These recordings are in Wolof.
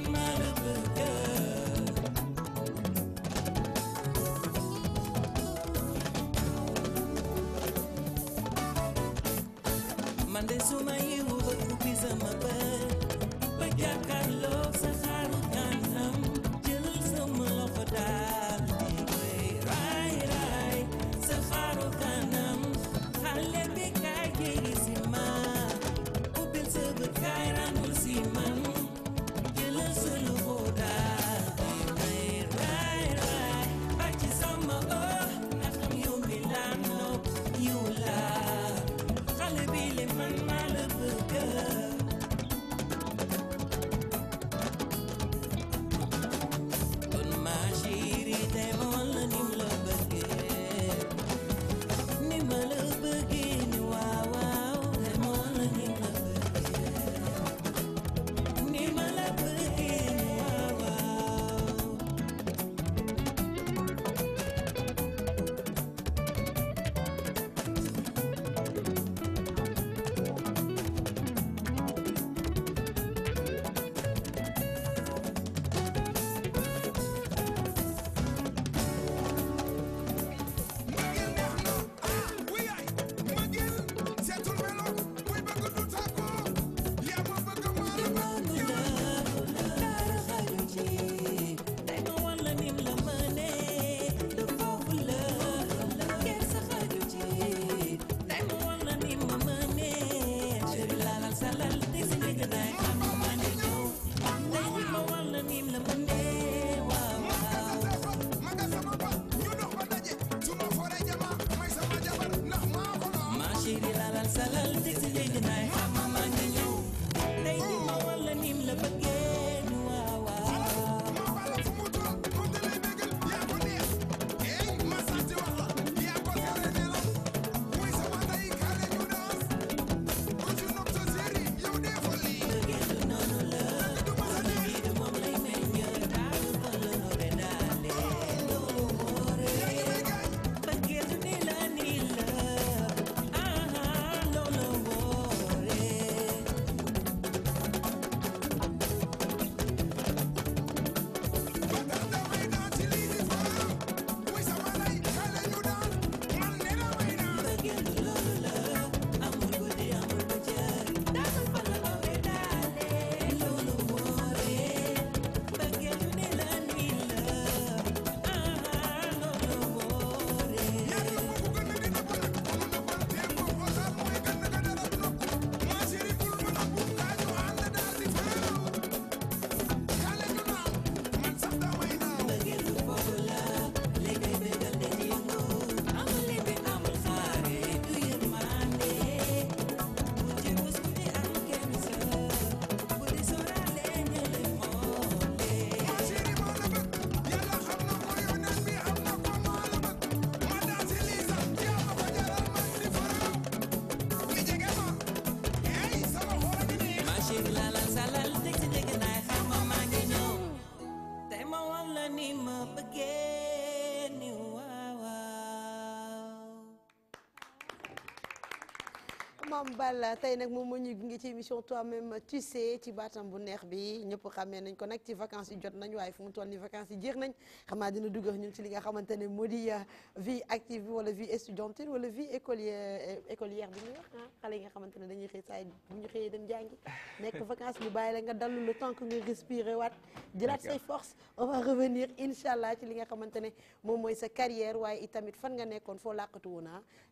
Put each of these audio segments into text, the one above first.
man maa la bëgg man de su ma yeewu ba ubbi sama bët ba jàkkaarloo sa xaru kanam jël sama loxo daal di koy raay raay sa xaru kanam xale bi kaay jege si ma ubbil sa bët kaay ràngul si man jëlal sa loxo daal di koy raay raay ba ci sama nga xam yow mi laa nopp yow laa xale bi le man maa la bëgg kon ma chérie tey ma wala nim la bëggee ni ma la bëggee ni waaw waaw tey ma wala nim la bëggee ni ma la bëggee ni waaw waaw Mame Balla tey nag moom moo ñu gunge ci émission toi-même tu sais ci baatam bu neex bi ñëpp xamee nañ ko nag ci vacances yi jot nañ waaye fu mu toll ni vacances yi jeex nañ xam naa dina dugg ñun ci li nga xamante ne moo di vie active bi wala vie estudiantine wala vie écolière bi ñuy wax xale yi nga xamante ne dañuy xëy saa yi bu ñu xëyee dem jàngi nekk vacances ñu bàyyi la nga dallu le temps que nga respirer waat jëlaat say force on va revenir incha allah ci li nga xamante ne moom mooy sa carrière waaye itamit fan nga nekkoon foo làqatu woon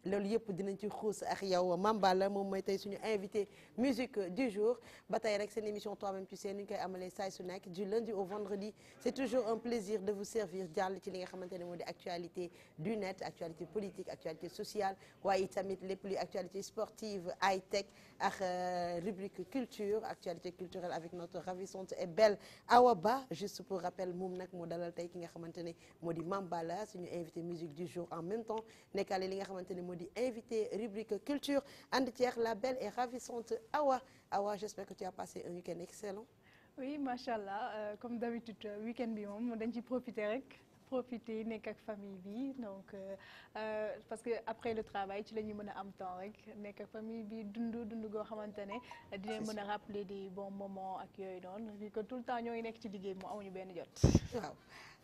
loolu yëpp dinañ ci xuus ak yow Mame Balla moom mooy tey suñu invité musique du jour ba tey rek seen émission toi-même tu sais ni ñu koy amalee saay su nekk du lundi au vendredi c'est toujours un plaisir de vous servir jàll ci li nga xamante ne moo di actualité du net actualité politique actualité sociale waaye tamit lépp luy actualité sportive high tech ak rubrique culture actualité culturelle avec notre ravissante et belle Awa Ba juste pour rappel moom nag moo dalal tey ki nga xamante ne moo di Mame Balla suñu invité musique du jour en même temps nekkaale li nga xamante ne moo di invité rubrique culture ànd ceex la belle et ravissante Awa j'espère que tu as passé un week-end excellent. Oui machallah comme d'habitude week-end bi moom dañ ci profiter rek profiter nekk ak famille bi donc parce que après le travail ci la ñuy mën a am temps rek nekk ak famille bi dund goo xamante ne dina mën a rappeler des bons moments ak yooyu noonu vu que tout le temps ñoo ngi nekk ci liggéey bi mu amuñu benn jot. waaw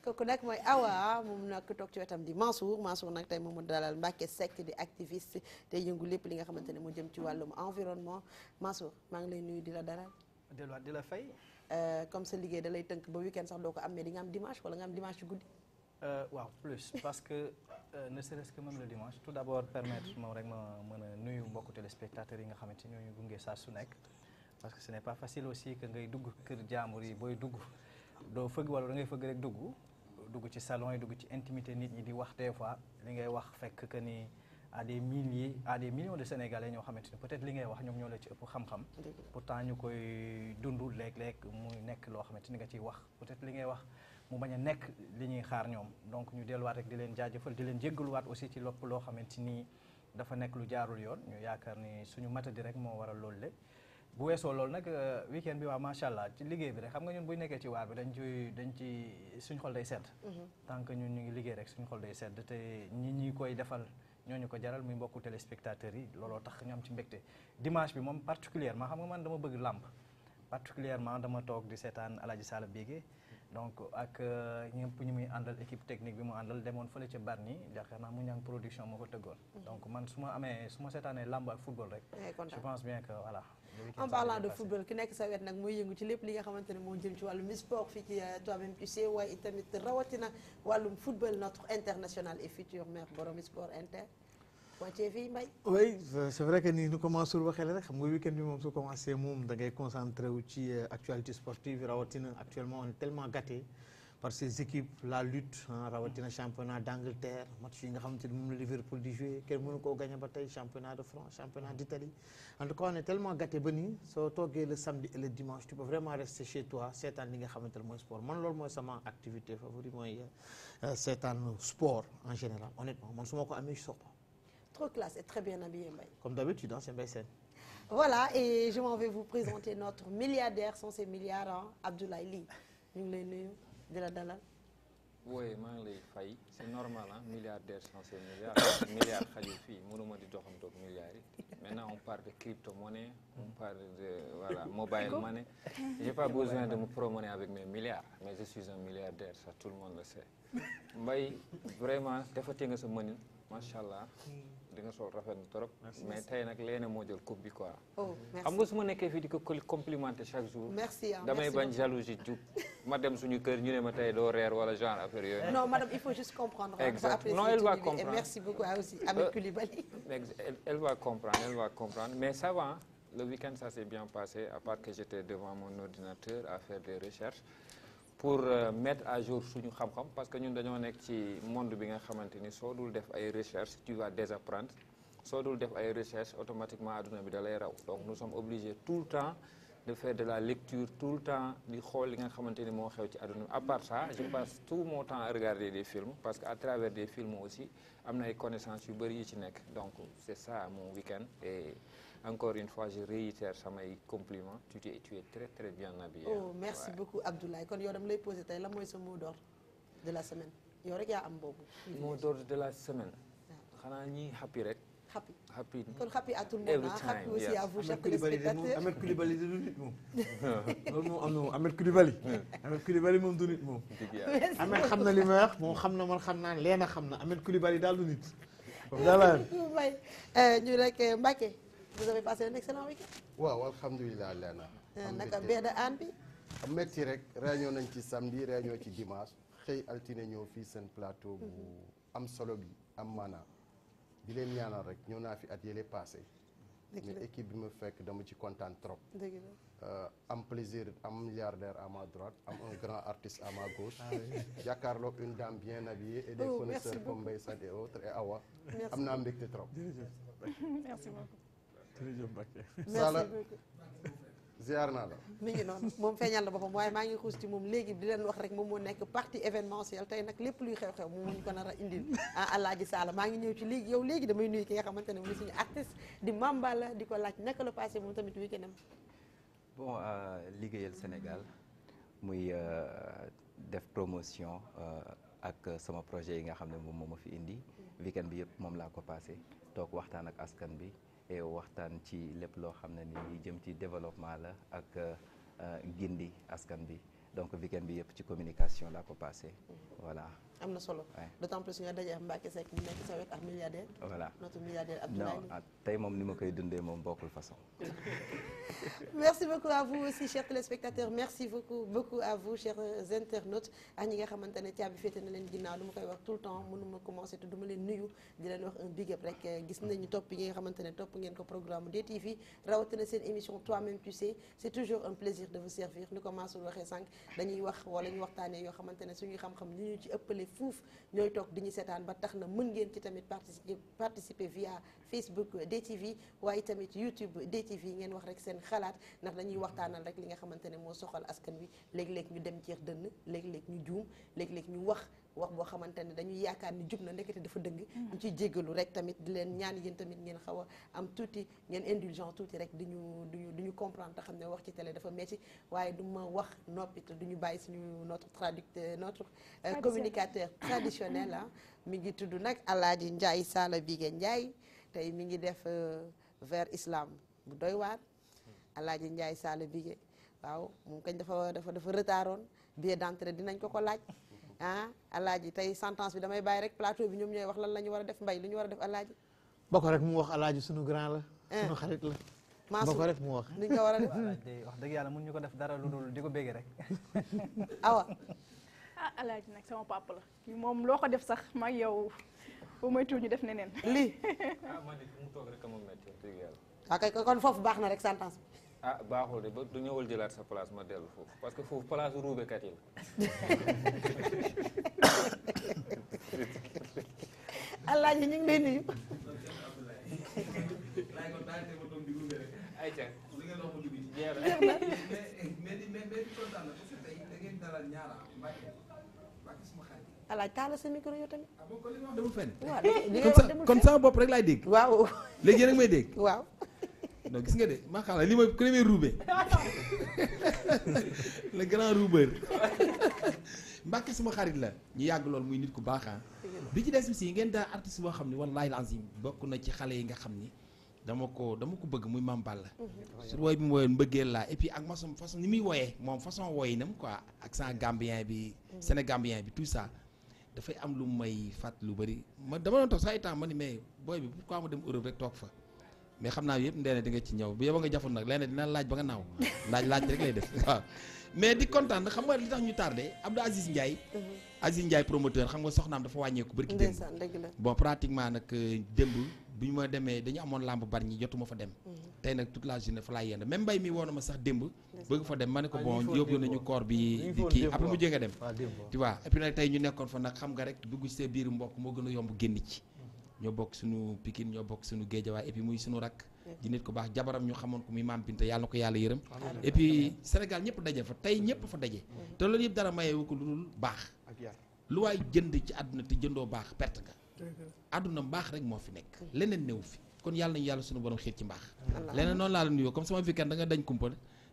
kooku nag mooy Awa moom nag toog ci wetam di Mansour nag tey moom mu dalal Mbacké Seck di activiste te yëngu lépp li nga xamante ne moo jëm ci wàllum environnement Mansour maa ngi lay nuyu di la dalal. delluwaat di la fay. comme sa liggéey da lay tënk ba week-end sax doo ko am mais di nga am dimanche wala nga am dimanche ci guddi. waaw plus parce que ne serait-ce que même le dimanche tout d'abord permettre moom rek ma mën a nuyu mbokku téléspectateurs yi nga xamante ni ñoo ñu gunge saa su nekk parce que ce n'est pas facile aussi que ngay dugg kër jàmbur yi booy dugg doo fëgg wala da ngay fëgg rek dugg ci salon yi dugg ci intimité nit ñi di wax des fois li ngay wax fekk que ni à des millions de Sénégalais ñoo xamante ni peut-être li ngay wax ñoom ñoo la ci ëpp xam-xam pourtant ñu koy dund léeg-léeg muy nekk loo xamante ni nga ciy wax peut-être li ngay wax mu bañ a nekk li ñuy xaar ñoom donc ñu delluwaat rek di leen jaajëfal di leen jéggaluwaat aussi ci lopp loo xamante ni dafa nekk lu jaarul yoon ñu yaakaar ni suñu matadi rek moo waral loolu le bu weesoo loolu nag week-end bi waaw macha allah ci liggéey bi rek xam nga ñun buy nekkee ci waar bi dañ ci suñ xol day sedd tant que ñun ñu ngi liggéey rek suñ xol day sedd te ñi koy defal ñooñu ko jaral muy mbokku téléspectateurs yi looloo tax ñu am ci mbégte dimanche bi moom particulièrement xam nga man dama bëgg làmb particulièrement dama toog di seetaan Aladji Sall Bigué donc ak ñëpp ñu muy àndal équipe technique bi mu àndal demoon fële ca Bargny yaakaar naa mu ñang production moo ko tëggoon donc man su ma seetaanee làmb ak football rek je pense bien que voilà en parlant de football ki nekk sa wet nag mooy yëngu ci lépp li nga xamante ne moo jëm ci wàllum sport fii ci Toi-même tu sais waaye itamit rawatina wàllum football notre international et futur maire borom sport inter wàccee fii Mbaye. oui c'est vrai que ni nu commencé waxee la rek xam nga week-end bi moom su commencé moom da ngay concentré wu ci actualité sportive rawatina actuellement on est tellement gâté par ces équipes la lutte rawatina championnat d'Angleterre match yi nga xamante ni moom la Liverpool di jouer kenn mënu koo gagné ba tey championnat de France championnat d'Italie en tout cas on est tellement gâté ba nii soo toogee le samedi et le dimanche tu peux vraiment rester chez toi seetaan li nga xamante ne mooy sport man loolu mooy sama activité favorite mooy seetaan sport en général honnêtement man su ma ko amee je sors pas. Trop classe et très bien habillé Mbaye. Comme d'habitude c'est Mbaye Sène. Voilà et je m'en vais vous présenter notre milliardaire sans ses milliards Abdoulaye Ly ñu ngi lay nuyu di la dalal. oui maa ngi lay fay c'est normal milliardaire sans ses milliards milliards xajul fii mënuma di doxantoog milliards yi maintenant on parle de crypto-monnaie on parle de voilà mobile money j'ai pas besoin de me promener avec mes milliards mais je suis un milliardaire ça tout le monde le sait Mbaye vraiment defati nga sa mënin macha allah di nga sol rafet na trop mais tey nag leena moo jël coupe bi quoi. oh merci xam nga su ma nekkee fii di ko complimenter chaque jour. merci damay bañ jalousie jub ma dem suñu kër ñu ne ma tey doo reer wala genre affaire yooyu. non madame il faut juste comprendre. exact non elle va comprendre et merci beaucoup aussi Ahmed Coulibaly. elle va comprendre mais ça va le week-end ça s'est bien passé à part que j'étais devant mon ordinateur à faire des recherches. pour mettre à jour suñu xam-xam parce que ñun dañoo nekk ci monde bi nga xamante ni soo dul def ay recherche tu vas désapprendre soo dul def ay recherche automatiquement adduna bi da lay raw donc nous sommes obligés tout le temps de faire de la lecture tout le temps di xool li nga xamante ni moo xew ci adduna bi à part ça je passe tout mon temps à regarder des films parce que à travers des films aussi am na ay connaissances yu bëri yi ci nekk donc c'est ça mon week-end et encore une fois je réitère samay compliments tu es très très bien habillé. oh merci beaucoup Abdoulaye kon yow dama lay poser tey la mooy sa mot d'ordre de la semaine yow rek yaa am boobu. mot d'ordre de la semaine. xanaa ñi happy rek. happy kon happy à tout le monde happy aussi à vous chers téléspectateurs. Ahmed Coulibaly du nit moom. loolu moom am na moom Ahmed Coulibaly. Ahmed Coulibaly moom du nit moom. Ahmed xam na li may wax moom xam na man xam naa Leena xam na Ahmed Coulibaly daal du nit. ñu rek Mbacké. vous avez passé un excellent week-end. waaw alhamdulilah Leena. naka bee da aan bi. metti rek réunion nañ ci samedi réunion ci dimanche xëy altine ñëw fii seen plateau bu am solo bi am maanaa di leen ñaanal rek ñëw naa fi at yële passé mais équipe bi ma fekk dama ci kontaan trop. am plaisir am milliardaire à ma droite am un grand artiste à ma gauche. jàkkaarloog une dame bien habillée et des connaisseurs comme Mbaye Sène et autres et Awa. am naa mbégte trop. merci beaucoup. Sala ziar naa la. mi ngi noonu moom feeñal na boppam waaye maa ngi xuus ci moom léegi di leen wax rek moom moo nekk partie événementielle tey nag lépp luy xew-xew moom ñu ko nar a indil Alaaji Sala maa ngi ñëw ci léegi yow léegi damay nuyu ki nga xamante ne mooy suñu artiste di Mambala di ko laaj naka la passé moom tamit week-end am. bon liggéeyal Sénégal muy def promotion ak sama projet yi nga xam ne moom moo ma fi indi weekend bi yëpp moom laa ko passé toog waxtaan ak askan bi et waxtaan ci lépp loo xam ne ni jëm ci développement la ak gindi askan bi donc weekend bi yëpp ci communication laa ko passé voilà. am na solo d'autant plus nga daje Mbacké Seck mu nekk sa wet ak milliardaire. voilà notre milliardaire Abdoulaye. non tey moom ni ma koy dundee moom bokkul façon. merci beaucoup à vous aussi chers téléspectateurs merci beaucoup à vous chers internautes ak ñi nga xamante ne caabi féete na leen ginnaaw lu ma koy wax tout le temps mënuma commencer te duma leen nuyu di leen wax un big up rek gis nañu topp yi nga xamante ne topp ngeen ko programme DTV rawatina seen émission toi-même tu sais c'est toujours un plaisir de vous servir ni ko Mansour waxee sànq dañuy wax wala ñu waxtaanee yoo xamante ne suñuy xam-xam li ñu ci ëppale fuuf ñooy toog di ñu seetaan ba tax na mën ngeen ci tamit participer via Facebook DTV waaye tamit YouTube DTV ngeen wax rek seen xalaat ndax dañuy waxtaanal rek li nga xamante ne moo soxal askan wi léeg-léeg ñu dem jeex dënn léeg-léeg ñu juum léeg-léeg ñu wax boo xamante ne dañuy yaakaar ni jub na ndekete dafa dëng ñu ciy jéggalu rek tamit di leen ñaan yéen tamit ngeen xaw a am tuuti ngeen indulgent tuuti rek du ñu comprendre te xam ne wax ci télé dafa metti waaye du ma wax noppi te du ñu bàyyi suñu notre traducteur notre communicateur traditionnel mi ngi tudd nag Alaaji Ndiaye Sala Bigué Ndiaye tey mi ngi def vers islam bu doy waar Alaaji Ndiaye Sala Bigué waaw moom kañ dafa retardon billet d'entrée dinañ ko laaj Alaaji tey sentence bi damay bàyyi rek plateau bi ñoom ñooy wax lan la ñu war a def mbay lu ñu war a def Alaaji bokk rek mu wax Alaaji sunu grand la sunu xarit la bokk rek mu wax ni ñu ko war a def wax dëgg yàlla mun ñu ko def dara lu dul di ko béggee rek awa Alaaji nag sama papa la moom loo ko def sax mag yow bu may tuur ñu def neneen lii man de fu mu toog rek ma metti wax dëgg yàlla. kay kon foofu baax na rek sentence bi baaxul de ba du ñëwal jëlaat sa place ma dellu foofu parce que foofu place ruubekat yi la. Alaaji ñu ngi lay nuyu. ayca. Alaaji taal sa micro yow tamit. demul fenn. waaw kon sama bopp rek laay dégg. waaw. léegi yéen a ngi may dégg. waaw. non gis nga de maa xam li mooy premier roubé le grand roubeur Mbacké suma xarit la ñu yàgg lool muy nit ku baax bi ci des aussi ngeen daa artiste boo xam ne wallaahi azim bokk na ci xale yi nga xam ni dama ko bëgg muy Mame Balla sur wooy bi mu woyoon mbëggeel laa et puis ak façon ni muy woyee moom façon woyinam quoi accent gambien bi sénégambien bi tout ça dafay am lu may fàtt lu bëri dama doon toog sax itam ma ni mais booy bi pourquoi ma dem Europe rek toog fa mais xam naa yëpp ndeene di nga ci ñëw bu yeba nga jafoon nag leneen dina laaj ba nga naaw laaj rek lay def waaw mais di kontaan xam nga li tax ñu tardé Abdou Aziz Ndiaye Aziz Ndiaye promoteur xam nga soxnaam dafa wàññeeku bërki démb bon pratiquement nag démb bi ñu ma demee dañu amoon lamb bari ñi jotuma fa dem tey nag toute la journée fa laay yenn même mbay mi woona ma sax démb bëgg fa dem ma ne ko bon yóbbu nañu koor bi di kii après mu jógee dem tu vois et puis nag tey ñu nekkoon fa nag xam nga rek dugg ci biir mbokk moo gën a yomb génn ci ñoo bokk suñu Pikine ñoo bokk suñu Géejawaay et puis muy suñu rak di nit ko baax jabaram ñu xamoon ko muy Mame Binta yàlla na ko yàlla yërëm et puis Sénégal ñëpp daje fa tey ñëpp fa daje te loolu yëpp dara mayewu ko lu dul baax lu waay jënd ci àdduna te jëndoo baax perte nga àdduna mbaax rek moo fi nekk leneen néew fi kon yàlla nañu yàlla suñu borom xiir ci mbaax leneen noonu laa la nuyoo comme sama weekend da nga dañ kumpa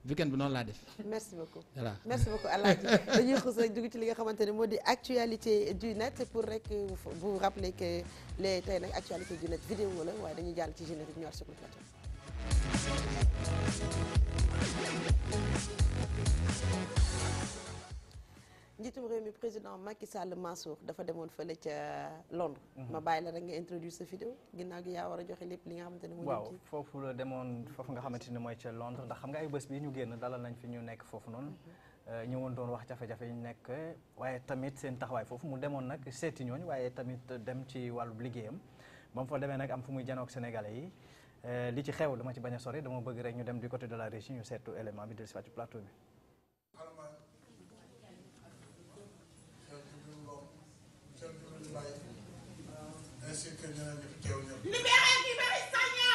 weekend bi noonu laa def. merci beaucoup voilà merci beaucoup Alaaji dañuy xuus rek dugg ci li nga xamante ne moo di actualité du net pour rek vous rappeler que les tey nag actualité du net vidéo la waaye dañuy jàll ci générique ñëwaat sur le plateau. njiitum réew mi président Macky Sall Mansour dafa demoon fële ca Londres. ma bàyyi la rek nga introduire sa vidéo ginnaaw gi yaa war a joxe lépp li nga xamante ne moo waaw foofu la demoon foofu nga xamante ne mooy ca Londres ndax xam nga ay bés bi ñu génn dalal nañ fi ñu nekk foofu noonu ñëwoon doon wax jafe-jafe yi ñu nekk waaye tamit seen taxawaay foofu mu demoon nag seeti ñooñu waaye tamit dem ci wàllu liggéeyam ba mu fa demee nag am fu muy janook sénégalais yi li ci xew dama ci bañ a sori dama bëgg rek ñu dem du côté de la régie ñu seetu élément bi del si waat ci plateau bi. Libérez Guy Marius Sagna!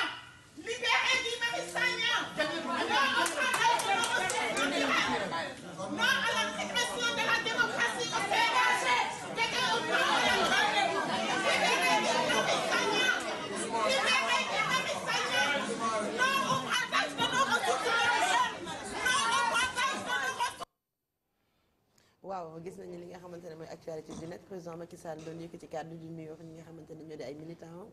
Libérez Guy Marius Sagna! Non à la répression de la démocratie au Sénégal! Libérez Guy Marius Sagna! Libérez Guy Marius Sagna! Non au braquage de nos ressources humaines! Non au braquage de nos ressources. waaw gis nañu li nga xamante ne mooy actualité du net président Macky Sall doon yëkkati kàddu di nuyu ñi nga xamante ne ñoo di ay militants.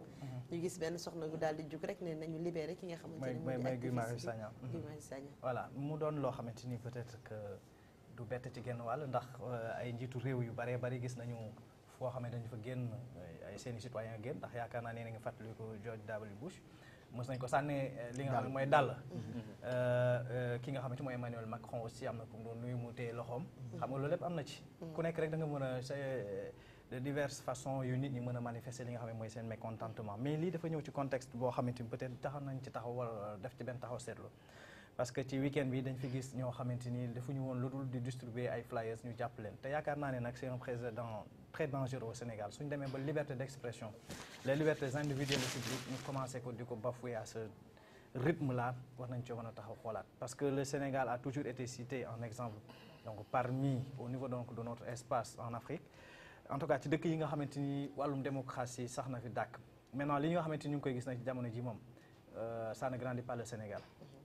ñu gis benn soxna gu daal di jug rek ne nañu libéré ki nga xamante ne mooy Guy Marius Sagna. Guy Marius Sagna. voilà mu doon loo xamante ni peut-être que du bett ci genn wàll ndax ay njiitu réew yu baree bari gis nañu foo xam ne dañu fa génn ay seeni citoyen génn ndax yaakaar naa ne na nga fàttali ko George W. Bush mos nañ ko sànni li nga xam ne mooy dàll ki nga xamante mooy Emmanuel Macron aussi am na ku mu doon nuyu mu téye loxoom xam nga loolu lépp am na ci ku nekk rek da nga mën a de diverses façons yu nit ñi mën a manifester li nga xam ne mooy seen mécontentement mais lii dafa ñëw ci contexte boo xamante ni peut-être taxaw nañ ci taxaw wala def ci benn taxaw seetlu parce que ci week-end bi dañ fi gis ñoo xamante ni defuñu woon lu dul di distribuer ay flyers ñu jàpp leen te yaakaar naa ne nag c'est un président très dangereux au Sénégal suñu demee ba liberté d'expression les libertés individuelles et publiques ñu commencé ko di ko bafouer à ce rythme là war nañ ci mën a taxaw xoolaat parce que le Sénégal a toujours été cité en exemple donc parmi au niveau donc de notre espace en Afrique en tout cas ci dëkk yi nga xamante ni wàllum démocratie sax na fi dàkk maintenant li nga xamante ni ñu ngi koy gis nag ci jamono ji moom ça ne grandit pas le Sénégal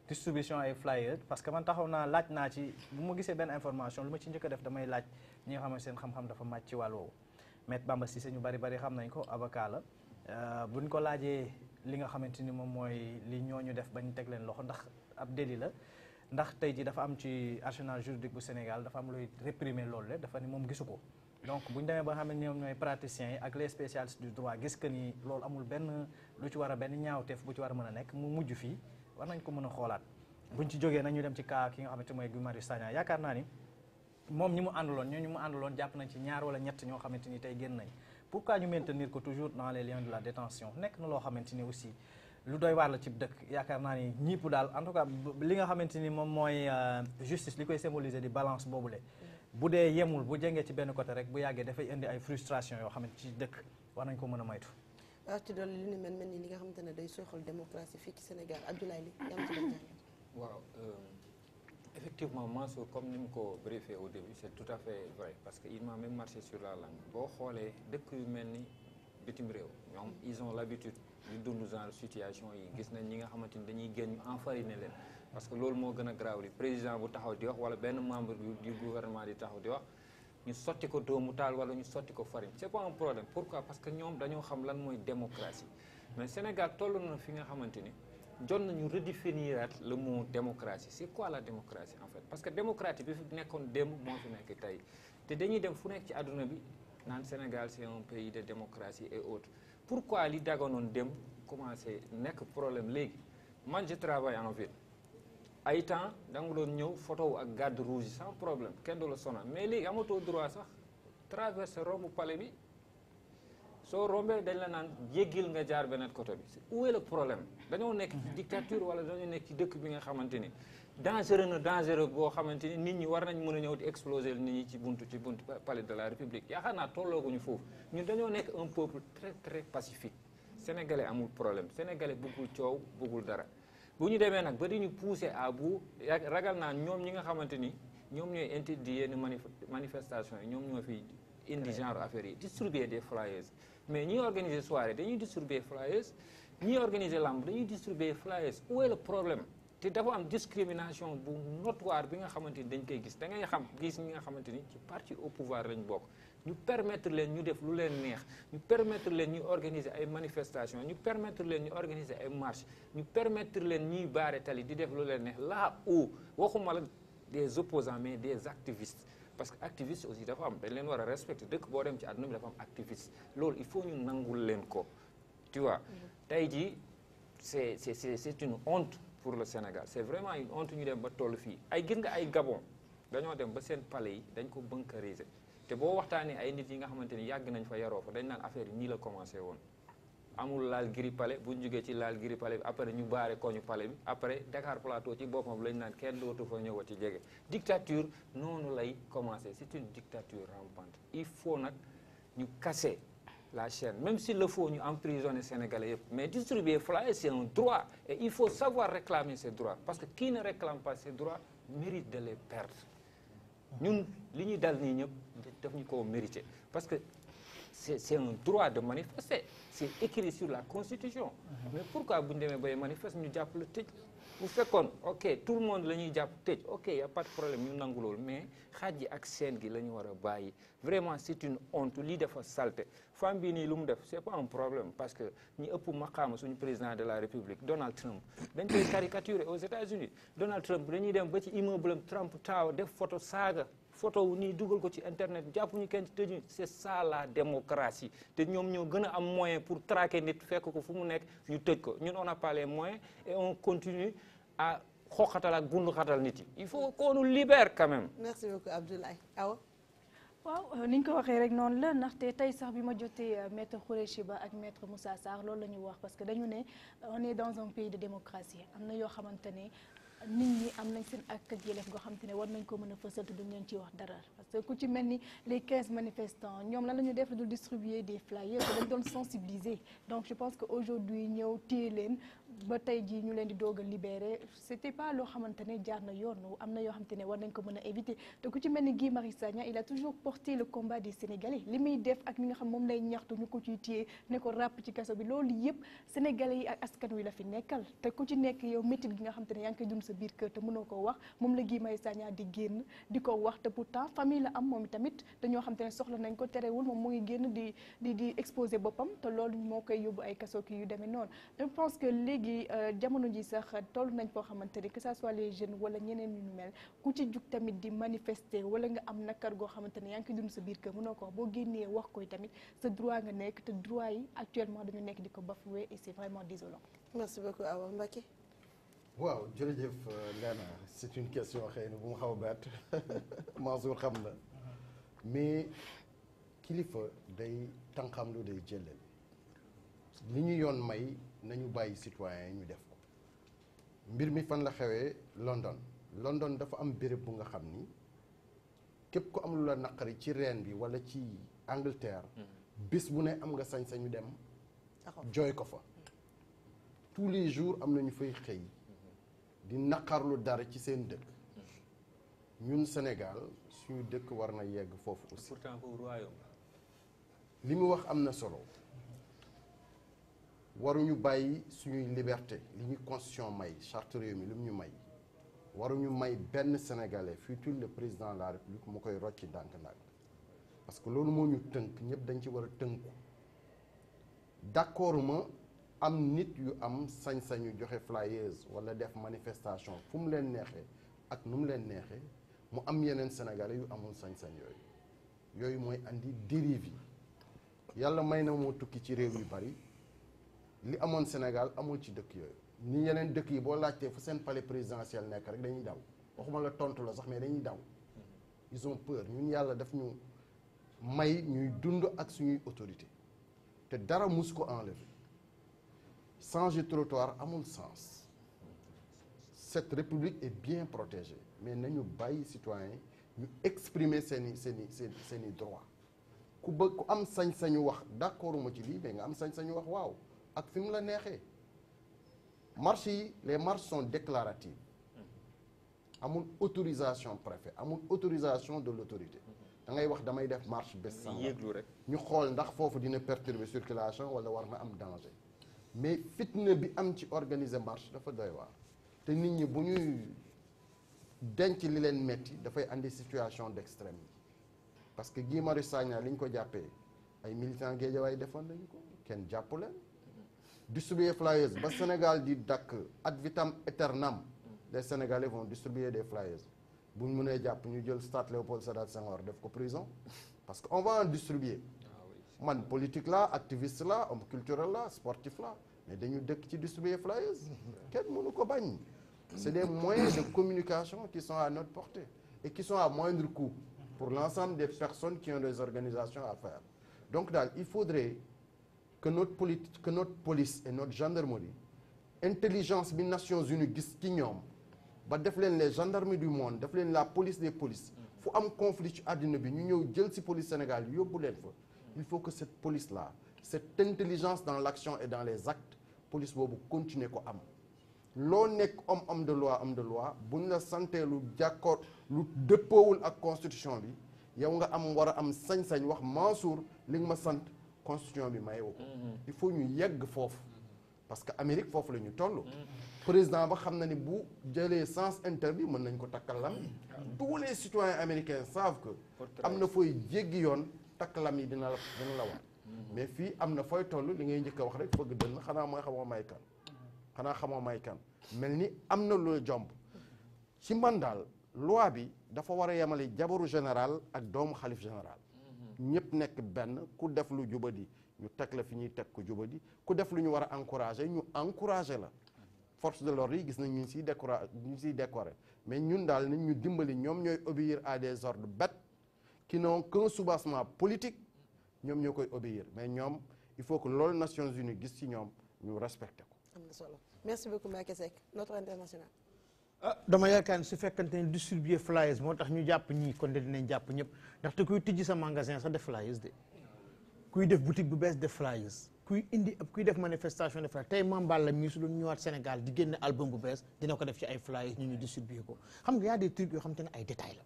distribution ay flyers parce que man taxaw naa laaj naa ci bu ma gisee benn information lu ma ci njëkk a def damay laaj ñi nga xam ne seen xam-xam dafa màcc ci wàll woowu Maître Bamba Cissé ñu bari xam nañ ko avocat la buñ ko laajee li nga xamante ni moom mooy li ñooñu def bañ teg leen loxo ndax ab délit la ndax tey ji dafa am ci arsenal juridique bu Sénégal dafa am luy réprimer loolu le dafa ni moom gisu ko donc bu ñu demee ba nga xam ne ñoom ñooy praticiens yi ak les spécialistes du droit gis que ni loolu amul benn lu ci war a benn ñaawteef bu ci war a mën a nekk mu mujj fii war nañ ko mën a xoolaat buñ ci jógee nañu dem ci cas ki nga xamante mooy Guy Marius Sagna yaakaar naa ni moom ñi mu àndaloon jàpp nañ ci ñaar wala ñett ñoo xamante ni tey génn nañ pourquoi ñu maintenir ko toujours dans les liens de la détention nekk na loo xamante ni aussi lu doy waar la ci dëkk yaakaar naa ni ñipp daal en tout cas li nga xamante ni moom mooy justice li koy symboliser di balance boobule bu dee yemul bu jengee ci benn côté rek bu yàggee dafay indi ay frustration yoo xamante ci dëkk war nañ ko mën a moytu. waaw ci doon li ni mel ni li nga xamante ne day soxal démocratie fii ci Sénégal Abdoulaye Ly yam ci benn waaw effectivement Mansour comme ni mu ko briefé au début c'est tout à fait vrai parce que il m'a même marché sur la langue boo xoolee dëkk yu mel ni bitim réew ñoom ils ont l'habitude di dund genre situation yi gis nañ ñi nga xamante ni dañuy génn enfariner leen parce que loolu moo gën a grave li président bu taxaw di wax wala benn membre du gouvernement di taxaw di wax ñu sotti ko doomu taal wala ñu sotti ko farine c'est pas un problème pourquoi parce que ñoom dañoo xam lan mooy démocratie mais Sénégal toll na fi nga xamante ni jot nañu redéfinir le mot démocratie c'est quoi la démocratie en fait parce que démocratie bi fi nekkoon démb moo fi nekk tey te dañuy dem fu nekk ci àdduna bi naan Sénégal c'est un pays de démocratie et autres pourquoi li daganoon démb commencé nekk problème léegi man je travaille en ville ay temps da nga doon ñëw photo ak garde rouge sans problème kenn du la sonal mais léegi amatoo droit sax traverser rombu palais bi soo rombee dañ la naan jéggil nga jaar beneen côté bi où est le problème dañoo nekk ci dictature wala dañoo nekk ci dëkk bi nga xamante ni dangereux boo xamante ni nit ñi war nañ mën a ñëw di exploser nit ñi ci buntu palais de la République yaakaar naa tollooguñu foofu ñun dañoo nekk un peuple très très pacifique sénégalais amul problème sénégalais bëggul coow bëggul dara bu ñu demee nag ba di ñu pousser à bout ragal naa ñoom ñi nga xamante ni ñoom ñooy interdit yenn manifestation yi ñoom ñoo fi indi genre affaire yi distribuer des flyers mais ñi organiser soirée dañuy distribuer flyers ñi organiser lamb dañuy distribuer flyers où est le problème te dafa am discrimination bu notoire bi nga xamante ni dañ koy gis da ngay gis ñi nga xamante ni ci parti au pouvoir lañ bokk ñu permettre leen ñu def lu leen neex ñu permettre leen ñu organiser ay manifestations ñu permettre leen ñu organiser ay marches ñu permettre leen ñuy baare tali di def lu leen neex là où waxuma la des opposants mais des activistes parce que activiste aussi dafa am dañ leen war a respecter dëkk boo dem ci àdduna bi dafa am activiste loolu il faut ñu nangul leen ko tu vois tey jii c'est une honte pour le Sénégal c'est vraiment une honte ñu dem ba toll fii ay gis nga ay Gabon dañoo dem ba seen palais yi dañ ko bunkeriser te boo waxtaanee ay nit yi nga xamante ni yàgg nañ fa yaroo fa dañ naan affaire yi nii la commencé woon amul laal giri palais bu ñu jógee ci laal giri palais bi après ñu baare koñu palais bi après Dakar Plateau ci boppam lañ naan kenn dootu fa ñëw ci jege dictature noonu lay commencé c'est une dictature rampante il faut nag ñu casser la chaîne même s'il le faut ñu emprisonner Sénégalais yëpp mais distribuer flyers c'est un droit et il faut savoir réclamer ses droits parce que qui ne réclame pas ses droits mérite de les perdre ñun li ñuy dal nii ñëpp daf ñu ko mériter parce que c'est un droit de manifester c'est écrit sur la constitution mais pourquoi bu ñu demee bay manifester ñu jàpp la tëj bu fekkoon ok tout le monde la ñuy jàpp tëj ok y a pas de problème ñu nangu loolu mais xaaj yi ak seen gi la ñu war a bàyyi vraiment c'est une honte lii dafa salte femme bii nii lu mu def c'est pas un problème parce que ñi ëpp maqaama suñu président de la République Donald Trump dañ koy caricaturer aux États-Unis Donald Trump dañuy dem ba ci immeuble am Trump Tower def photo saaga photo wu nii dugal ko ci internet jàpp ñu kenn tëjuñu c'est ça la démocratie te ñoom ñoo gën a am moyen pour traquer nit fekk ko fu mu nekk ñu tëj ko ñun on n'a pas les moyens et on continue à xoxatal ak bundu xatal nit yi il faut qu'on nous libère quand même. merci beaucoup Abdoulaye Awa. waaw ni ñu ko waxee rek noonu la ndaxte tey sax bi ma jotee maître Khoureyssi Ba ak maître Moussa Sarr loolu la ñu wax parce que dañu ne on est dans un pays de démocratie am na yoo xamante ne nit ñi am nañ seen ak yelleef goo xamante ne war nañ ko mën a fësal te duñ leen ci wax dara parce que ku ci mel ni les 15 manifestants ñoom lan la ñu def du distribuer des flyers te dañ doon sensibiliser donc je pense que aujourd'hui ñëw téye leen ba tey jii ñu leen di doog a libérer c'était pas loo xamante ne jaar na yoon am na yoo xamante ne war nañ ko mën a éviter te ku ci mel ni Guy Marius Sagna il a toujours porté le combat des Sénégalais li muy def ak li nga xam moom lay ñaxtu ñu ko ciy téye ne ko ràpp ci kaso bi loolu yëpp Sénégalais yi ak askan wi la fi nekkal te ku ci nekk yow métit gi nga xamante ne yaa ngi koy dund sa biir kër te mënoo ko wax moom la Guy Marius Sagna di génn di ko wax te pourtant famille la am moom tamit dañoo xamante ne soxla nañ ko terewul moom mu ngi génn di exposer boppam te loolu moo koy yóbbu ay kaso ki yu demee noonu je pense que léegi jamono ji sax toll nañ foo xamante ne que ça soit les jeunes wala ñeneen ñu mel ku ci jug tamit di manifester wala nga am nakar goo xamante ne yaa ngi koy dund sa biir kër mënoo ko wax boo génnee wax koy tamit sa droit nga nekk te droit yi actuellement dañu nekk di ko bafouer et c'est vraiment désolant. merci beaucoup Awa Mbacké. waaw jërëjëf Lena c'est une question xëy na bu mu xaw a bett Mansour xam na mais kilifa day tànqamlu day jëlal li ñu yoon may nañu bàyyi citoyen yi ñu def ko mbir mi fan la xewee London dafa am béréb bu nga xam ni képp ku am lu la naqari ci reen bi wala ci Angleterre bés bu ne am nga sañ-sañu dem jooy ko fa tous les jours am nañu fay xëy di naqarlu dara ci seen dëkk ñun Sénégal suñu dëkk war na yegg foofu aussi. pourtant foofu royaume li mu wax am na solo waruñu bàyyi suñuy liberté li ñu constitution may charte réew mi li mu ñu may waruñu may benn sénégalais fut-il le président de la république mu koy rocci ndànk-ndànk parce que loolu moo ñu tënk ñëpp dañ ci war a tënku d'accord ma am nit yu am sañ-sañu joxe flyers wala def manifestation fu mu leen neexee ak nu mu leen neexee mu am yeneen sénégalais yu amul sañ-sañ yooyu mooy andi dérive yi yàlla may na moo tukki ci réew yu bari li amoon Sénégal amul ci dëkk yooyu ni yeneen dëkk yi boo laajtee fu seen palais présidentiel nekk rek dañuy daw waxuma la tontu la sax mais dañuy daw ils ont peur ñun yàlla daf ñu may ñuy dund ak suñuy autorité te dara mus ko enlever changer trottoir amul sens cette république est bien protégée mais nañu bàyyi citoyen ñu exprimer seeni droit ku bëgg ku am sañ-sañu wax d'accord ma ci lii mais nga am sañ-sañu wax waaw ak fi mu la neexee marches yi les marches sont déclaratives amul autorisation préfet amul autorisation de l'autorité da ngay wax damay def marche bés sangam ñu xool ndax foofu dina perturber circulation wala war na am danger mais fitna bi am ci organiser marche dafa doy waar te nit ñi bu ñuy denc li leen metti dafay andi situation d'extrême yi parce que Guy Marius Sagna li ñu ko jàppee ay militants Guédiawaye defoon nañu ko kenn jàpp leen distribuer flyers ba Sénégal di dakk ad vitam aeternam les Sénégalais vont distribuer des flyers bu ñu mënee jàpp ñu jël stade Léopold Sédar Senghor def ko prison parce que on va en distribuer man politique la activiste la homme culturel la sportif la mais dañu dëkk ci distribuer flyers kenn mënu ko bañ c'est des moyens de communication qui sont à notre portée et qui sont à moindre coût pour l'ensemble des personnes qui ont des organisations à faire donc daal il faudrait que notre police et notre gendarmerie intelligence bi Nations Unies gis ci ñoom ba def leen les gendarmes du monde def leen la police des polices fu am conflit ci àddina bi ñu ñëw jël ci police Sénégal yóbbu leen fa il faut que cette police là cette intelligence dans l'action et dans les actes police boobu continuer ko am loo nekk homme de loi buñ la santee lu jàkkoor lu dëppoowul ak constitution bi yow nga am war a am sañ-sañ wax Mansour li nga ma sant constitution bi mayewu ko il faut ñu yegg foofu parce que Amérique foofu la ñu toll. président ba xam na ni bu jëlee sens interdit mën nañ ko takkal lam yi. tous les citoyens américains savent que am na fooy jéggi yoon takk lam yi dina la war. mais fii am na fooy toll li ngay njëkk a wax rek fëgg dënn xanaa mooy xamoo may kan. xanaa xamoo may kan mel ni am na lu jomb ci man daal loi bi dafa war a yemale jabaru général ak doomu xalif général. ñëpp nekk benn ku def lu jubadi ñu teg la fi ñuy teg ko jubadi ku def lu ñu war a encourager ñu encourager la. force de l'ordre yi gis nañ ñu siy décorer mais ñun daal nañ ñu dimbali ñoom ñooy obéir à des ordres bêtes qui n'ont qu'un soubassement politique ñoom ñoo koy obéir mais ñoom il faut que loolu Nations Unies gis ci ñoom ñu respecté ko. am na solo merci beaucoup Mbacké Seck notre international. dama yaakaar ne su fekkante ne distribuer flyers moo tax ñu jàpp ñii kon de dinañ jàpp ñëpp ndaxte kuy tijji sa magasin sax def flyers de kuy def boutique bu bees def flyers kuy def manifestation de flyers tey Mame Balla mii su doon ñëwaat Sénégal di génne album bu bees dina ko def ci ay flyers ñu distribuer ko xam nga y a des trucs yoo xamante ne ay détails la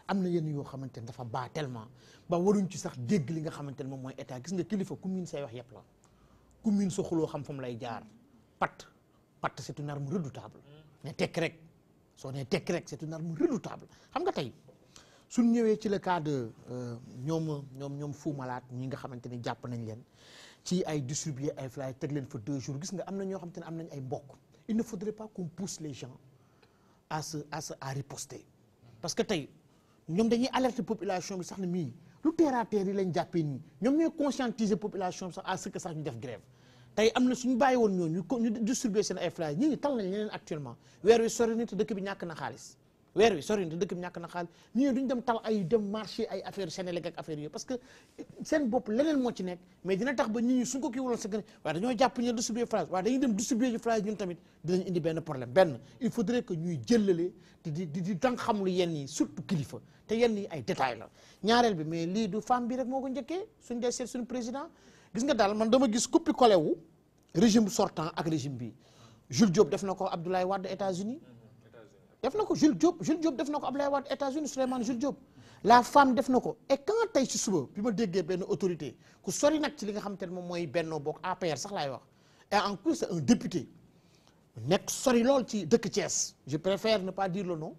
am na yenn yoo xamante ne dafa baax tellement ba waruñ ci sax dégg li nga xamante ne moom mooy état gis nga kilifa ku miin say wax yëpp la ku miin sa xuloo xam fa mu lay jaar patt c'est une arme redoutable ne tekk rek soo nee tekk rek c'est une arme redoutable xam nga tey suñ ñëwee ci le cas de ñoom Fou Malade ñi nga xamante ni jàpp nañ leen ci ay distribuer ay flyers teg leen fa 2 jours gis nga am na ñoo xamante ne am nañ ay mbokk il ne faudrait pas qu'on pousse les gens à riposter parce que tey ñoom dañuy alerter population bi sax ne mii lu terre à terre yi lañ jàppee nii ñoom ñooy conscientiser population bi sax à ce que sax ñu def grève tey am na suñu bàyyi woon ñooñu ñu distribuer seen ay flyers ñii tal nañ leneen actuellement weer wi sori na te dëkk bi ñàkk na xaalis ñii duñ dem tal ay dem marché ay affaire Sénégal ak affaire yooyu parce que seen bopp leneen moo ci nekk mais dina tax ba nit ñi suñ ko kii waloon sa gën waaye dañoo jàpp ñu distribuer flyers waaye dañuy dem distribuer ji flyers ñun tamit dinañ indi benn problème benn il faudrait que ñuy jëllale di dang xam lu yenn yi surtout kilifa te yenn yi ay détails la ñaareel bi mais lii du femme bi rek moo ko njëkkee suñ dee seet suñu président gis nga daal man dama gis coppi collé wu régime sortant ak régime bi Jules Diop def na ko Abdoulaye Wade États-Unis def na ko Jules Diop def na ko Abdoulaye Wade États-Unis Souleymane Jules Diop la femme def na ko et quand tey ci suba bi ma déggee benn autorité ku sori nag ci li nga xamante ne moom mooy Benno Bokk APR sax laay wax et en plus c'est un député nekk sori lool ci dëkk Thiès je préfère ne pas dire le nom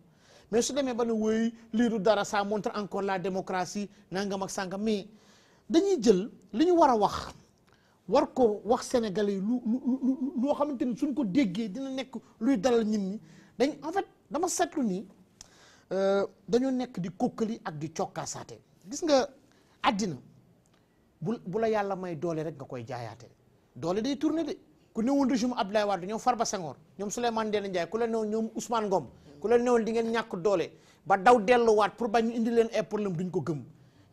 mais su demee ba ne woy lii du dara ça montre encore la démocratie nangam ak sàngam mais dañuy jël li ñu war a war ko wax Sénégalais yi loo xamante ni suñ ko déggee dina nekk luy dalal nit ñi en fait dama seetlu ni dañoo nekk di kokkali ak di cokkaasaate gis nga àddina bu la yàlla may doole rek nga koy jaayaate doole day tourné de ku newoon régime Abdoulaye Wade ñoom Farba Senghor ñoom Souleymane Ndéné Ndiaye ku la newoon ñoom Ousmane Ngom ku la newoon di ngeen ñàkk doole ba daw delluwaat pour bañ ñu indi leen ay problème duñ ko gëm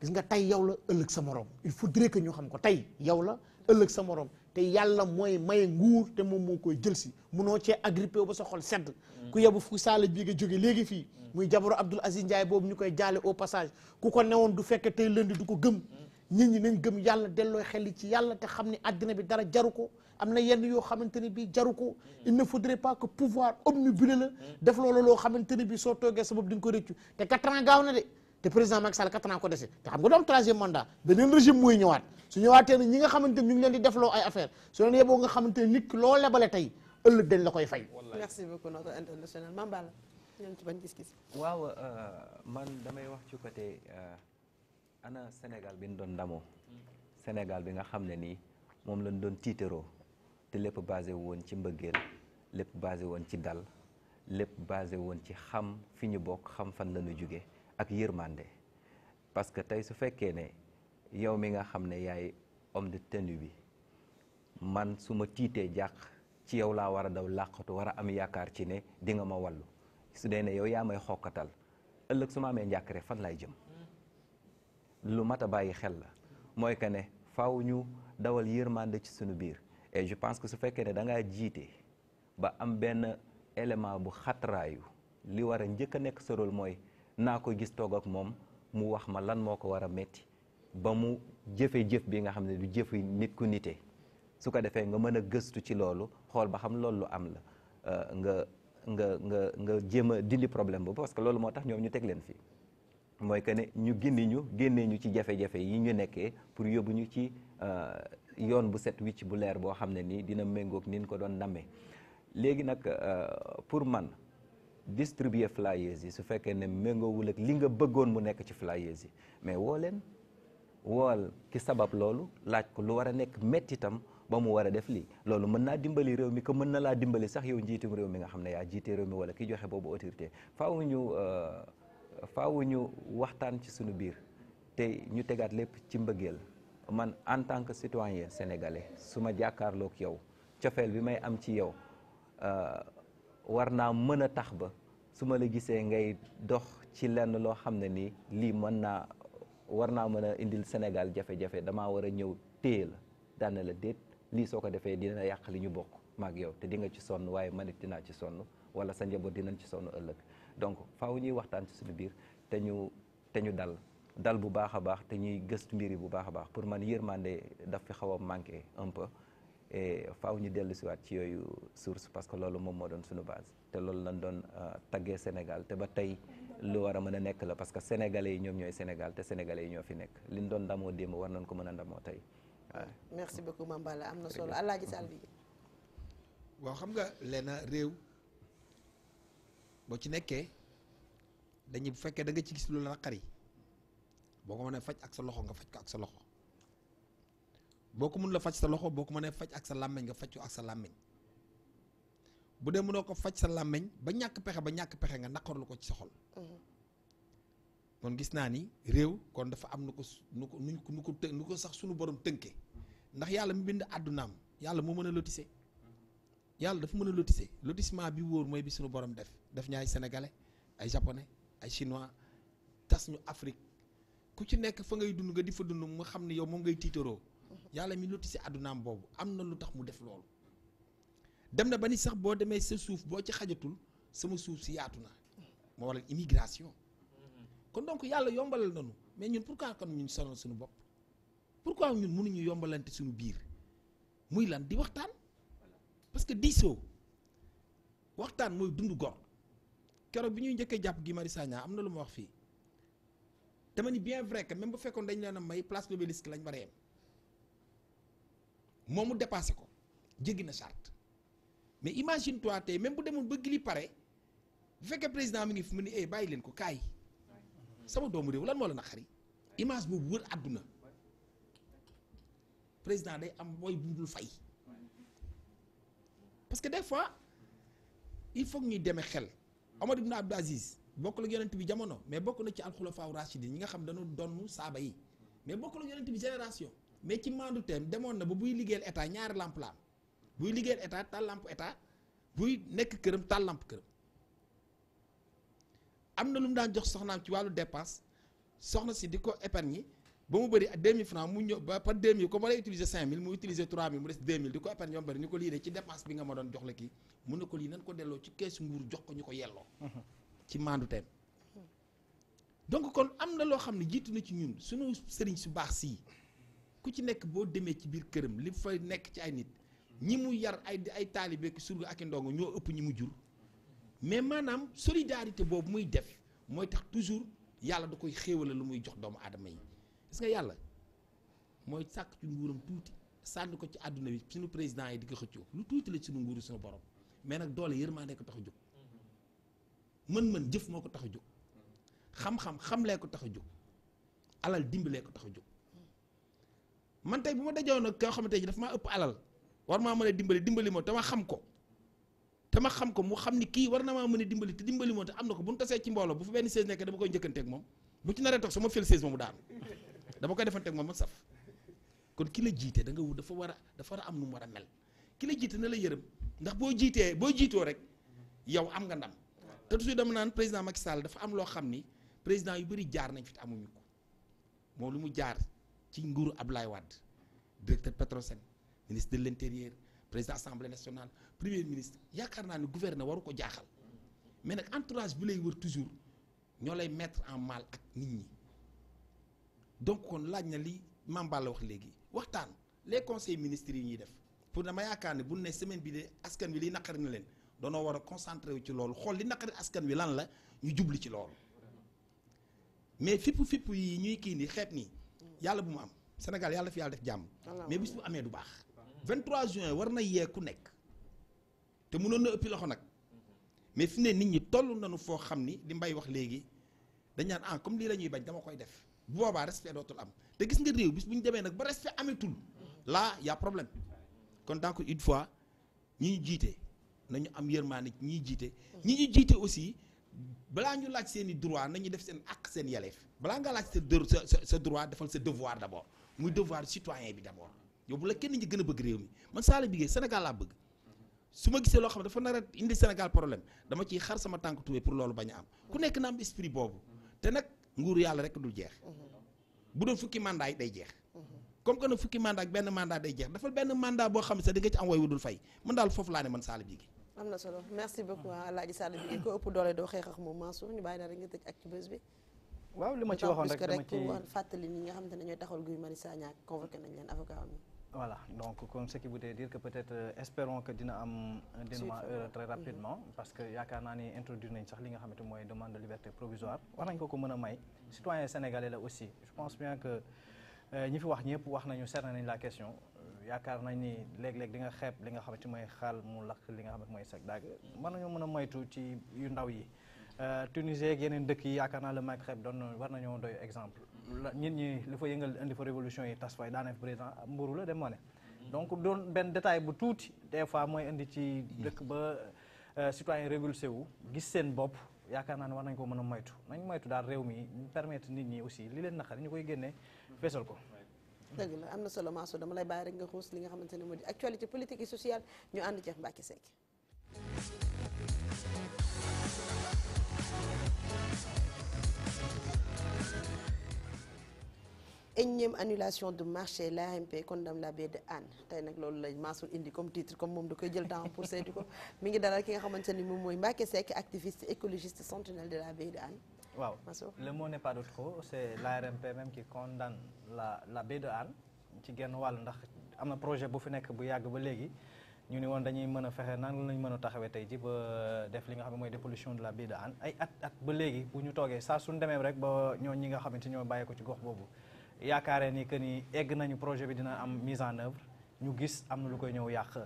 gis nga tey yow la ëllëg sa morom il faudrait que ñu xam ko tey yow la ëllëg sa morom te yàlla mooy maye nguur te moom moo koy jël si munoo cee agrippé ba sa xol sedd ku yebu fu saala bi nga jóge léegi fii muy jabaru Abdoul Aziz Ndiaye boobu ñu koy jaale au passage ku ko newoon du fekke tey lëndi du ko gëm nit ñi nañ gëm yàlla dellooy xel ci yàlla te xam ne àddina bi dara jaru ko am na yenn yoo xamante ne bii jaru ko il ne faudrait pas que pouvoir obnubilé la def loolu loo xamante ne bii soo toogee sa bopp di nga ko rëccu te 4 ans gaaw na de te président Macky Sall 4 ans ko dese te xam nga du am 3e mandat beneen régime mooy ñëwaat su ñëwaatee ne ñi nga xamante ne ñu ngi leen di defloo ay affaire su leen yeboo nga xamante ne nit ki loo lebale tey ëllëg dañ la koy fay. merci beaucoup notre international Mame Balla ñoom ci ban gis-gis. waaw man damay wax ci côté ana Sénégal bi ñu doon ndamoo Sénégal bi nga xam ne nii moom lañ doon tiitaroo te lépp basé woon ci mbëggeel lépp basé woon ci dal lépp basé woon ci xam fi ñu bokk xam fan la ñu jóge ak yërmande parce que tey su fekkee ne yow mi nga xam ne yaay homme de tenue bi man su ma tiitee jàq ci yow laa war a daw làqatu war a am yaakaar ci ne di nga ma wàllu su dee ne yow yaa may xokkatal ëllëg su ma amee njàkkare fan lay jëm lu mat a bàyyi xel la mooy que ne faaw ñu dawal yërmande ci suñu biir et je pense que su fekkee ne da ngaa jiite ba am benn élément bu xatraayu li war a njëkk a nekk sa rôle mooy naa ko gis toog ak moom mu wax ma lan moo ko war a metti ba mu jëfe jëf bi nga xam ne du jëf nit ku nite su ko defee nga mën a gëstu ci loolu xool ba xam loolu lu am la nga jéem a dindi problème boobu parce que loolu moo tax ñoom ñu teg leen fii mooy que ne ñu gindi ñu génnee ñu ci jafe-jafe yi ñu nekkee pour yóbbu ñu ci yoon bu set wicc bu leer boo xam ne nii dina méngoog ni ñu ko doon nammee léegi nag pour man distribuer flyers yi su fekkee ne méngoowul ak li nga bëggoon mu nekk ci flyers yi mais woo leen wool ki sabab loolu laaj ko lu war a nekk mettitam ba mu war a def lii loolu mën naa dimbali réew mi que mën na laa dimbali sax yow njiitum réew mi nga xam ne yaa jiite réew mi wala ki joxe boobu autorité faaw ñu waxtaan ci suñu biir te ñu tegaat lépp ci mbëggeel man en tant que citoyen sénégalais su ma jàkkaarloog yow cofeel bi may am ci yow war naa mën a tax ba su ma la gisee ngay dox ci lenn loo xam ne nii lii war naa mën a indil Sénégal jafe-jafe damaa war a ñëw téye la daana la déet lii soo ko defee dina yàq li ñu bokk maag yow te di nga ci sonn waaye man it dinaa ci sonn wala sa njaboot dinañ ci sonn ëllëg donc faaw ñuy waxtaan ci suñu biir te ñu dal bu baax a baax te ñuy gëstu mbir yi bu baax a baax pour man yërmande daf fi xaw a manqué un peu et faaw ñu dellu siwaat ci yooyu source parce que loolu moom moo doon suñu base te loolu lañ doon taggee Sénégal te ba tey lu war a mën a nekk la parce que sénégalais yi ñoom ñooy Sénégal te sénégalais yi ñoo fi nekk liñ doon ndamoo démb war nañ ko mën a ndamoo tey waaw. merci beaucoup Mame Balla am na solo Alaaji Salbi. waaw xam nga leena réew boo ci nekkee dañuy bu fekkee da nga ci gis lu la naqari boo ko mënee faj ak sa loxo nga faj ko ak sa loxo boo ko mën la faj sa loxo boo ko mënee faj ak sa làmmeñ nga faj ko ak sa làmmeñ bu dee mënoo ko faj sa làmmeñ ba ñàkk pexe nga naqarlu ko ci sa xol. kon gis naa ni réew kon dafa am nu ko sax suñu borom tënkee ndax yàlla mi bind àddunaam yàlla moo mën a lotissé yàlla dafa mën a lotissé lotissement bi wóor mooy bi suñu borom def ñu ay sénégalais ay japonais ay chinois tas ñu Afrique ku ci nekk fa ngay dund nga di fa dund mu xam ne yow moom ngay tiitaroo yàlla mi lotissé àddunaam boobu am na lu tax mu def loolu dem na ba ni sax boo demee sa suuf boo ci xajatul sama suuf si yaatu na moo waral immigration kon donc yàlla yombalal nañu mais ñun pourquoi kon ñun sonal suñu bopp pourquoi ñun mënuñu yombalante suñu biir muy lan di waxtaan parce que diisoo waxtaan mooy dund gor keroog bi ñuy njëkkee jàpp Guy Marius Sagna am na lu ma wax fii dama ni bien vrai que même bu fekkoon dañ leen a may place de l'Obélisque lañ war a yem moom mu dépassé ko jéggi na charte mais imagine toi tey même bu demoon ba gili pare bu fekkee président mi ngi fi mu ni bàyyi leen ko kaay sama doomu réew lan moo la naqari image boobu wër àdduna président day am booy bu dul fay parce que des fois il faut ñuy demee xel Omar ibn Abdul Aziz bokk la yonent bi jamono mais bokk na ci alxulafaa rashidin ñi nga xam dañoo donnu saaba yi mais bokk la yonent bi génération mais ci maandu teem demoon na ba buy liggéeyal état ñaari lamp la am buy liggéeyal état taal lamp état buy nekk këram taal lamp këram am na lu mu daan jox soxnaam ci wàllu dépense soxna si di ko épargne ba mu bëri 2000 francs mu ñëw ba par 2000 comme wala utiliser 5000 mu utiliser 3000 mu des 2000 di ko épargne ba mu bëri ni ko lii de ci dépense bi nga ma doon jox la kii mun na ko lii nan ko delloo ci keesu nguur jox ko ñu ko yelloo ci maandu teem donc kon am na loo xam ne jiitu na ci ñun suñu sëriñ su baax sii ku ci nekk boo demee ci biir këram li fa nekk ci ay nit ñi mu yar ay taalibe ak surga ak i ndongo ñoo ëpp ñi mu jur mais maanaam solidarité boobu muy def mooy tax toujours yàlla da koy xéewale lu muy jox doomu aadama yi gis nga yàlla mooy sàkk ci nguuram tuuti sànni ko ci àdduna bi suñu président yi di ko xëccoo lu tuuti la suñu nguuru suñu borom mais nag doole yërmande ko tax a jóg mën-mën jëf moo ko tax a jóg xam-xam xamlee ko tax a jóg alal dimbalee ko tax a jóg man tey bu ma dajoon nag koo xamante ne dafa maa ëpp alal war maa mën a dimbali ma te ma xam ko mu xam ni kii war na maa mën a dimbali te dimbali moo te am na ko bu ñu tasee ci mbooloo bu fa benn 16 nekk dama koy njëkkanteeg moom bu ci naree toog sama fël 16 moomu daanu dama koy defanteeg moom ma saf kon ki la jiite da nga wut dafa war a am nu mu war a mel ki la jiite na la yërëm ndax boo jiitoo rek yow am nga ndam te toujours dama naan président Macky Sall dafa am loo xam ni président yu bëri jaar nañ fi te amuñu ko moom lu mu jaar ci nguuru Abdoulaye Wade directeur Petrosen ministre de l'intérieur président assemblée nationale premier ministre yaakaar naa ne gouverneur waru ko jaaxal mais nag entourage bi lay wër toujours ñoo lay mettre en mal ak nit ñi donc kon laaj na li Mame Balla wax léegi waxtaan les conseils ministres yi ñuy def pour dama yaakaar ne bu ne semaine bi de askan wi liy naqari na leen doonoo war a concentré wu ci loolu xool li naqari askan wi lan la ñu jubli ci loolu mais fipp yi ñuy kii nii xeet nii yàlla bu mu am Sénégal yàlla fi yàlla def jàmm mais bis bu amee du baax 23 juin war na yee ku nekk te mënoon na ëppi loxo nag mais fi ne nit ñi toll nañu foo xam ni li Mbaye wax léegi dañ naan ah comme lii la ñuy bañ dama koy def bu boobaa respect dootul am te gis nga réew bis bu ñu demee nag ba respect ametul là y a problème kon donc une fois ñi ñu jiite nañu am yërmaande ñi jiite ñi ñu jiite aussi balaa ñu laaj seen i droit nañu def seen àq seen yelleef balaa nga laaj sa droit defal sa devoir d'abord muy devoir citoyen bi d'abord yow bu la kenn ñi gën a bëgg réew mi man Sala Bigué Sénégal laa bëgg su ma gisee loo xam ne dafa nar a indi Sénégal problème dama ciy xar sama tànk tuwee pour loolu bañ a am ku nekk na am esprit boobu te nag nguuru yàlla rek dul jeex bu doon fukki mandat yi day jeex comme que nag fukki mandat ak benn mandat day jeex dafal benn mandat boo xam ne sax di nga ci am way wudul fay man daal foofu laa ne man Sala Bigué am na solo merci beaucoup Alaaji Sala Bigué ko ëpp doole doo xeex ak moom Mansour ñu bàyyi daal rek nga tëj ak ci bés bi waaw li ma ci waxoon rek dama ci pour fàttali ñi nga xam te ne ñooy taxawal Guy Marius Sagna convoqué nañ leen avocat am voilà donc comme ce qui voudrait dire que peut-être espérons que dina am un dénouement très rapidement parce que yaakaar naa ni introduire nañ sax li nga xamante mooy demande de liberté provisoire war nañ ko mën a may citoyen sénégalais la aussi je pense bien que ñi fi wax ñëpp wax nañu cerner nañ la question yaakaar nañ ni léeg-léeg di nga xeeb li nga xamante mooy xaal mu lakk li nga xamante mooy sag daag mën nañoo mën a moytu ci yu ndaw yi Tunisie ak yeneen dëkk yi yaakaar naa le Maghreb doon war nañoo doy exemple nit ñi li fa yëngal indi fa révolution yi tas fay daanaka président mburu la dem moo ne donc doon benn détail bu tuuti des fois mooy indi ci dëkk ba citoyen révulsé wu gis seen bopp yaakaar naa ne war nañ ko mën a moytu nañ moytu daal réew mi permettre nit ñi aussi li leen naqari ñu koy génnee feesal ko dëgg la am na solo Mansour dama lay bàyyi rek nga xuus li nga xamante ne moo di actualité politique et sociale ñu ànd ceex Mbacké Seck énième annulation de marché l'ARMP condamne la baie de Hann tey nag loolu la Mansour indi comme titre comme moom da koy jël temps pour saytu ko mi ngi dalal ki nga xamante ni moom mooy Mbacké Seck activiste écologiste sentinelle de la baie de Hann. waaw le mot n'est pas de trop c'est l'ARMP même qui condamne la baie de Hann ci genn wàll ndax am na projet bu fi nekk bu yàgg ba léegi ñu ni woon dañuy mën a fexe nan lañ mën a taxawee tey ji ba def li nga xam ne mooy dépollution de la baie de Hann ay at ba léegi bu ñu toogee saa suñu demee rek ba ñi nga xamante ñoo bàyyi ko ci gox boobu yaakaaree ni que ni egg nañu projet bi dina am mise en œuvre ñu gis am na lu koy ñëw yàq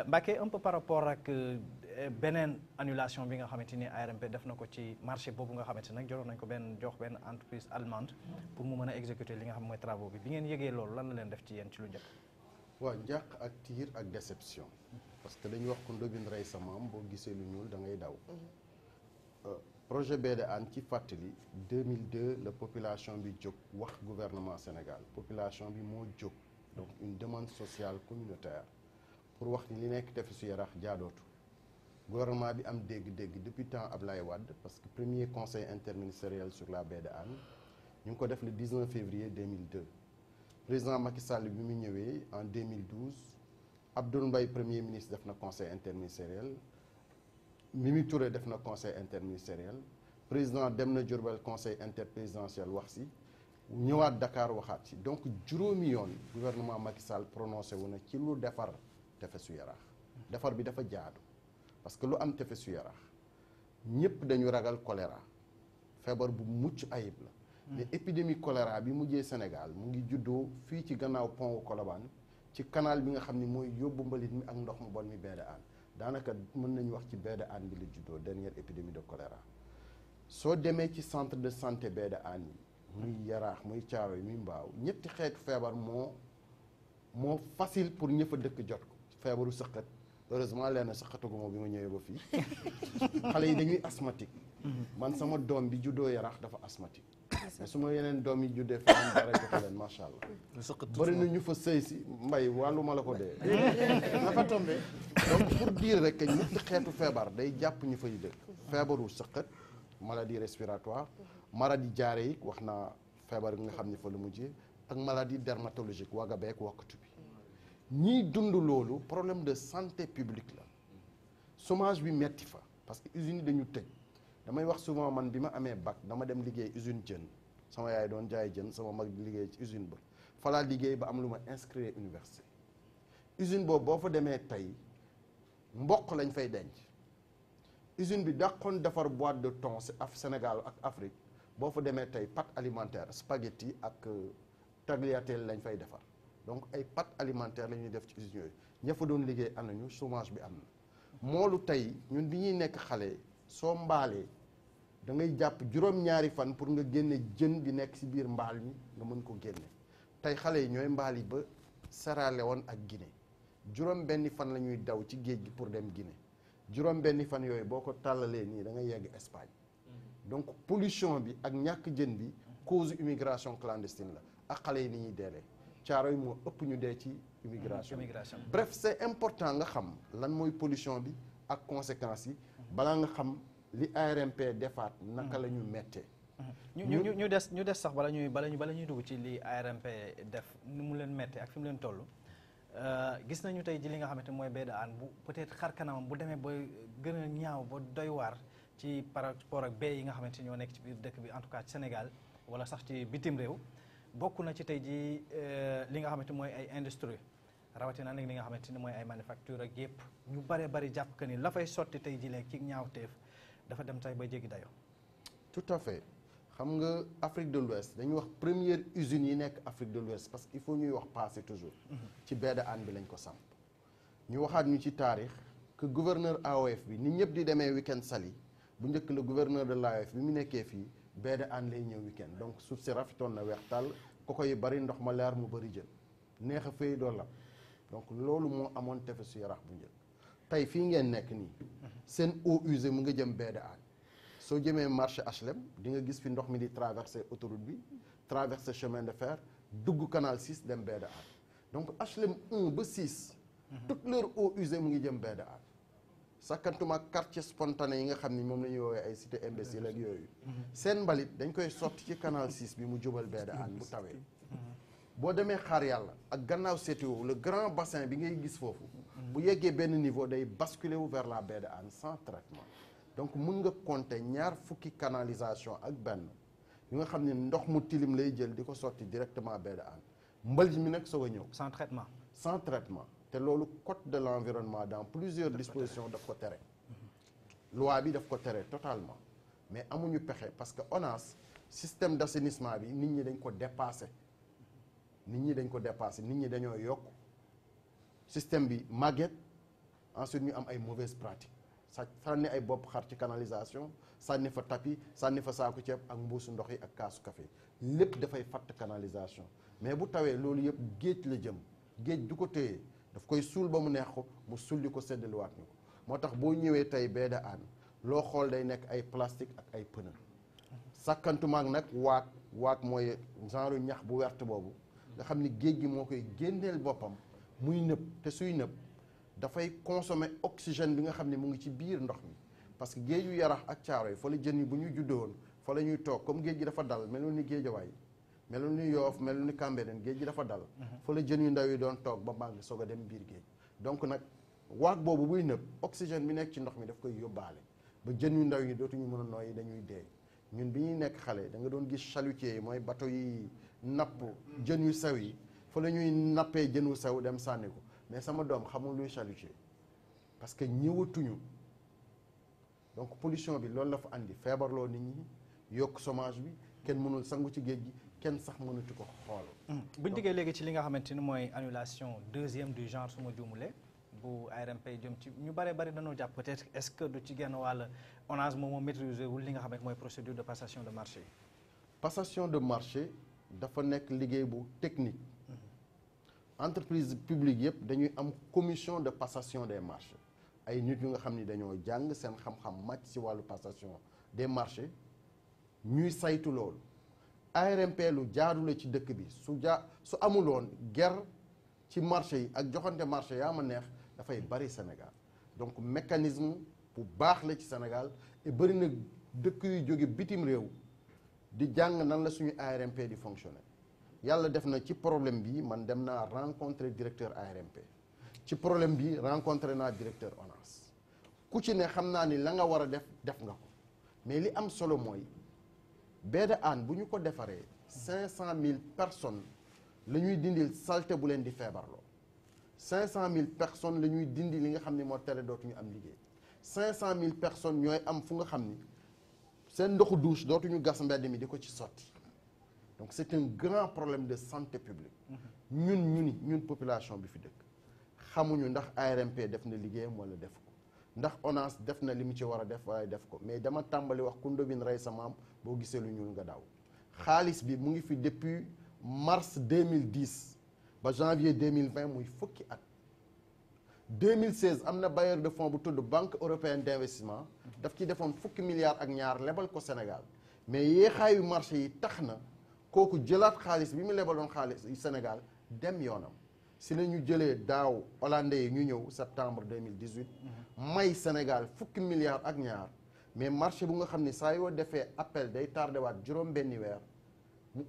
Mbacké un peu par rapport ak beneen annulation bi nga xamante ni ARMP def na ko ci marché boobu nga xamante nag joxoon nañ ko jox benn entreprise allemande pour mu mën a exécuter li nga xam mooy travaux bi ngeen yëgee loolu lan la leen def ci yéen ci lu njëkk. waaw njàq ak tiir ak déception parce que dañu wax ko ndobin rey sa maam boo gisee lu ñuul da ngay daw. projet baie de Hann ci fàttali 2002 la population bi jóg wax gouvernement Sénégal population bi moo jóg donc une demande sociale communautaire pour wax ni li nekk tefesu Yarax jaadootu gouvernement bi am dégg-dégg depuis temps Ablaye Wade parce que premier conseil interministériel sur la baie de Hann ñu ngi ko def le 19 février 2002 président Macky Sall bi mu ñëwee en 2012 Abdoul Mbaye premier ministre def na conseil interministériel Mimi Touré def na conseil interministériel président dem na Diourbel conseil interprésidentiel wax si ñëwaat Dakar waxaat si donc juróomi yoon gouvernement Macky Sall prononcé wu na ci lu defar tefesu Yarax defar bi dafa jaadu parce que lu am tefesu Yarax ñëpp dañu ragal choléra feebar bu mucc ayib la mais épidémie choléra bi mujjee Sénégal mu ngi juddoo fii ci gannaaw pont Colobane ci canal bi nga xam ni mooy yóbbu mbalit mi ak ndox mu bon mi baie de Hann daanaka mën nañu wax ci baie de Hann bi la juddoo dernière épidémie de choléra soo demee ci centre de santé baie de Hann yi muy Yaraax muy Thiaroye muy Mbao ñetti xeetu feebar moo facile pour ñëpp a dëkk jot ko feebaru sëqat heureusement leen sëqataguma bi ma ñëwee ba fii xale yi dañuy asthmatique man sama doom bi juddoo Yaraax dafa asthmatique mais su ma yeneen doom yi juddee fa am dara joxe leen macha allah bëri na ñu fa sëy si mbay wàllu ma la ko dee dafa tombé donc pour dire rek que ñetti xeetu feebar day jàpp ñu fay dëkk feebaru sëqat maladie respiratoire maladie diarrhéique wax naa feebar bi nga xam ne fa la mujjee ak maladie dermatologique waga beek wakkatu bi ñiy dund loolu problème de santé publique la chômage bi metti fa parce que usines yi dañu tëj damay wax souvent man bi ma amee bac dama dem liggéey usine jën sama yaay doon jaay jën sama mag di liggéey ci usine ba falaa liggéey ba am lu ma inscrire université usine boobu boo fa demee tey mboq lañ fay denc usine bi dàqoon defar boîte de thon ci Sénégal ak Afrique boo fa demee tey pâte alimentaire spaghetti ak tagliatelle lañ fay defar donc ay pâte alimentaire la ñuy def ci usines yooyu ña fa doon liggéey am nañu chômage bi am na moolu tey ñun bi ñuy nekk xale soo mbaalee da ngay jàpp juróom-ñaari fan pour nga génne jën bi nekk ci biir mbaal mi nga mën ko génne tey xale yi ñooy mbaal yi ba Sierra Leone ak Guinée juróom benni fan la ñuy daw ci géej gi pour dem Guinée juróom benni fan yooyu boo ko tàllalee nii da ngay yegg Espagne donc pollution bi ak ñàkk jën bi cause immigration clandestine la ak xale yi ni ñuy deelee caaro yi moo ëpp ñu dee ci immigration bref c'est important nga xam lan mooy pollution bi ak conséquences yi balaa nga xam li ARMP defaat naka la ñu mettee ñu des sax bala ñuy dugg ci li ARMP def ni mu leen mettee ak fi mu leen toll gis nañu tey ji li nga xamante mooy baie de Hann bu peut-être xar kanamam bu demee ba gën a ñaaw ba doy waar ci par rapport ak baie yi nga xamante ñoo nekk ci biir dëkk bi en tout cas ci Sénégal wala sax ci bitim réew bokk na ci tey ji li nga xamante mooy ay industrie rawatina nag li nga xamante ni mooy ay manufacture ak yëpp ñu bari jàpp que ni la fay sotti tey ji léegi ci ñaawteef dafa dem tay ba jéggi dayo tout à fait xam nga Afrique de l'Ouest dañuy wax première usine yi nekk Afrique de l'Ouest parce que il faut ñuy wax passé toujours ci baie de Hann bi lañ ko samp ñu waxaat ñu ci taarix que gouverneur AOF bi ni ñëpp di demee week-end Saly bu njëkk la gouverneur de l'AOF bi mu nekkee fii baie de Hann lay ñëw week-end donc suuf si rafetoon na weex tàll koko yi bari ndox ma leer mu bari jën neex a fay doo la donc loolu moo amoon tefesu Yarax bu njëkk tey fii ngeen nekk nii seen eau usée mu nga jëm baie de Hann soo jëmee marché HLM di nga gis fi ndox mi di traverser autoroute bi traverser chemin de fer dugg canal 6 dem baie de Hann donc HLM 1 ba 6 toute leur eau usée mu ngi jëm baie de Hann sakkantuma quartier spontané yi nga xam ni moom la ñuy woowee ay cité imbécile ak yooyu seen mbalit dañ koy sotti ci canal 6 bi mu jubal baie de Hann bu tawee boo demee xaar yàlla ak gannaaw CTO le grand bassin bi ngay gis foofu bu yeggee benn niveau day basculer wu vers la baie de Hann sans traitement donc mun nga compter ñaar fukki canalisation ak benn yu nga xam ne ndox mu tilim lay jël di ko sotti directement baie de Hann mbalit mi nag soog a ñëw sans traitement te loolu code de l'environnement dans plusieurs dispositions daf ko tere loi bi daf ko tere totalement mais amuñu pexe parce que ONAS système d'assainissement bi nit ñi dañ ko dépassé nit ñi dañoo yokk système bi màgget ensuite ñu am ay mauvaises pratiques sànni ay bopp xar ci canalisation sànni fa tapis sànni fa saaku ceeb ak mbuusu ndox yi ak kaasu café lépp dafay fatt canalisation mais bu tawee loolu yëpp géej la jëm géej du ko téye daf koy suul ba mu neex ko mu sulli ko séddaliwaat ñu ko moo tax boo ñëwee tey baie de Hann loo xool day nekk ay plastique ak ay pneu sàkkantumaak nag waak mooy genre ñax bu wert boobu nga xam ni géej gi moo koy génneel boppam muy nëb te suy nëb dafay consommer oxygène bi nga xam ne mu ngi ci biir ndox mi parce que géeju Yarax ak Caaroy fa la jën yi bu ñu juddoon fa la ñuy toog comme géej gi dafa dal melul ni Géejawaay melul ni Yoof melul ni Cambérène géej gi dafa dal fa la jën yu ndaw yi doon toog ba màgg soog a dem biir géej donc nag waag boobu buy nëb oxygène bi nekk ci ndox mi daf koy yóbbaale ba jën yu ndaw yi dootuñu mën a nooyi dañuy dee ñun bi ñuy nekk xale da nga doon gis chalutier yi mooy bateau yi napp jën yu sew yi fa la ñuy nappee jën wu sew dem sànni ko mais sama doom xamul luy chalutier parce que ñëwatuñu donc pollution bi loolu la fa andi feebarloo nit ñi yokk chômage bi kenn mënul sangu ci géej gi kenn sax mënatu ko xool. buñ diggee léegi ci li nga xamante ni mooy annulation deuxième du genre su ma juumulee bu ARMP jëm ci ñu bari dañoo jàpp peut-être est-ce que du ci genn wàll ONAS moom moo maîtriser wul li nga xamante mooy procédure de passation de marché. passation de marché dafa nekk liggéey bu technique. entreprise publique yëpp dañuy am commission de passation des marchés ay nit ñu nga xam ni dañoo jàng seen xam-xam màcc ci wàllu passation des marchés ñuy saytu loolu ARMP lu jaadu la ci dëkk bi su amuloon guerre ci marché yi ak joxante marché yaa ma neex dafay bari Sénégal donc mécanisme bu baax la ci Sénégal et bari na dëkk yu jóge bitim réew di jàng nan la suñu ARMP di fonctionner yàlla def na ci problème bi man dem naa rencontrer directeur ARMP ci problème bi rencontré naa directeur ONAS ku ci ne xam naa ni la nga war a def nga ko mais li am solo mooy baie de Hann bu ñu ko defaree 500 000 personnes la ñuy dindil saleté bu leen di feebarloo 500 000 personnes la ñuy dindi li nga xam ni moo tere dootuñu am liggéey 500 000 personnes ñooy am fu nga xam ni seen ndoxu douche dootuñu gas mbedd mi di ko ci sotti donc c'est un grand problème de santé publique ñun population bi fi dëkk xamuñu ndax ARMP def na liggéeyam wala def ko ndax ONAS def na li mu ci war a def waaye def ko mais dama tàmbali wax ku ndóbin rey sa maam boo gisee lu ñuul nga daw xaalis bi mu ngi fi depuis mars 2010 ba janvier 2020 muy fukki at 2016 am na bailleur de fonds bu tudd banque européenne d'investissement daf ci defoon fukki milliards ak ñaar lebal ko Sénégal mais yéexaayu marché yi tax na kooku jëlaat xaalis bi mu lebaloon xaalis Sénégal dem yoonam si la ñu jëlee daaw hollandais yi ñu ñëw septembre 2018 may Sénégal fukki milliards ak ñaar mais marché bu nga xam ne saa yoo defee appel day tardé waat juróom benni weer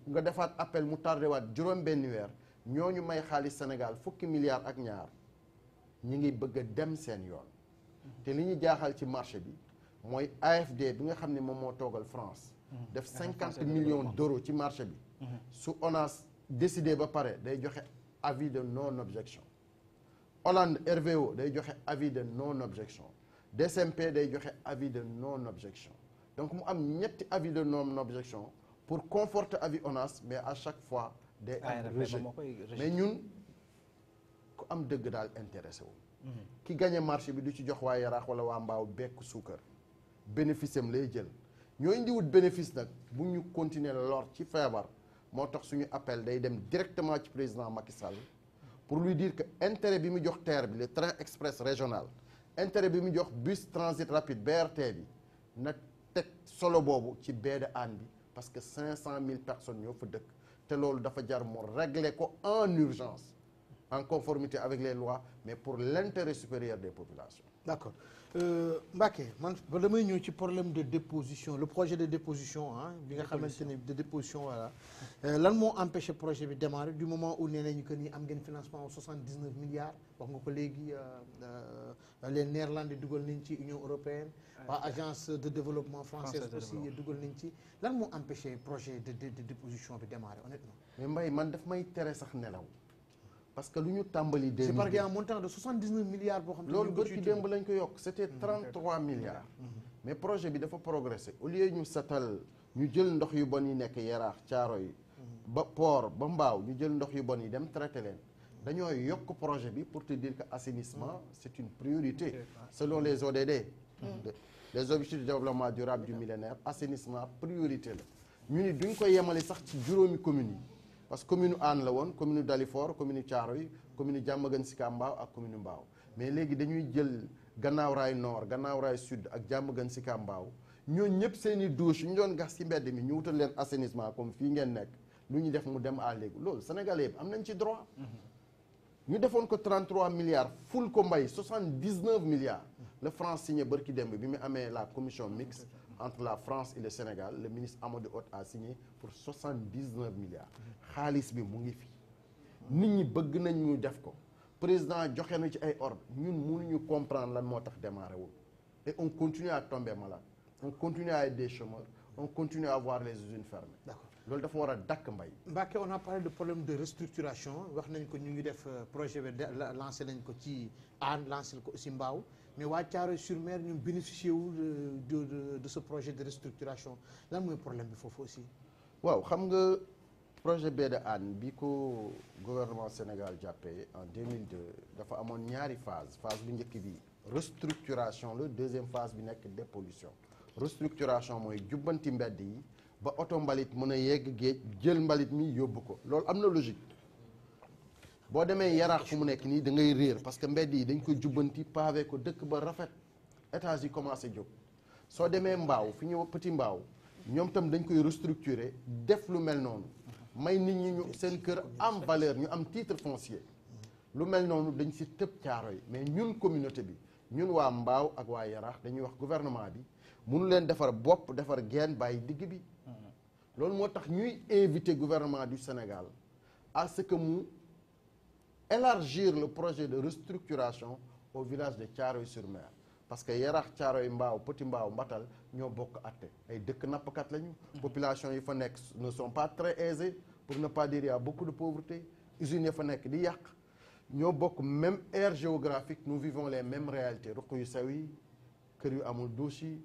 nga defaat appel mu tardé waat juróom benni weer ñooñu may xaalis Sénégal fukki milliards ak ñaar ñi ngi bëgg a dem seen yoon te li ñu jaaxal ci marché bi mooy AFD bi nga xam ne moom moo toogal France def 50 millions d'euros ci marché bi su ONAS décidé ba pare day joxe avis de non objection Hollande RVO day joxe avis de non objection DSMP day joxe avis de non objection donc mu am ñetti avis de non objection pour conforter avis ONAS mais à chaque fois day am rejet mais ñun ku am dëgg daal intéressé wu ki gagné marché bi du ci jox waa Yaraax wala waa Mbaaw bekk suukar bénéfice am lay jël ñoo indiwut bénéfice nag bu ñu continuer lor ci feebar moo tax suñu appel day dem directement ci président Macky Sall pour lui dire que intérêt bi mu jox TER bi le train express régional intérêt bi mu jox bus transit rapide BRT bi na teg solo boobu ci baie de Hann bi parce que 500 000 personnes ñoo fa dëkk te loolu dafa jar mu régler ko en urgence en conformité avec les lois mais pour l'intérêt supérieur des populations. D'accord Mbacké man ba damay ñëw ci problème de déposition le projet de déposition ah bi nga xamante ne de déposition voilà lan moo empêché projet bi démarrer du moment où nee nañu que ni am ngeen financement 79 milliards wax nga ko léegi les Néerlandais dugal nañ ci Union européenne waa agence de développement française aussi dugal nañ ci lan moo empêché projet de déposition bi démarrer honnêtement. mais Mbaye man daf may tere sax nelaw parce que lu ñu tàmbali. c'est parce qu'il y a un montant de 79 milliards boo xam ne loolu bërki démb lañ ko yokk c'était 33 milliards. mais projet bi dafa progressé au lieu ñu setal ñu jël ndox yu bon yi nekk Yaraax Caaroy ba Port ba Mbaaw ñu jël ndox yu bon yi dem traité leen dañoo yokk projet bi pour te dire que assainissement c'est une priorité selon les ODD. les objectifs de développement durable du millénaire assainissement priorité la ñu ni duñ ko yemale sax ci juróomi communes yi. parce que commune Hann la woon commune Dalifort commune Thiaroye commune Diamaguène Sicap Mbao ak commune Mbao mais léegi dañuy jël Gannaaw Rail Nord Gannaaw Rail Sud ak Diamaguène Sicap Mbao ñooñu ñëpp seen i douche ñu doon gas ci mbedd mi ñu wutal leen assainissement comme fii ngeen nekk lu ñu def mu dem à léegi loolu sénégalais yëpp am nañ ci droit ñu defoon ko 33 milliards ful ko mbay 79 milliards la France signé bërki démb bi mu amee la commission mixte entre la France et le Sénégal le ministre Amadou Hott a signé pour 79 milliards xaalis bi mu ngi fi nit ñi bëgg nañ ñu def ko président joxe na ci ay ordre ñun mënuñu comprendre lan moo tax démarré wul et on continue à tomber malade on continue à être des chômeurs on continue à avoir les usines fermées. D'accord. loolu dafa war a dakk mbay. Mbacké on a parlé de problème de restructuration wax nañ ko ñu ngi def projet bi lancé nañ ko ci Hann lancé ko aussi Mbao mais waa Thiaroye-sur-Mer ñoom bénéficié wu de ce projet de restructuration lan mooy problème bi foofu aussi. waaw xam nga projet baie de Hann bi ko gouvernement Sénégal jàppee en 2002 dafa amoon ñaari phase bu njëkk bi restructuration la deuxième phase bi nekk dépollution restructuration mooy jubbanti mbedd yi ba oto mbalit mën a yegg géej jël mbalit mi yóbbu ko loolu am na logique boo demee Yaraax fu mu nekk nii da ngay réer parce que mbedd yi dañ ko jubbanti pavé ko dëkk ba rafet étage yi commencé jóg soo demee Mbaaw fi ñu Petit Mbaaw ñoom tam dañ koy restructurer def lu mel noonu may nit ñi ñu seen kër am valeur ñu am titre foncier lu mel noonu dañ si tëb caaro yi mais ñun communauté bi ñun waa Mbaaw ak waa Yaraax dañuy wax gouvernement bi mënu leen defar bopp defar genn bàyyi digg bi loolu moo tax ñuy inviter gouvernement du Sénégal à ce que mu élargir le projet de restructuration au village de Thiaroye-sur-Mer parce que Yaraax Thiaroye Mbao Petit Mbao Mbatal ñoo bokk atte ay dëkk nappkat lañu population yi fa nekk ne sont pas très aisés pour ne pas dire il y a beaucoup de pauvreté usines yi fa nekk di yàq ñoo bokk même aire géographique nous vivons les mêmes réalités ruq yu sew yi kër yu amul douche yi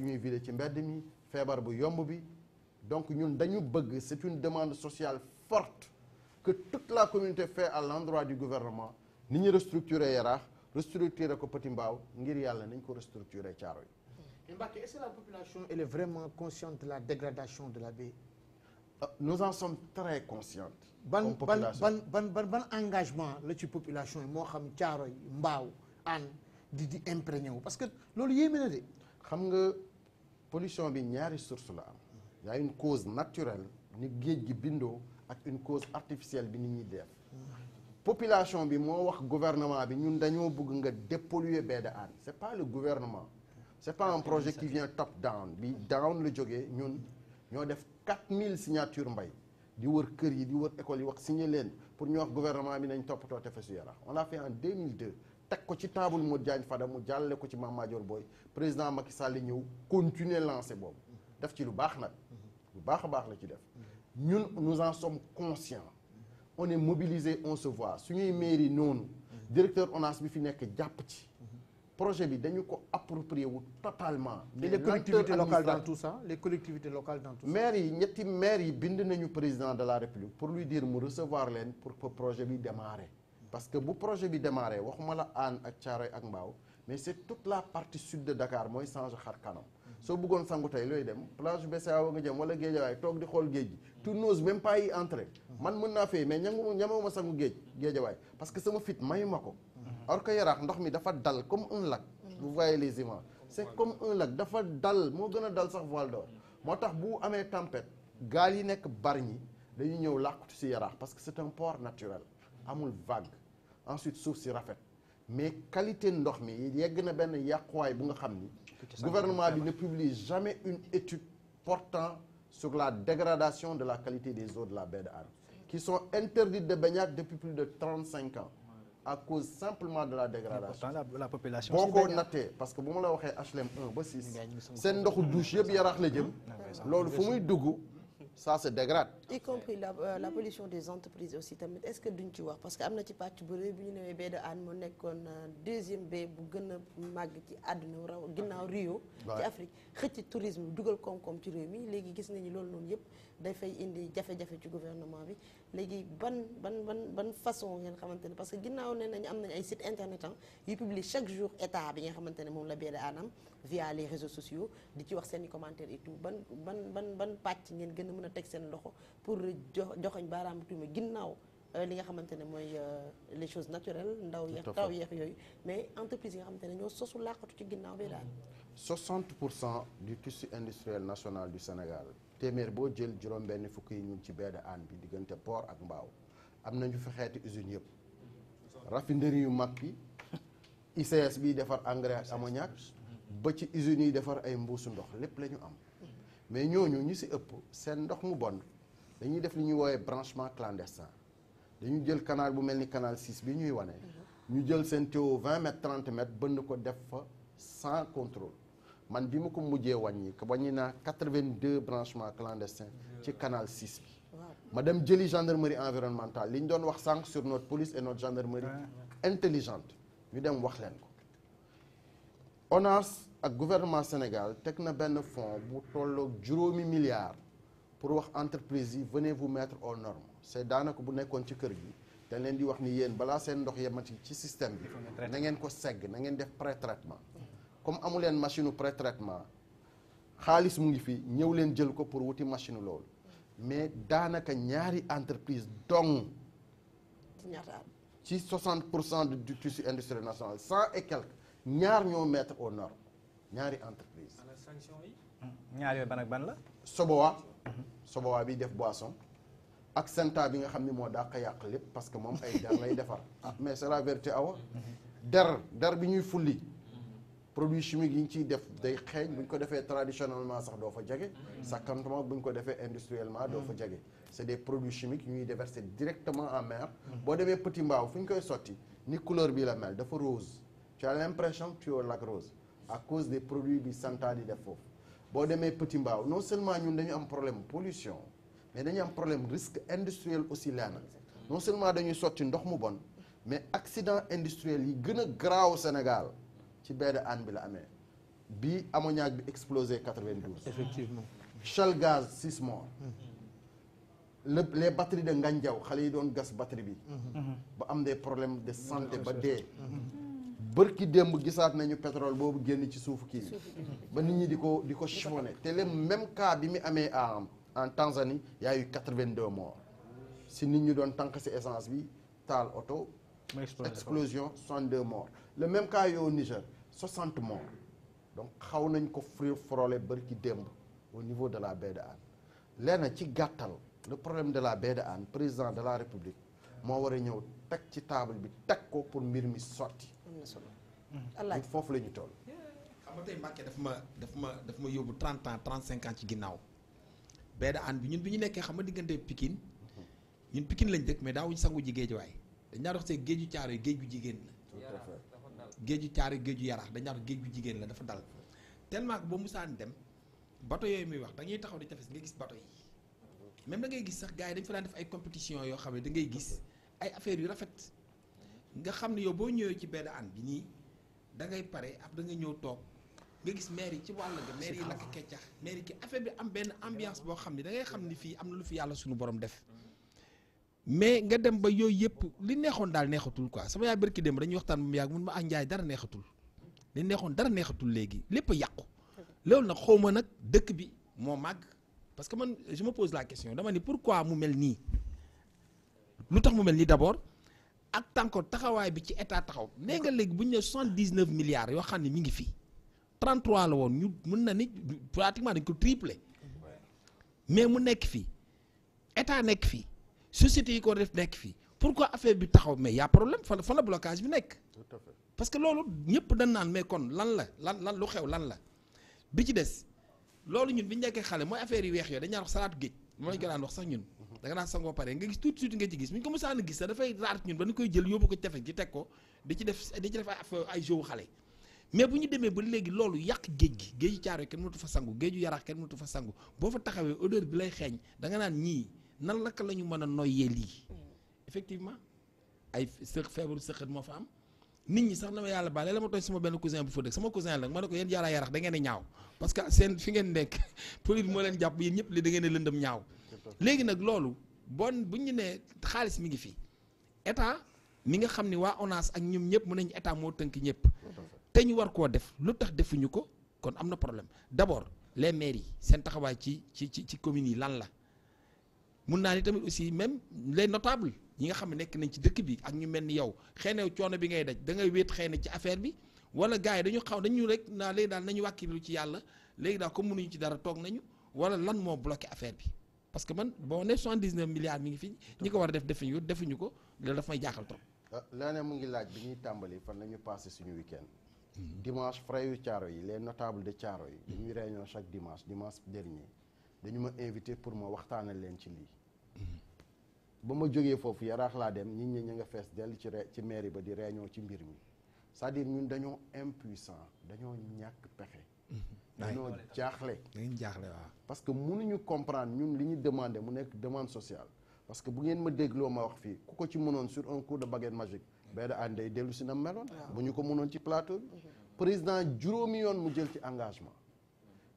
ñuy vidé ci mbedd mi feebar bu yomb bi donc ñun dañu bëgg c'est une demande sociale forte que toute la communauté fait à l'endroit du gouvernement ni ñu restructurer Yaraax restructurer ko Petit Mbao ngir yàlla nañ ko restructurer Thiaroye. Mbacké, est-ce que la population elle est vraiment consciente de la dégradation de la baie? Nous en sommes très conscients. ban engagement la ci population yi moo xam Thiaroye Mbao Hann di imprégné wu parce que loolu yéeme na de. xam nga pollution bi ñaari source la am. y a une cause naturelle ni géej gi bindoo ak une cause artificielle bi nit ñi def. population bi moo wax gouvernement bi ñun dañoo bëgg nga dépolluer baie de Hann c'est pas le gouvernement c'est pas un projet qui vient top down bi down la jógee ñun ñoo def 4000 signatures mbay di wër kër yi di wër école yi wax signé leen pour ñu wax gouvernement bi nañ toppatoo tefesu Yaraax on l'a fait en 2002 teg ko ci table Modou Diagne Fada mu jàllale ko ci Mame Madior Boye président Macky Sall ñëw continuer lancé boobu def ci lu baax nag lu baax a baax la ci def ñun nous en sommes conscients on est mobilisé on se voit suñuy mairie noonu directeur ONAS bi fi nekk jàpp ci projet bi dañu ko approprié wu totalement. mais les collectivités locales dans tout ça les collectivités locales dans tout ça. maires yi ñetti maires yi bind nañu président de la République pour lui dire mu recevoir leen pour que projet bi démarrer parce que bu projet bi démarrer waxuma la Hann ak Thiaroye ak Mbao mais c'est toute la partie sud de Dakar mooy changer xar kanam. soo bëggoon sangu tey looy dem plage BCEAO nga jëm wala Guédiawaye toog di xool géej gi tu n'oses même pas y entrer man mën naa fay mais ñamewuma sangu Guédiawaye parce que sama fit mayu ma ko. alors que Yaraax ndox mi dafa dal comme un lac. vous voyez les images c'est comme un lac dafa dal moo gën a dal sax Voile d'Or moo tax bu amee tempête gaal yi nekk Bargny dañuy ñëw làqutu ci Yaraax parce que c'est un port naturel amul vague ensuite suuf si rafet mais qualité ndox mi yegg na benn yàquwaay bu nga xam ni gouvernement bi ne publie jamais une étude portant sur la dégradation de la qualité des eaux de la baie de Hann qui sont interdites de baignade depuis plus de 35 ans à cause simplement de la dégradation. La population boo ko nattee parce que bu ma la waxee HLM 1 ba 6 seen ndoxu douche yëpp Yaraax la jëm loolu fu muy dugg ça se dégrade. y compris la pollution des entreprises aussi tamit est-ce que duñ ci wax parce que am na ci pàcc bu rëy bu ñu newee baie de Hann moo nekkoon deuxième baie bu gën a màgg ci àdduna raw ginnaaw Rio ci Afrique xëcc tourisme dugal koom-koom ci réew mi léegi gis nañu loolu noonu yëpp dafay indi jafe-jafe ci gouvernement bi léegi ban façon ngeen xamante ne parce que ginnaaw ne nañu am nañu ay site internet yu publie chaque jour état bi nga xamante ne moom la baie de Hann am via les réseaux sociaux di ci wax seen i commentaires et tout ban pàcc ngeen gën a mën a teg seen loxo pour joxoñ baaraam tuuma ginnaaw li nga xamante ne mooy les choses naturelles ndaw yeex taw yeex yooyu mais entreprise yi nga xamante ne ñoo sosu làqatu ci ginnaaw baie de Hann 60% du tissu industriel national du Sénégal téeméer boo jël juróom-benn fukk yi ñun ci baie de Hann bi diggante port ak Mbao am nañu fi xeeti usines yëpp raffinerie yu mag bi ICS bi defar engrais ak ammoniac ba ci usines yi defar ay mbuusu ndox lépp la ñu am mais ñooñu ñu si ëpp seen ndox mu bon dañuy def li ñuy woowee branchement clandestin dañu jël canal bu mel ni canal 6 bi ñuy wane ñu jël seen tuyau 20 mètres 30 mètres bënn ko def fa sans contrôle man bi ma ko mujjee wàññi naa 82 branchements clandestins ci canal 6 bi ma dem jëli gendarmerie environnementale li ñu doon wax sànq sur notre police et notre gendarmerie intelligente ñu dem wax leen ko ONAS ak gouvernement Sénégal teg na benn fonds bu tolloog juróomi milliards pour wax entreprise yi venez vous mettre aux normes c'est daanaka bu nekkoon ci kër gi dañ leen di wax ni yéen balaa seen ndox yemati ci système bi na ngeen ko segg na ngeen def pré-traitement comme amu leen machine pré-traitement xaalis mu ngi fi ñëw leen jël ko pour wuti machine loolu mais daanaka ñaari entreprise dong ci 60% du tissu industriel national 100 et quelques ñaar ñoo mettre aux normes ñaari entreprise ñaar yooyu ban ak ban la Sobowa bi def boisson ak Senta bi nga xam ni moo dàq yàq lépp parce que moom ay der lay defar mais c'est la vérité awa der bi ñuy fulli produit chimique yi ñu ciy def day xeeñ bu ñu ko defee traditionnellement sax doo fa jege sàkkantement bu ñu ko defee industriellement doo fa jege c'est des produits chimiques yu ñuy déverser directement en mer boo demee Petit Mbao fu ñu koy sotti ni couleur bi la mel dafa rose tu as l'impression que tu es au lac rose à cause des produits bi Senta di def foofu boo demee Petit Mbao non seulement ñun dañu am problème pollution mais dañu am problème risque industriel aussi leena non seulement dañuy sotti ndox mu bon mais accident industriel yi gën a graaw Sénégal ci baie de Hann bi la amee bi ammoniac bi explosé 92. effectivement. Shell Gaz 6 morts. Les batteries de Ngandiaw xale yi doon gas batterie bi. ba am des problèmes de santé ba dee. bërki démb gisaat nañu pétrole boobu génn ci suufu kii ba nit ñi di ko chiffonné te le même cas bi mu amee en Tanzanie y a eu 82 morts si nit ñi doon tànk si essence bi taal oto explosion 62 morts le même cas yow au Niger 60 morts donc xaw nañ ko frôler bërki démb au niveau de la baie de Hann léegi ci gàttal le problème de la baie de Hann président de la République moo war a ñëw teg ci table bi teg ko pour mbir mi sotti. Allah foofu la ñu toll. xam nga tey Mbacke daf ma yóbbu 30 ans 35 ans ci ginnaaw baie de Hann bi ñun bi ñu nekkee xam nga diggante Pikine ñun Pikine lañ dëkk mais daawuñu sangu ji géej waay dañ daan wax see géeju caaro yi géej gu jigéen la. géeju caaro yi géeju yaraax dañ daan wax géej gu jigéen la dafa dal tellement que ba musaan dem bato yooyu muy wax dañuy taxaw di tefes nga gis bato yi même da ngay gis sax gars yi dañ fa daan def ay compétition yoo xam ne da ngay gis ay affaires yu rafet nga xam ne yow boo ñëwee ci baie de Hann bi nii da ngay pare ab da nga ñëw toog nga gis maire yi ci wàll ga maire yi lakk keccax maire yi ki affaire bi am benn ambiance boo xam ne da ngay xam ni fii am na lu fi yàlla suñu borom def mais nga dem ba yooyu yëpp li neexoon daal neexatul quoi sama yaay barki dem dañuy waxtaan mu yàgg mun ma Njaay dara neexatul li neexoon dara neexatul léegi lépp a yàqu loolu nag xaw ma nag dëkk bi moo màgg parce que man je me pose la question dama ni pourquoi mu mel nii lu tax mu mel nii d'abord ak tànkoor taxawaay bi ci état taxaw nee nga léegi bu ñu ne 79 milliards yoo xam ne mi ngi fi 33 la woon ñu mën na ni pratiquement dañ ko triplé mais mu nekk fii état nekk fii société yi ko def nekk fii pourquoi affaire bi taxaw mais y a problème fan la blocage bi nekk. tout à fait parce que loolu ñëpp dañ naan mais kon lan la lu xew lan la bi ci des loolu ñun bi ñu nekkee xale mooy affaire yu weex yooyu dañu daan wax salaatu géej moo lañu ko daan wax sax ñun. da nga naan sangoo pare nga gis tuuti nga ci gis bu ñu ko mosaan a gis sax dafay raar ñun ba ñu koy jël yóbbu ko tefes gi teg ko di ci def ay jeu xale mais bu ñu demee ba léegi loolu yàq géej gi géeju caaro kenn mënatu fa sangu géeju yaraax kenn mënatu fa sangu boo fa taxawee odeur bi lay xeeñ da nga naan ñii nan naka la ñu mën a noyyee lii effectivement ay feebaru sëqët moo fa am nit ñi sax na ma yàlla baal la ma tooñ sama benn cousin bu fa dëkk sama cousin la ma ne ko yéen yàlla yarax da ngeen di ñaaw parce que seen fi ngeen nekk police moo leen jàpp yéen ñëpp li da ngeen di lëndëm ñaaw léegi nag loolu bu ñu nee xaalis mi ngi fi état mi nga xam ni waa ONAS ak ñoom ñëpp mën nañu état moo tënk ñëpp te ñu war koo def lu tax defuñu ko kon am na problème d'abord les maires yi seen taxawaay ci communes yi lan la mun naa ni tamit aussi même les notables ñi nga xam ne nekk nañ ci dëkk bi ak ñu mel ni yow xëy na coono bi ngay daj da ngay wéet xëy na ci affaire bi wala gars yi dañu rek naa léegi daal nañu wàkkilu ci yàlla léegi daal comme mënuñu ci dara toog nañu wala lan moo bloqué affaire bi parce que man boo ne 79 milliards mi ngi fi ñi ko war a def defuñu ko loolu daf may jaaxal trop. leneen mu ngi laaj bi ñuy tàmbali fan la ñu passé suñu week-end dimanche frères yu Thiaroye yi les notables de Thiaroye yi dañuy réunion chaque dimanche dernier dañu ma invité pour ma waxtaanal leen ci lii ba ma jógee foofu yaraax laa dem nit ñi ñu nga fees dell ci mairie ba di réunion ci mbir mi c'est-à-dire ñun dañoo impuissant dañoo ñàkk pexe dañoo jaaxle waaw parce que mënuñu comprendre ñun li ñu demandé mu nekk demande sociale parce que bu ngeen ma dégloo ma wax fii ku ko ci mënoon sur un coup de baguette magique baie de Hann day dellu si na meloon bu ñu ko mënoon ci plateau bi président juróomi yoon mu jël ci engagement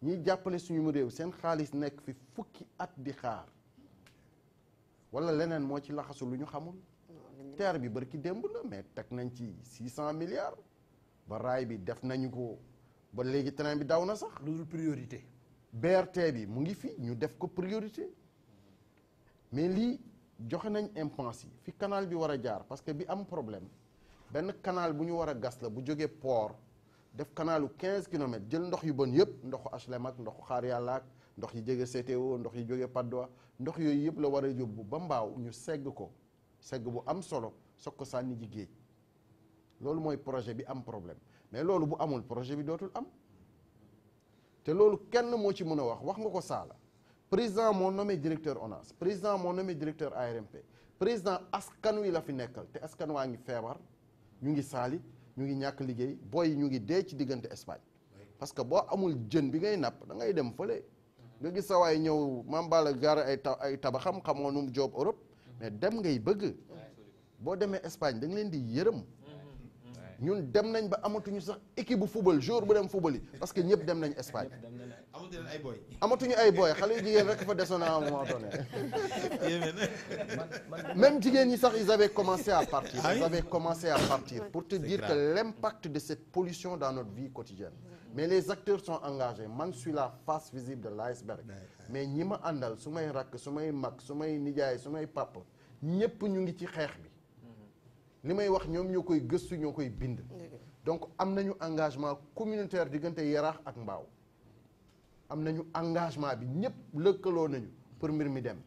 ñiy jàppale suñu réew seen xaalis nekk fi fukki at di xaar wala leneen moo ci laxasu lu ñu xamul terre bi bari ki démb la mais teg nañ ci 600 milliards ba raay bi def nañu ko ba léegi train bi daw na sax lu dul priorité BRT bi mu ngi fi ñu def ko priorité mais lii joxe nañ impense yi fi canal bi war a jaar parce que bi am problème benn canal bu ñu war a gas la bu jógee port def canalu 15 kilomètres jël ndox yu bon yëpp ndoxu HLM ak ndoxu xaar yàlla ak ndox yi jóge CTO ndox yi jóge Patte d'Oie ndox yooyu yëpp la war a yóbbu ba mbaaw ñu segg ko segg bu am solo soog ko sànni ji géej loolu mooy projet bi am problème mais loolu bu amul projet bi dootul am te loolu kenn moo ci mën a wax nga ko Saala président moo nommé directeur ONAS président moo nommé directeur ARMP président askan wi la fi nekkal te askan waa ngi feebar ñu ngi saali ñu ngi ñàkk liggéey booy yi ñu ngi dee ci diggante Espagne parce que boo amul jën bi ngay napp da ngay dem fële nga gis sa waay ñëw mambala gaara ay tabaxam xamoo nu mu job Europe mais dem ngay bëgg boo demee Espagne da nga leen di yërëm ñun dem nañ ba amatuñu sax équipe bu football jour bu dem football yi parce que ñëpp dem nañ Espagne. amatuñu ay boy xale yu jigéen rek fa desoon à un moment donné. même jigéen ñi sax ils avaient commencé à partir. Ils avaient commencé à partir pour te dire que l'impact de cette pollution dans notre vie quotidienne. Mais les acteurs sont engagés. Man suis la face visible de l'iceberg. Mais ñi ma àndal su may rakk su may mag su may nijaay su may papa ñëpp ñu ngi ci xeex bi. li may wax ñoom ñoo koy gëstu ñoo koy bind. donc am nañu engagement communautaire diggante Yaraax ak Mbao. am nañu engagement bi ñëpp lëkkaloo nañu pour mbir mi dem.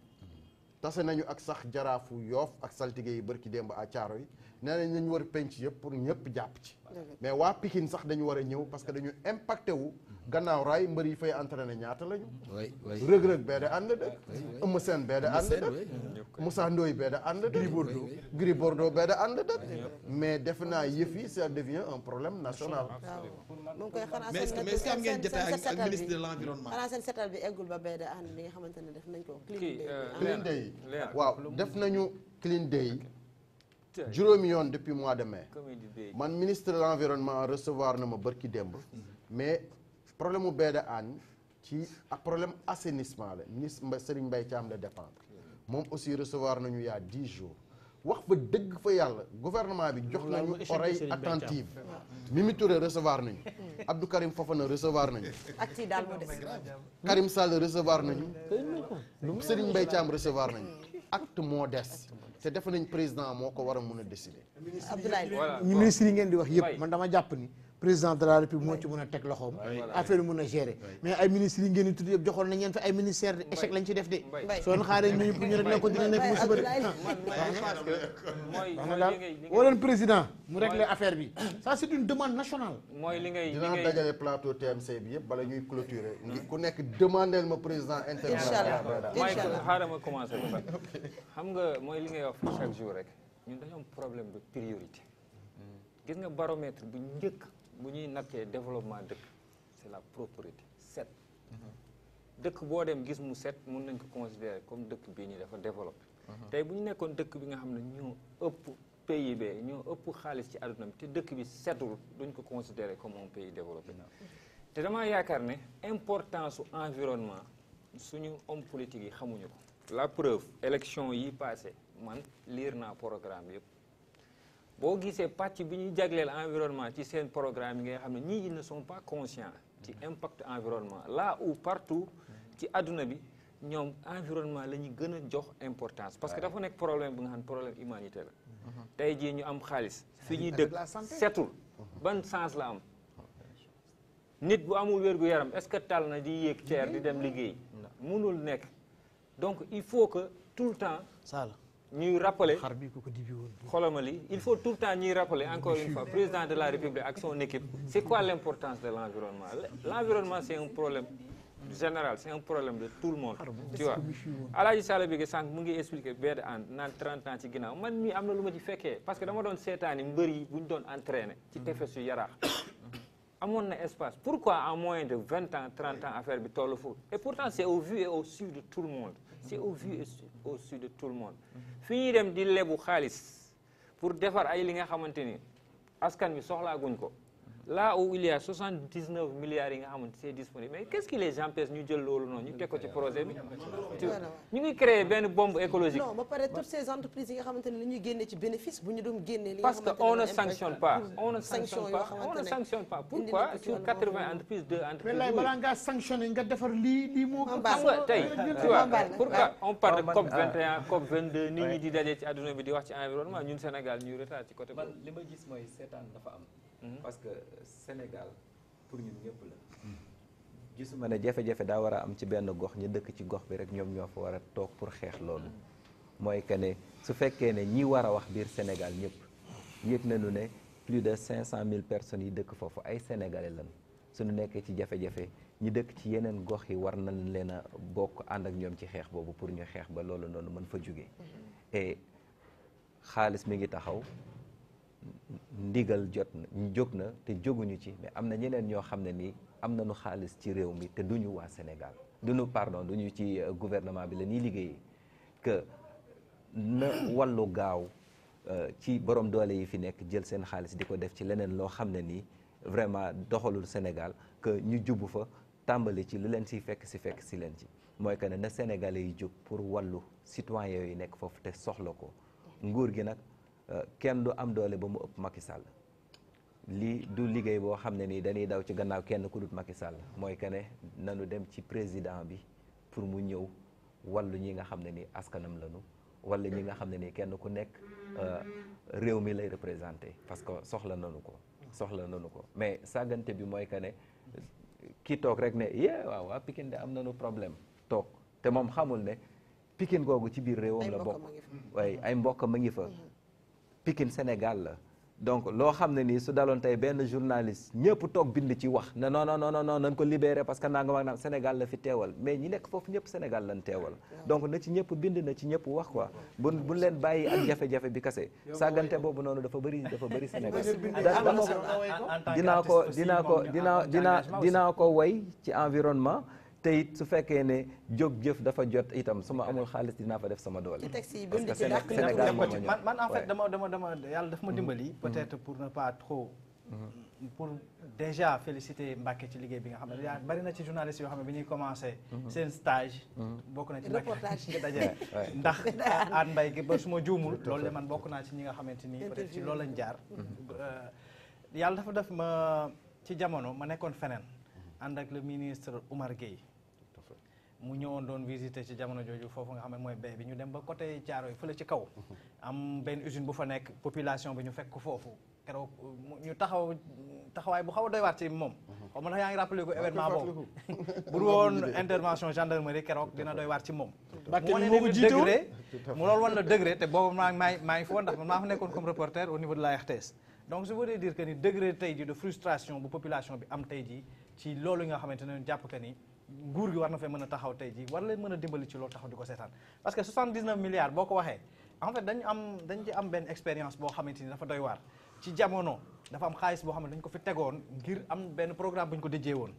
tase nañu ak sax jaraafu Yoof ak saltige yi bërki démb à Thiaroye yi nee nañ nañu war a penc yëpp pour ñëpp jàpp ci. mais waa Pikine sax dañu war a ñëw parce que dañu impacté wu gannaaw raay mbër yi fay entraîné ñaata lañu. rëg-rëg bee da ànd dëkk. Eumeu Sène bee da ànd dëkk. Moussa Ndoye bee da ànd dëkk. Gris Bordeaux bee da ànd dëkk. mais defe naa yëf yi ça devient un problème national. mu ngi koy xanaa mais est-ce que am ngeen jotaay ak ministre de l'environnement. xanaa seen setal bi eggul ba bee da ànd li nga xamante ne def nañ ko. clean day waaw def nañu clean day juróomi yoon depuis mois de mai. man ministre de l'environnement recevoir na ma bërki démb. mais problème mu bee da ànd ci problème assainissement la ministre Serigne Mbaye Thiam la dépendre. moom aussi recevoir nañu il y a 10 jours. wax fa dëgg fa yàlla gouvernement bi jox nañu oreille attentive. Mimi Touré recevoir nañu. Abdou Karim Fofana recevoir nañu. ak ci daal moo des. Karim Sall recevoir nañu. Serigne Mbaye Thiam recevoir nañu. acte moo des. te defe nañ président moo ko war a mun a décider. Abdoulaye ministre yi ngeen di wax yëpp man dama jàpp ni président de la république moo ci mën a teg loxoom. affaire yi mën a gérer. mais ay ministres yi ngeen di tudd yëpp joxoon nañ leen fi ay ministère de échec lañ ci def de. soo xaaree ñu pour ñu rek ko dina nekk musiba de. woo leen président mu régler affaire bi ça c'est une demande nationale. mooy li ngay dinaa dajale plateau TMC bi yëpp bala ñuy clôturer. ku nekk demandeel ma président international. mooy xaaral ma commencé ba xam nga mooy li ngay wax fii chaque jour rek ñun dañoo am problème de priorité. gis nga baromètre bu njëkk bu ñuy nattee développement dëkk c'est la propreté set. dëkk boo dem gis mu set mun nañ ko considérer comme dëkk bii nii dafa développé. tey bu ñu nekkoon dëkk bi nga xam ne ñoo ëpp PIB ñoo ëpp xaalis ci àdduna bi te dëkk bi setul duñ ko considérer comme un pays développé. te damaa yaakaar ne importance su environnement suñu homme politique yi xamuñu ko. la preuve élection yi passé man lire naa programme yëpp. boo gisee pàcc bi ñuy jagleel environnement ci seen programme yi nga xam ne ñii ils ne sont pas conscients ci impact environnement là où partout ci àdduna bi ñoom environnement la ñu gën a jox importance parce que dafa nekk problème bi nga xam ne problème humanité la tey jii ñu am xaalis fi ñuy dëkk setul ban sens la am nit bu amul wér-gu-yaram est-ce que tal na di yéeg ceer di dem liggéey mënul nekk donc il faut que tout le temps ñuy rappeler xolomali il faut tout le temps ñuy rappeler encore une fois président de la République ak son équipe c'est quoi l'importance de l'environnement l'environnement c'est un problème général c'est un problème de tout le monde tu vois Alaaji Sall bi sànq mu ngi expliquer bee de ànd naan 30 ans ci ginnaaw man mii am na lu ma ci fekkee parce que dama doon seetaani mbër yi bu ñu doon entraîner ci tefes yu Yaraax amoon na espace pourquoi en moins de 20 ans 30 ans affaire bi toll foofu et pourtant c'est au vu et au su de tout le monde c'est au vu et au su de tout le monde fi ñuy dem di lebu xaalis pour defar ay li nga xamante ni askan bi soxlaaguñ ko là où il y a 79 milliards yi nga xamante c'est disponible mais qu'est-ce qui les empêche ñu jël loolu noonu ñu teg ko ci projet bi ñu ngi créer benn bombe écologique non ba pare toutes ces entreprises yi nga xamante ne li ñuy génne ci bénéfice bu ñu doon génne parce que on ne sanctionne pas on ne sanctionne pas pourquoi sur 80 entreprises 2 entreprises mais lay balaa ngaa sanctionné nga defar lii moo xam nga tey tu vois pourquoi on parle de COP 21 COP 22 nit ñi di daje ci adduna bi di wax ci environnement ñun Sénégal ñuy retard ci côté man li ma gis mooy seetaan dafa am parce que Sénégal pour ñun ñëpp la gisuma ne jafe-jafe daa war a am ci benn gox ñu dëkk ci gox bi rek ñoom ñoo fa war a toog pour xeex loolu mooy que ne su fekkee ne ñi war a wax biir Sénégal ñëpp yëg nañu ne plus de 500 000 personnes yi dëkk foofu ay sénégalais lañ suñu nekkee ci jafe-jafe ñi dëkk ci yeneen gox yi war nañ leen a bokk ànd ak ñoom ci xeex boobu pour ñu xeex ba loolu noonu mën fa jóge et xaalis mi ngi taxaw ndigal jot na jóg na te jóguñu ci mais am na ñeneen ñoo xam ne nii am nañu xaalis ci réew mi te duñu waa Sénégal duñu ci gouvernement bi la ñuy liggéeyee que na wàllu gaaw ci borom doole yi fi nekk jël seen xaalis di ko def ci leneen loo xam ne nii vraiment doxalul Sénégal que ñu jubbu fa tàmbali ci lu leen siy fekk si leen ci mooy que ne na Sénégalais yi jóg pour wàllu citoyens yi nekk foofu te soxla ko nguur gi nag kenn du am doole ba mu ëpp Macky Sall lii du liggéey boo xam ne nii dañuy daw ci gannaaw kenn ku dut Macky Sall mooy que ne nanu dem ci président bi pour mu ñëw wàllu ñi nga xam ne nii askanam lañu wala ñi nga xam ne nii kenn ku nekk réew mi lay représenté parce que soxla nanu ko mais sàggante bi mooy que ne kii toog rek ne waaw waa Pikine de am nañu problème toog te moom xamul ne Pikine googu ci biir réewam la bokk waaye ay mbokk ma ngi fa Pikine Sénégal la donc loo xam ne nii su daloon tey benn journaliste ñëpp toog bind ci wax ne non nañ ko libéré parce que nangam ak nangam Sénégal la fi teewal mais ñi nekk foofu ñëpp Sénégal lañ teewal donc na ci ñëpp bind na ci ñëpp wax quoi bu leen bàyyi ak jafe-jafe bi kase sàggante boobu noonu dafa bëri Sénégal dinaa ko woy ci environnement te it su fekkee ne jóg jëf dafa jot itam su ma amul xaalis dinaa fa def sama doole. parce que Sénégal moo ma ñor man en fait dama yàlla daf ma dimbali. peut-être pour ne pas trop. pour déjà féliciter Mbacké ci liggéey bi nga xam ne bari na ci journaliste yoo xam ne bi ñuy commencé. seen stage. bokk na ci Mbacké daje ndax Anne Mbaye gi ba su ma juumul. loolu de man bokk naa ci ñi nga xamante ni peut-être ci loolu lañ jaar. yàlla dafa def ma ci jamono ma nekkoon feneen. ànd ak le ministre Oumar Gueye. mu ñëwoon doon visiter ci jamono jooju foofu nga xam ne mooy bay bi ñu dem ba côté Thiaroye fële ci kaw am benn usine bu fa nekk population bi ñu fekk ko foofu keroog ñu taxawaay bu xaw a doy waat ci moom xaw ma ndax yaa ngi rappelé ko événement boobu bu woon intervention gendarmerie keroog dina doy waat ci moom mu wane ne degré mu loolu wan la degré te boobu maa ngi fa woon ndax maa fa nekkoon comme reporter au niveau de la RTS donc je voudrais dire que ni degré tey ji de frustration bu population bi am tey ji ci loolu nga xamante ne jàpp que ni nguur gi war na fee mën a taxaw tey jii war leen mën a dimbali ci loolu taxaw di ko seetaan parce que 79 milliards boo ko waxee en fait dañ ci am benn expérience boo xamante ni dafa doy waar ci jamono dafa am xaalis boo xam ne dañ ko fi tegoon ngir am benn programme bu ñu ko déjee woon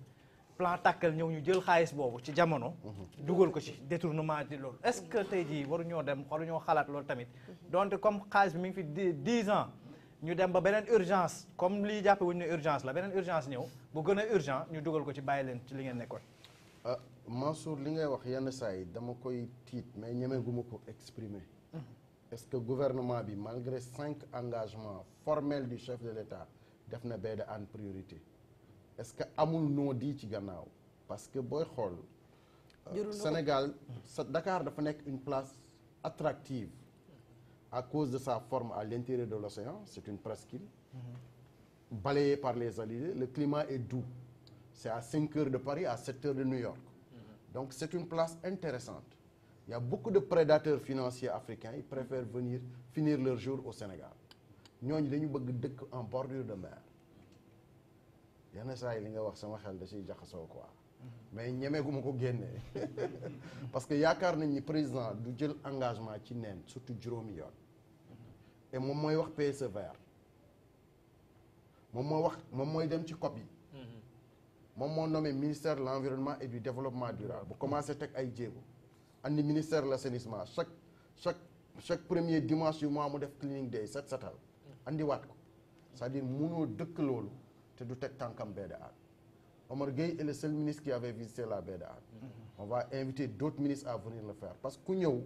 plan tàkkal ñëw ñu jël xaalis boobu ci jamono dugal ko ci détournement di loolu est-ce que tey jii waruñoo xalaat loolu tamit donte comme xaalis bi mi ngi fi 10 ans ñu dem ba beneen urgence comme lii jàppe wuñu ne urgence la beneen urgence ñëw bu gën a urgent ñu dugal ko ci bàyyi leen ci li ngeen nekkoon Mansour li ngay wax yenn saa yi dama koy tiit mais ñemeguma ko exprimer est-ce que gouvernement bi malgré 5 engagements formels du chef de l'État def na baie de Hann priorité est-ce que amul noo di ci gannaaw parce que booy xool Sénégal Dakar dafa nekk une place attractive à cause de sa forme à l'intérieur de l'océan c'est une presqu'île balayée par les alizés le climat est doux c'est à 5 heures de Paris à 7 heures de New York donc c'est une place intéressante il y a beaucoup de prédateurs financiers africains ils préfèrent venir finir leur jour au Sénégal ñooñu dañu bëgg dëkk en bordure de mer yenn saa yi li nga wax sama xel da ciy jaxasoo quoi mais ñemeeguma ko génnee parce que yaakaar nañ ni président du jël engagement ci neen surtout juróomi yoon et moom mooy wax PSE vert moom mooy dem ci COP yi moom moo nommé ministère de l'environnement et du développement durable bu commencé teg ay jéego andi ministère de l'assainissement chaque premier dimanche yu mois mu def cleaning day setal andi waat ko c'est-à-dire mënoo dëkk loolu te du teg tànkam baie de Hann Omar Gueye est le seul ministre qui avait visité la baie de Hann on va inviter d'autres ministres à venir le faire parce que ku ñëw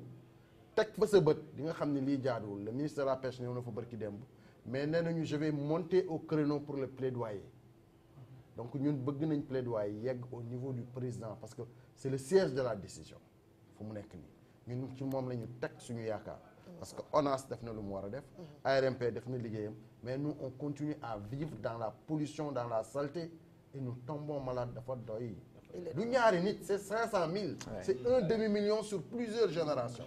teg fa sa bët di nga xam ne lii jaaduwul le ministre de la pêche ñëw na fa bërki démb mais nee nañu je vais monter au créneau pour le plaidoyer donc ñun bëgg nañ plaidoyer yegg au niveau du président parce que c'est le siège de la décision fu mu nekk nii ñun ci moom la ñu teg suñu yaakaar parce que ONAS def na lu mu war a def ARMP def na liggéeyam mais nous on continue à vivre dans la pollution dans la saleté et nous tombons malades dafa doy du ñaari nit c'est 500 000 c'est 1 demi-million sur plusieurs générations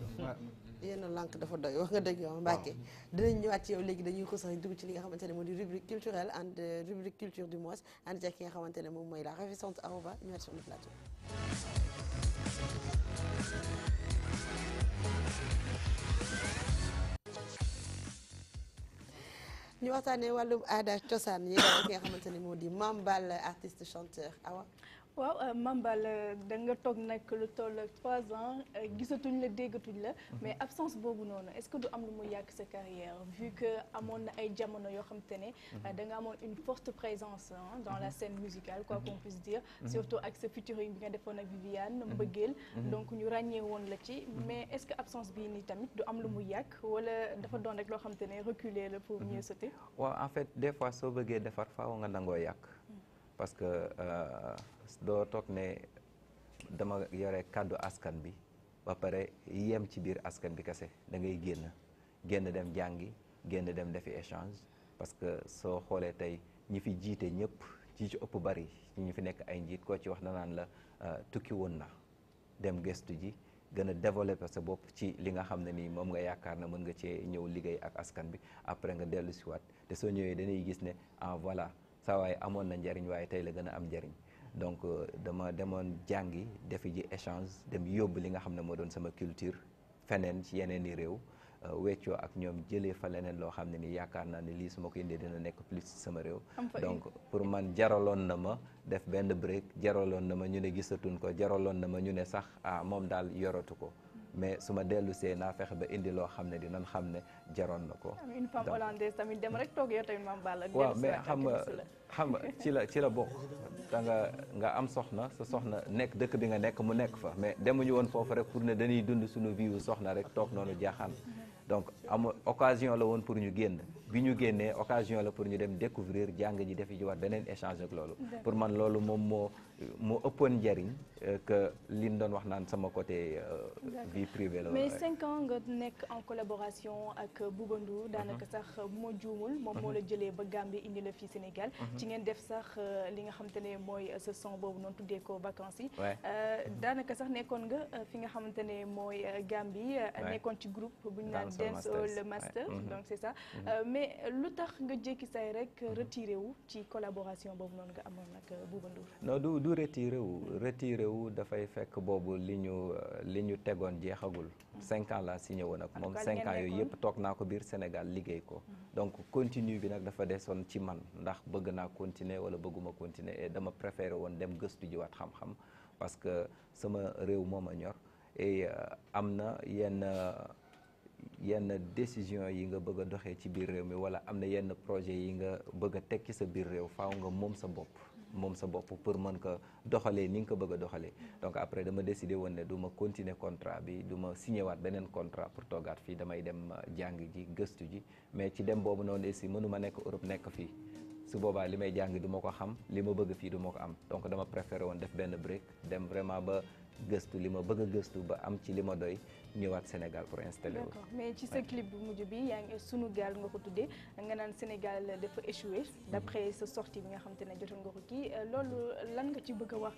yéen a lànk dafa doy wax nga dëgg yow Mbacké dinañ ñëwaat ci yow léegi dañuy ko sax dugg ci li nga xamante ne moo di rubrique culturelle and rubrique culture du mois ànd ci ki nga xamante ne moom mooy la ravissante Aouba ñëwaat sur le plateau. ñu waxtaanee wàllum aada cosaan yi ki nga xamante ne moo di Mame Balla artiste chanteur Awa. waaw Mambal da nga toog nag lu toll 3 ans gisatuñ la déggatuñ la mais absence boobu noonu est-ce que du am lu mu yàgg sa carrière vu que amoon na ay jamono yoo xam te ne da nga amoon une forte présence dans la scène musicale quoi qu'on puisse dire surtout ak sa featuring bi nga defoon ak Viviane mbëggeel donc ñu ràññee woon la ci mais est-ce que absence bii nii tamit du am lu mu yàgg wala dafa doon rek loo xam te ne reculer la pour mieux sauter. waaw en fait des fois soo bëggee defar faaw nga nangoo yàq parce que doo toog ne dama yore kàddu askan bi ba pare yem ci biir askan bi kese da ngay génn dem jàngi génn dem defi échange parce que soo xoolee tey ñi fi jiite ñëpp ci ëpp bari ñi fi nekk ay njiit koo ci wax na naan la tukki woon na dem gëstu ji gën a développer sa bopp ci li nga xam ne nii moom nga yaakaar na mën nga cee ñëw liggéey ak askan bi après nga dellu si waat te soo ñëwee dañuy gis ne voilà saa waaye amoon na njariñ waaye tey la gën a am njariñ donc dama demoon jàngi defi ji échange dem yóbbu li nga xam ne moo doon sama culture feneen ci yeneen i réew weccoo ak ñoom jëlee fa leneen loo xam ne ni yaakaar naa ne lii su ma ko indee dina nekk plus ci sama réew donc pour man jaraloon na ma def benn break jaraloon na ma ñu ne gisatuñ ko jaraloon na ma ñu ne sax moom daal yoratu ko mais su ma dellu see naa fexe ba indi loo xam ne dinañ xam ne jaroon na ko. une femme hollandaise tamit dem rek toog yow tamit Mame Balla. waaw mais xam nga ci la bokk. da nga am soxna sa soxna nekk dëkk bi nga nekk mu nekk fa mais demuñu woon foofu rek pour ne dañuy dund suñu vie wu soxna rek toog noonu jaaxaan. donc occasion la woon pour ñu génn bi ñu génnee occasion la pour ñu dem découvrir jàng ji defi ji waat beneen échange ak loolu. pour man loolu moom moo ëppoon njariñ que liñ doon wax naan sama côté vie privée la. mais 5 ans nga nekk en collaboration ak Bouba Ndour daanaka sax bu ma juumul moom moo la jëlee ba Gambie indi la fii Sénégal. ci ngeen def sax li nga xamante ne mooy ce son boobu noonu tuddee ko vacances yi. daanaka sax nekkoon nga fi nga xamante ne mooy Gambie. nekkoon ci groupe bu ñu naan Dancehall Master donc c'est ça. mais lu tax nga jékki say rek retiré wu ci collaboration boobu noonu nga amoon nag Bouba Ndour. non du retiré wu dafay fekk boobu li ñu tegoon jeexagul 5 ans laa signé woon ak moom 5 ans yooyu yëpp toog naa ko biir Sénégal liggéey ko donc continue bi nag dafa desoon ci man ndax bëgg naa continuer wala bëgguma continuer et dama préféré woon dem gëstu jiwaat xam-xam parce que sama réew moo ma ñor et am na yenn décision yi nga bëgg a doxee ci biir réew mi wala am na yenn projet yi nga bëgg a teg ci sa biir réew faaw nga moom sa bopp pour mën ko doxalee ni nga ko bëgg a doxalee donc après dama décidé woon ne du ma continuer contrat bi du ma signé waat beneen contrat pour toogaat fii damay dem jàng ji gëstu ji mais ci dem boobu noonu aussi mënuma nekk Europe nekk fii su boobaa li may jàng du ma ko xam li ma bëgg fii du ma ko am donc dama préféré woon def benn break dem vraiment ba gëstu li ma bëgg a gëstu ba am ci li ma doy ñëwaat Sénégal pour installer wu. d'accord mais ci sa clip bu mujj bi yaa ngi sunu gaal nga ko tuddee nga naan Sénégal dafa échoué d'après sa sortie bi nga xam te ne jotoon nga ko kii loolu lan nga ci bëgg a wax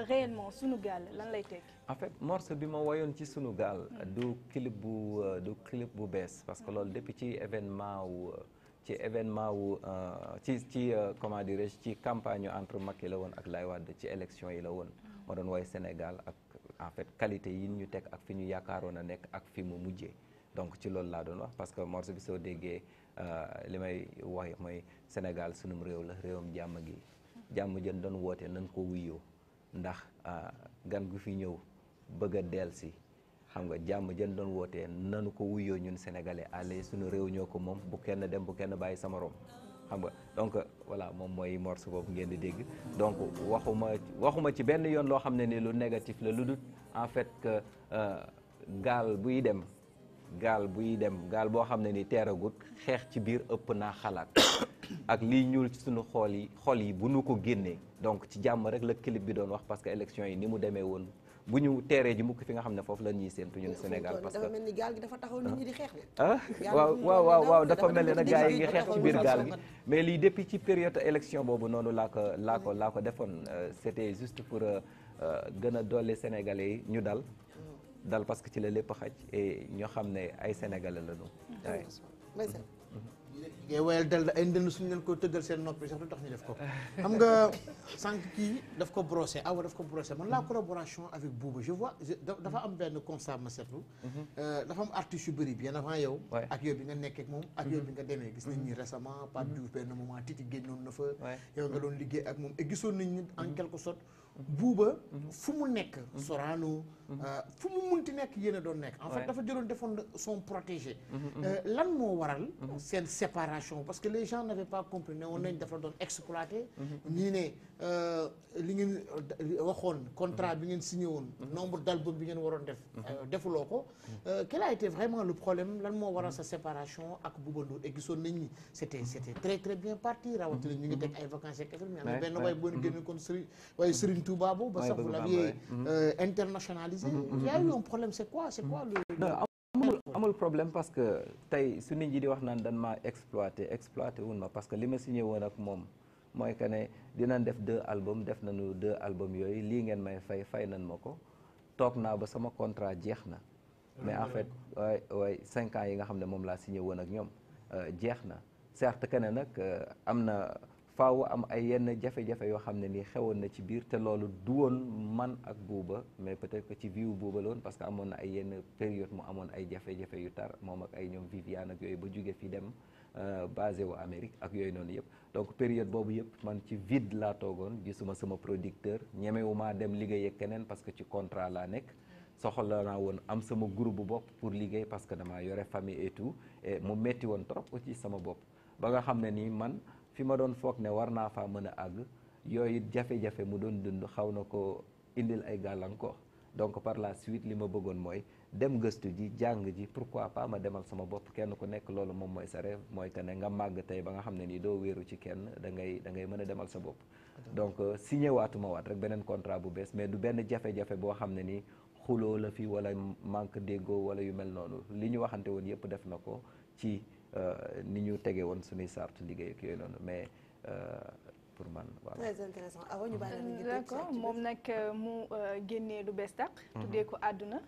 réellement sunu gaal lan lay tekki. en fait morceau bi ma woyoon ci sunu gaal du clip bu bees parce que loolu depuis ci événement wu comment dirais-je ci campagne entre Macky la woon ak Laye Wade ci élection yi la woon ma doon woy Sénégal ak en fait qualité yi ñu teg ak fi ñu yaakaaroon a nekk ak fi mu mujjee donc ci loolu laa doon wax parce que morceau bi soo déggee li may wax mooy Sénégal sunum réew la réewam jàmm gi jàmm jën doon woote nañ ko wuyoo ndax gan gu fi ñëw bëgg a dellusi xam nga jàmm jën doon wootee nanu ko wuyoo ñun sénégalais allez sunu réew ñoo ko moom bu kenn dem bu kenn bàyyi sama rom xam nga donc voilà moom mooy morceau boobu ngeen di dégg donc waxuma ci benn yoon loo xam ne ni lu négatif la lu dul en fait que gaal buy dem gaal boo xam ne ni teeragut xeex ci biir ëpp naa xalaat ak lii ñuul ci sunu xol yi bu nu ko génnee donc ci jàmm rek la clip bi doon wax parce que élection yi ni mu demee woon bu ñu teeree ji mukk fi nga xam ne foofu la ñuy séentu ñun Sénégal parce que dafa mel ni gaal gi dafa taxaw nit ñi di xeex waaw dafa mel ni nag gars yi ngi xeex ci biir gaal gi mais lii depuis ci période élection boobu noonu laa ko defoon c'était juste pour gën a dolli Sénégalais yi ñu dal parce que ci la lépp xaj et ñoo xam ne ay Sénégalais la ñu ngay woyal dal ay ndënd suñu leen ko tëggal seen noppi sax lu tax ñu def ko xam nga sànq kii daf ko brossé man la collaboration avec Bouba je vois dafa am benn constat ma seetlu dafa am artistes yu bëri bien avant yow ak yow bi nga nekkee ak moom ak yow bi nga demee gis nañ ni récemment Pape Diouf benn moment Titi génnoon na fa yow nga doon liggéey ak moom et gisoon nañ ni en quelque sorte Buuba fu mu nekk Sorano fu mu munti nekk yéen a doon nekk en fait dafa jëloon defoon son protégé lan moo waral seen séparation parce que les gens n'avaient pas compris ne woon nañ dafa doon exploité ñii ne li ngeen waxoon contrat bi ngeen signé woon nombre d'albums bi ngeen waroon def defuloo ko quel a été vraiment le problème lan moo waral sa séparation ak Bouba Ndour et gisoon nañ ni c'était très très bien parti rawatina ñu ngi teg ay vacances ak affaire mais benn waay boo génne kon Serigne Touba boobu ba sax vous l'aviez internationalisé il y a eu un problème c'est quoi le amul problème parce que tey su nit ñi di wax naan dan maa exploité wun ma parce que li ma signé woon ak moom mooy que ne dinañ def 2 albums def nañu 2 albums yooyu lii ngeen may fay nañ ma ko toog naa ba sama contrat jeex na mais en fait waay 5 ans yi nga xam ne moom laa signé woon ak ñoom jeex na certes que ne nag am na faaw am ay yenn jafe-jafe yoo xam ne nii xewoon na ci biir te loolu du woon man ak Bouba mais peut-être que ci vie Bouba la woon parce que amoon na ay yenn période mu amoon ay jafe-jafe yu tar moom ak ay ñoom Viviane ak yooyu ba jóge fi dem basé wu Amérique ak yooyu noonu yëpp donc période boobu yëpp man ci vide laa toogoon gisuma sama producteur ñemewumaa dem liggéey ak keneen parce que ci contrat laa nekk soxla naa woon am sama groupe bu bopp pour liggéey parce que damaa yore famille et tout et mu metti woon trop aussi sama bopp ba nga xam ne nii man fi ma doon foog ne war naa faa mën a àgg yooyu jafe-jafe mu doon dund xaw na ko indil ay gàllankoor donc par la suite li ma bëggoon mooy dem gëstu ji jàng ji pourquoi pas ma demal sama bopp kenn ku nekk loolu moom mooy sa rêve mooy que ne nga màgg tey ba nga xam ne nii doo wéeru ci kenn da ngay mën a demal sa bopp donc signé waatuma waat rek beneen contrat bu bees mais du benn jafe-jafe boo xam ne nii xuloo la fi wala manque déggoo wala yu mel noonu li ñu waxante woon yëpp def na ko ci ni ñu tege woon suñuy sartu liggéey ak yooyu noonu mais pour man voilà. très intéressant awa ñu bàyyi la nga d'accord moom nag mu génnee lu bees tàq. tuddee ko àdduna.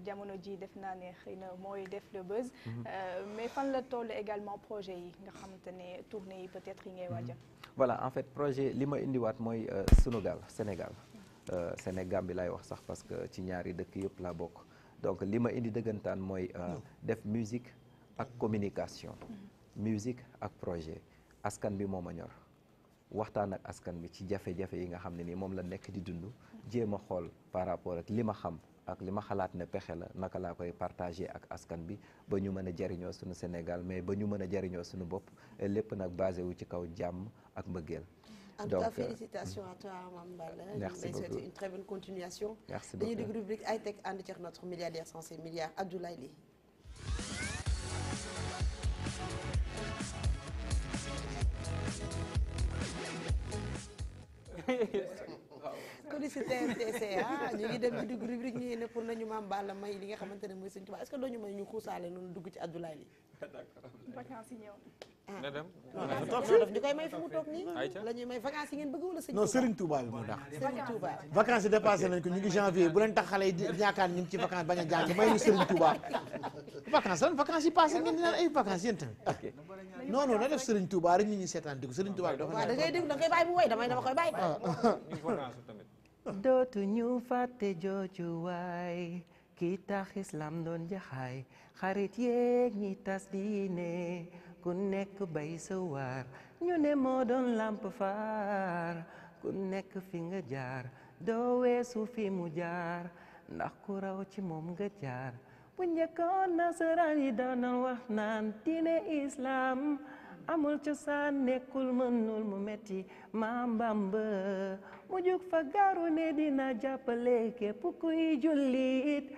jamono ji def naa ne xëy na mooy def le buzz. mais fan la toll également projet yi nga xamante ne tournée yi peut-être yi ngay waajal. voilà en fait projet li ma indiwaat mooy Sénégal Sénégal bi laay wax sax parce que ci ñaari dëkk yëpp laa bokk donc li ma indi dëggantaan mooy def musique ak communication musique ak projet askan bi moo ma ñor waxtaan ak askan bi ci jafe-jafe yi nga xam ne nii moom la nekk di dund jéem a xool par rapport ak li ma xam ak li ma xalaat ne pexe la naka laa koy partager ak askan bi ba ñu mën a jariñoo suñu Sénégal mais ba ñu mën a jariñoo suñu bopp lépp nag basé wu ci kaw jàmm ak mbëggeel. En tout cas, félicitations à toi, Mame Balla. Merci beaucoup. Souhaiter une très bonne continuation. Merci beaucoup. dañuy déglu rubrique high tech ànd ci notre milliardaire censé milliard Abdoulaye Ly. kon si TMTC ñu ngi dem ci dugg rubrique ñu ne pour nañu Mame Balla may li nga xamante ne mooy Sëñ Tuubaa est-ce que doo ñu may ñu xuusaale noonu dugg ci Abdoulaye Ly. vacances yi ñëw. na dem non daf ñu koy may fi mu toog nii. la ñuy may vacances yi ngeen bëgg wala Sëñ Tuubaa. non Serigne Touba bi moo tax. Serigne Touba. vacances yi dépassé nañ ko ñu ngi janvier bu leen tax xale yi di ñaakaar ñu ngi ci vacances bañ a jàng may ñu Serigne Touba. vacances yi passé ngeen di naan ay vacances yéen tamit. non na def Serigne Touba rek ñu ñuy seetaan di ko Serigne Touba bi dafa waaw da ngay dégg da ngay bàyyi bu woy dama koy bàyyi. dootu ñu fàtte jooju waay ki tax islam doon jaxaay xarit yeeg ñi tas diine ku nekk bay sa waar ñu ne moo doon lamp faar ku nekk fi nga jaar doo weesu fi mu jaar ndax ku raw ci moom nga jaar bu njëkkoon nasaraan yi doon wax naan diine islam amul cosaan nekkul mënul mu metti Maam Bamba mu jug fa gaaru ne dina jàppale képp kuy jullit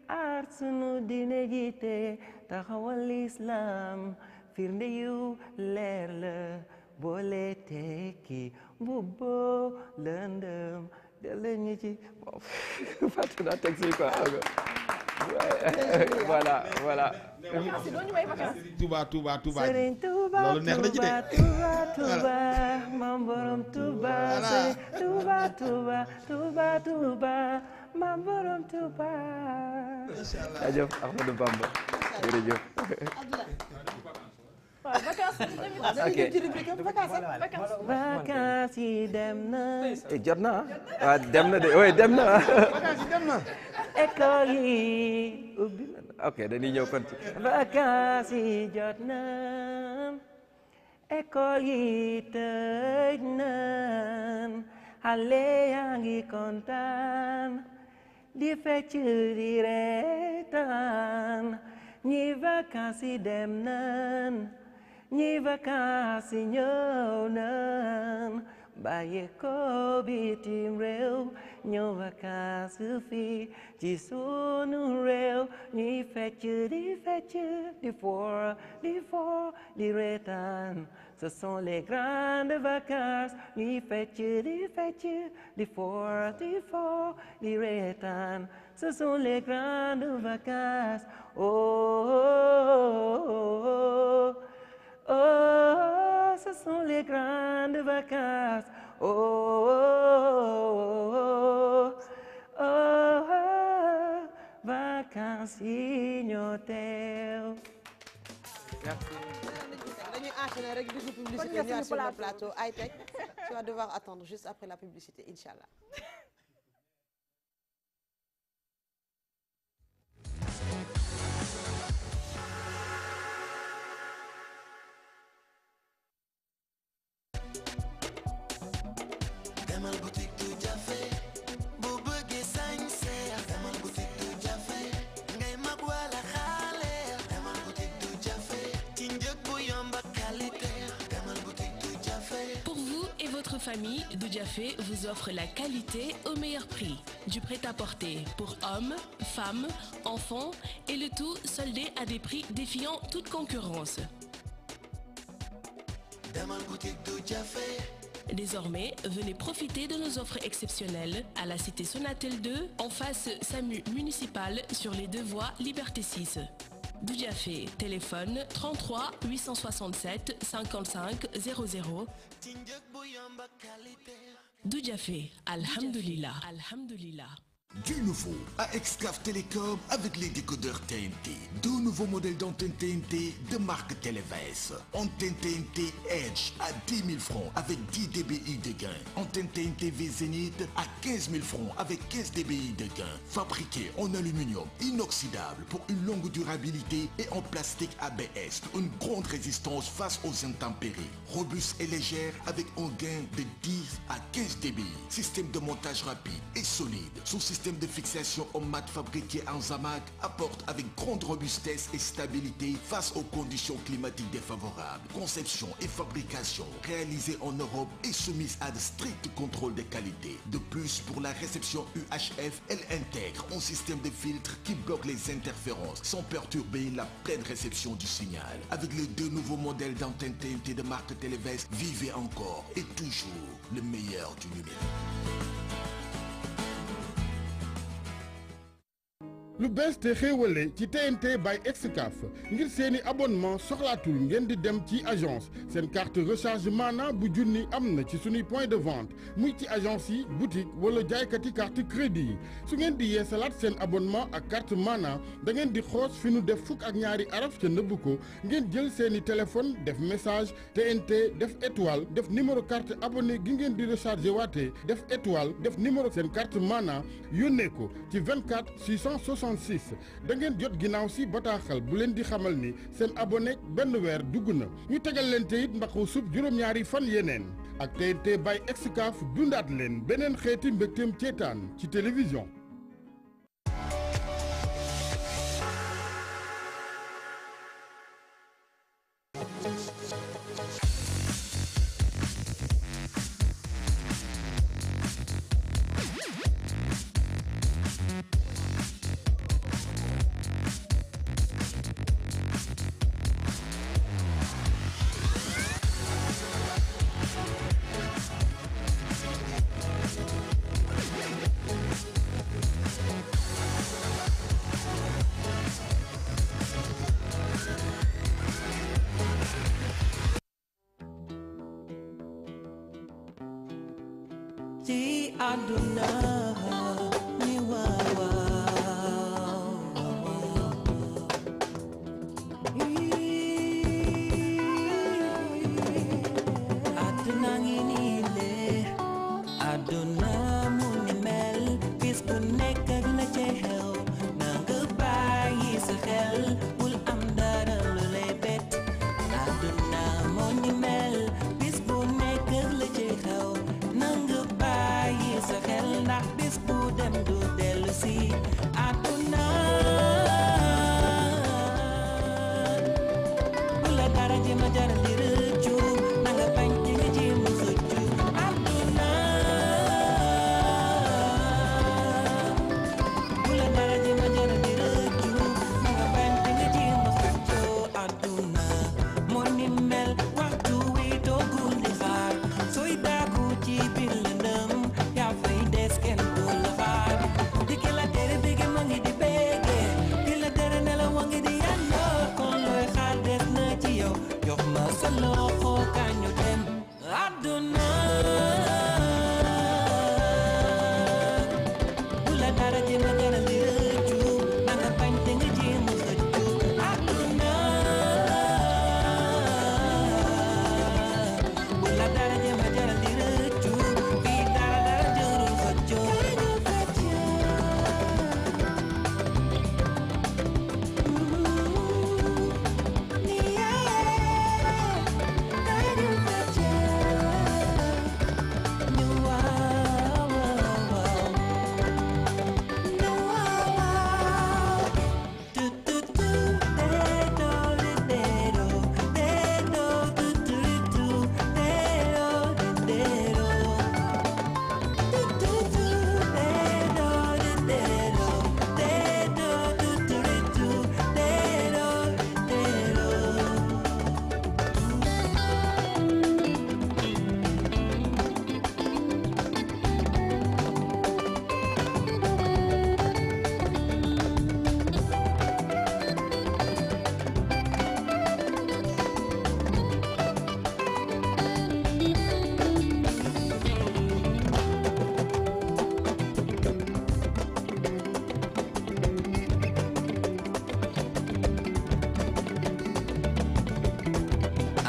aar sunu diine jiite taxawal islam firnde yu leer la boole tekki mbubboo lëndëm delle ñu ci fàtte naa teg si quoi voilà. Touba Serigne Touba loolu neex na ci de. Touba Maam Borom Touba Serigne Touba Maam Borom Touba. Jërëjëf Ahmadou Bamba jërëjëf. vacances yi dem na. jot na ah dem na de oui dem na. vacances yi dem na. école yi ubbi na. ok dañuy ñëw kon ci. vacances yi jot na. école yi tëj na. xale yaa ngi kontaan di fecc di reetaan ñi vacances yi dem nan ñi vacances yi ñëw nan bàyyi ko bitim réew ñëw vacances fii ci sunu réew ñuy fecc di for di reetaan ce sont les grandes vacances ñuy fecc di for di reetaan ce sont les grandes vacances oh, oh, oh, oh, ce sont les grandes vacances oh, oh, oh, oh, oh, vacances yi ñoo teew. dañuy enchaîner rek dugg publicité ñëwaat sur le plateau high-tech tu vas devoir attendre juste après la publicité inchallah. demal boutique du Jafé bu bëggee sañse demal boutique du Jafé ngay mag wala xale demal boutique du Jafé ci njëg bu yomb ak qualité demal boutique du Jafé. Pour vous et votre famille, Doudiafé vous offre la qualité au meilleur prix. Du prêt-à-porter pour hommes, femmes, enfants et le tout soldé à des prix défiant toute concurrence. demal boutique du Jafé. Désormais, venez profiter de nos offres exceptionnelles à la cité Sonatel 2, en face SAMU municipal sur les 2 voies Liberté 6. Doudiafé, téléphone 33 867 55 00. Doudiafé, alhamdulillah, alhamdulillah. Du nouveau à Excaf Télécom avec les décodeurs TNT. 2 nouveaux modèles d'antenne TNT de marque Televes. Antenne TNT Edge à 10 000 francs avec 10 dBi de gain. Antenne TNT V Zénith à 15 000 francs avec 15 dBi de gain. Fabriqué en aluminium inoxydable pour une longue durabilité et en plastique ABS pour une grande résistance face aux intempéries. Robuste et légère avec un gain de 10 à 15 dBi. Système de montage rapide et solide. Sous système de fixation en mat fabriqué en Zamac apporte avec grande robustesse et stabilité face aux conditions climatiques défavorables. Conception et fabrication réalisée en Europe et soumise à de stricts contrôles de qualité. De plus, pour la réception UHF, elle intègre un système de filtre qui bloque les interférences sans perturber la pleine réception du signal. Avec les 2 nouveaux modèles d'antenne TNT de marque Televes, vivez encore et toujours le meilleur du numérique. lu bees te xéewale ci TNT by Excaf ngir seeni abonnement soxlaatul ngeen di dem ci agence seen carte recharge maana bu junni am na ci suñuy point de vente muy ci agence yi boutique wala jaaykati carte crédit yi su ngeen di yeesalaat seen abonnement ak carte maana da ngeen di xoos fi nu def fukk ak ñaari araf ca nëbb ko ngeen jël seeni téléphone def message TNT def étoile def numéro carte abonné gi ngeen di recharger waate def étoile def numéro seen carte maana yónnee ko ci 24 660 da ngeen jot ginnaaw si bataaxal bu leen di xamal ni seen abonné benn weer dugg na ñu tegal leen te it mbaxu sub juróom-ñaari fan yeneen ak TNT by Excaf dundaat leen beneen xeeti mbégteem ceetaan ci télévision. ci àdduna ni waaw àdduna ngi nii le àdduna mu ni mel bis bu nekk ak la ca xew na nga bàyyi sa xel bul am dara lu lay bett àdduna mu ni mel bis bu nekk ak la ca xew na nga bàyyi ma jaral di rëccu na nga bañ di nga jéem a xëccu àdduna bu la dara ji ma jaral di rëccu na nga bañ di nga jéem a xëccu àdduna moo ni mel waxtu wi toogul di xaar sooy daagu ci biir lëndëm yaa fay des kenn du la xaar di ki la tere bége ma ngi di bége ki la tere ne la wa ngi di yàndoo kon looy xaar des na ci yow jox ma sa loxo kañu dem àdduna bu la dara ji ma jaral di rëccu na nga bañ te nga jéem a xëccu àdduna bu la dara ji ma jaral di rëccu fii dara dara jërul xëccu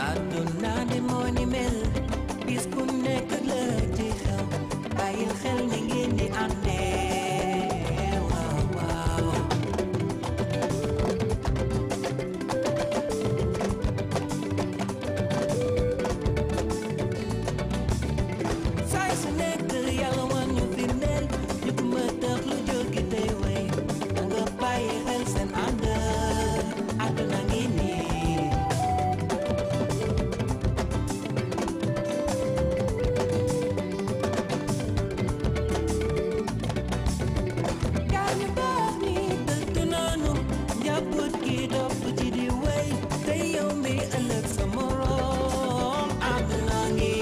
àdduna di moo ni mel bis ku nekk la ci xew bàyyil xel ni ngeen di àndee waaw waaw saay su nekk yàlla wan ñu firndeel ñu ko ma tax lu jóge tey way da nga bàyyi xel seen ànd àdduna ngi nii gaa ñu baax ni dëkk noonu njaboot gi topp ci di wéy te yow mi ëllëg sa moroom àdduna ngi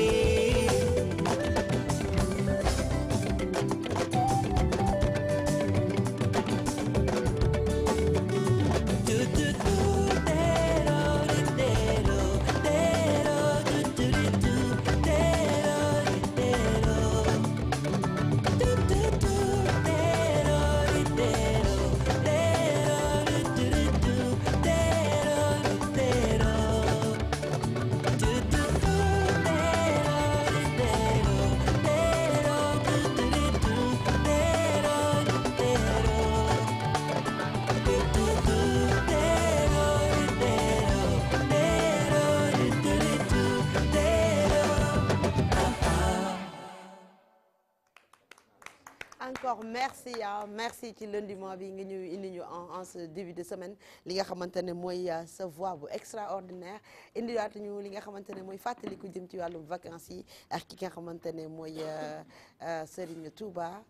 encore merci merci ci lundi mois bi nga ñëw indi ñu en ce début de semaine li nga xamante ne mooy sa voix bu extraordinaire indiwaat ñu li nga xamante ne mooy fàttaliku jëm ci wàllu vacances yi ak ki nga xamante ne mooy Serigne Touba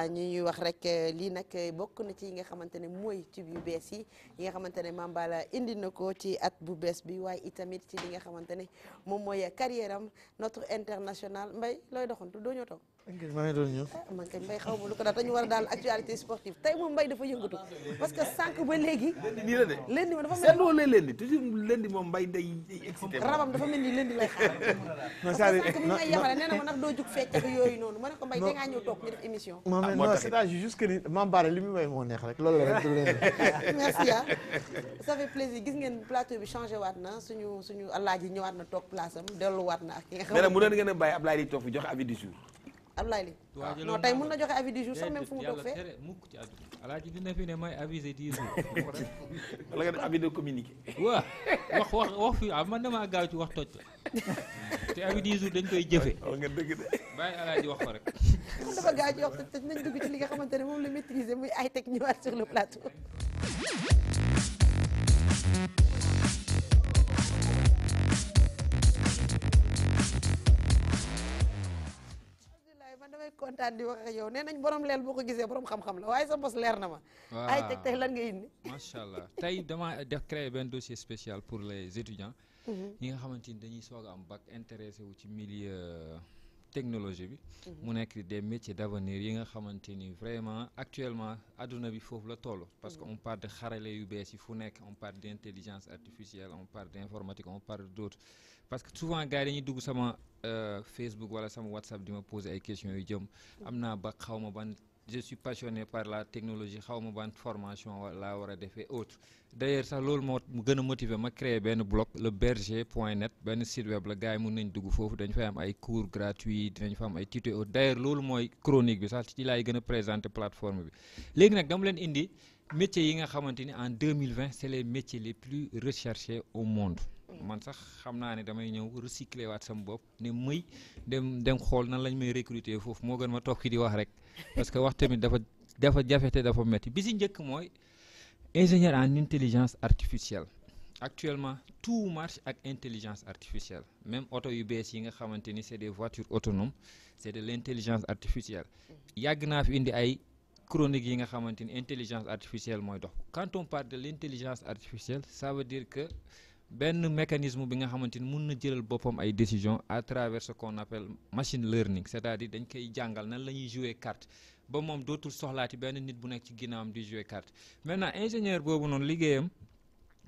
ñu ñuy wax rek lii nag bokk na ci yi nga xamante ne mooy tube yu bees yi nga xamante ne Mame Balla indi na ko ci at bu bees bi waaye itamit ci li nga xamante ne moom mooy carrière am notre international Mbaye looy doxantu doo ñoo toog maa ngi doon ñëw. man kay Mbaye xaw ma lu ko daal dañu war a daal actualité sportive tey moom Mbaye dafa yëngatu parce que sànq ba léegi. nii la de lundi ma dafa mel seetloo leen lundi toujours lundi moom Mbaye day excité. rabam dafa mel ni lundi lay xaar. non sànq mi may yemale nee na ma ndax doo jug fecc ak yooyu noonu ma ne ko Mbaye da ngaa ñëw toog ñu def émission. non c'est juste que ni Mame Balla li mu may moo neex rek loolu la rek. merci ah ça fait plaisir gis ngeen plateau bi changé waat na suñu alaaji ñëwaat na toog place am delluwaat na ak ki nga xam ne mu doon ngeen a bàyyi Ablaye di toog fi joxe avis du jour. Ablaye li non tey mun na joxe avis du jour sax même fu mu toog fee mukk ci àdduna alaaji dina fi ne may avisé 10 jours wala nga def avis de communiqué waaw wax fi man damaa gaaw ci wax toj te avis 10 jours dañ koy jëfe nga dëgg de bàyyi alaaji wax ko rek moom dafa gaaw ci wax toj nañ dugg ci li nga xamante ne moom la maîtriser muy ay teg ñëwaat sur le plateau kontaan di wax ak yow nee nañ borom leel boo ko gisee borom xam-xam la waaye sa bos leer na ma. waaw ay teg tey lan nga indi. macha allah tey dama def créer benn dossier spécial pour les étudiants. ñi nga xamante ni dañuy soog a am bac intéressé wu ci milieu technologie bi. mu nekk des métiers d'avenir yi nga xamante ni vraiment actuellement adduna bi foofu la toll. parce que on parle de xarale yu bees yi fu nekk on parle d'intelligence artificielle on parle d'informatique on parle d'autres parce que souvent gars yi dañuy dugg sama Facebook wala sama WhatsApp di ma poser ay questions yu jëm am naa bac xaw ma ban je suis passionné par la technologie xaw ma ban formation laa war a defee autre d'ailleurs sax loolu moo mu gën a motiver ma créer benn blog leberger.net benn site web la gars yi mun nañ dugg foofu dañ fay am ay cours gratuits dinañ fa am ay tutos d'ailleurs loolu mooy chronique bi sax ci laay gën a présenter plateforme bi léegi nag dama leen indi métiers yi nga xamante ni en 2020 c'est les métiers les plus recherchés au monde man sax xam naa ne damay ñëw recycler waat sama bopp ne muy dem xool nan lañ may recruter foofu moo gën ma toog fi di wax rek parce que wax tamit dafa jafe te dafa métti bi si njëkk mooy ingénieur en intelligence artificielle actuellement tout marche ak intelligence artificielle même oto yu bees yi nga xamante ni c'est des voitures autonomes c'est de l'intelligence artificielle yàgg naa fi indi ay chroniques yi nga xamante ni intelligence artificielle mooy dox quand on parle de l'intelligence artificielle ça veut dire que benn mécanisme bi nga xamante ni mun na jëlal boppam ay décisions à travers ce qu'on appelle machine learning c'est-à-dire dañ koy jàngal nan la ñuy jouer carte ba moom dootul soxlaati benn nit bu nekk ci ginnaawam di jouer carte maintenant ingénieur boobu noonu liggéeyam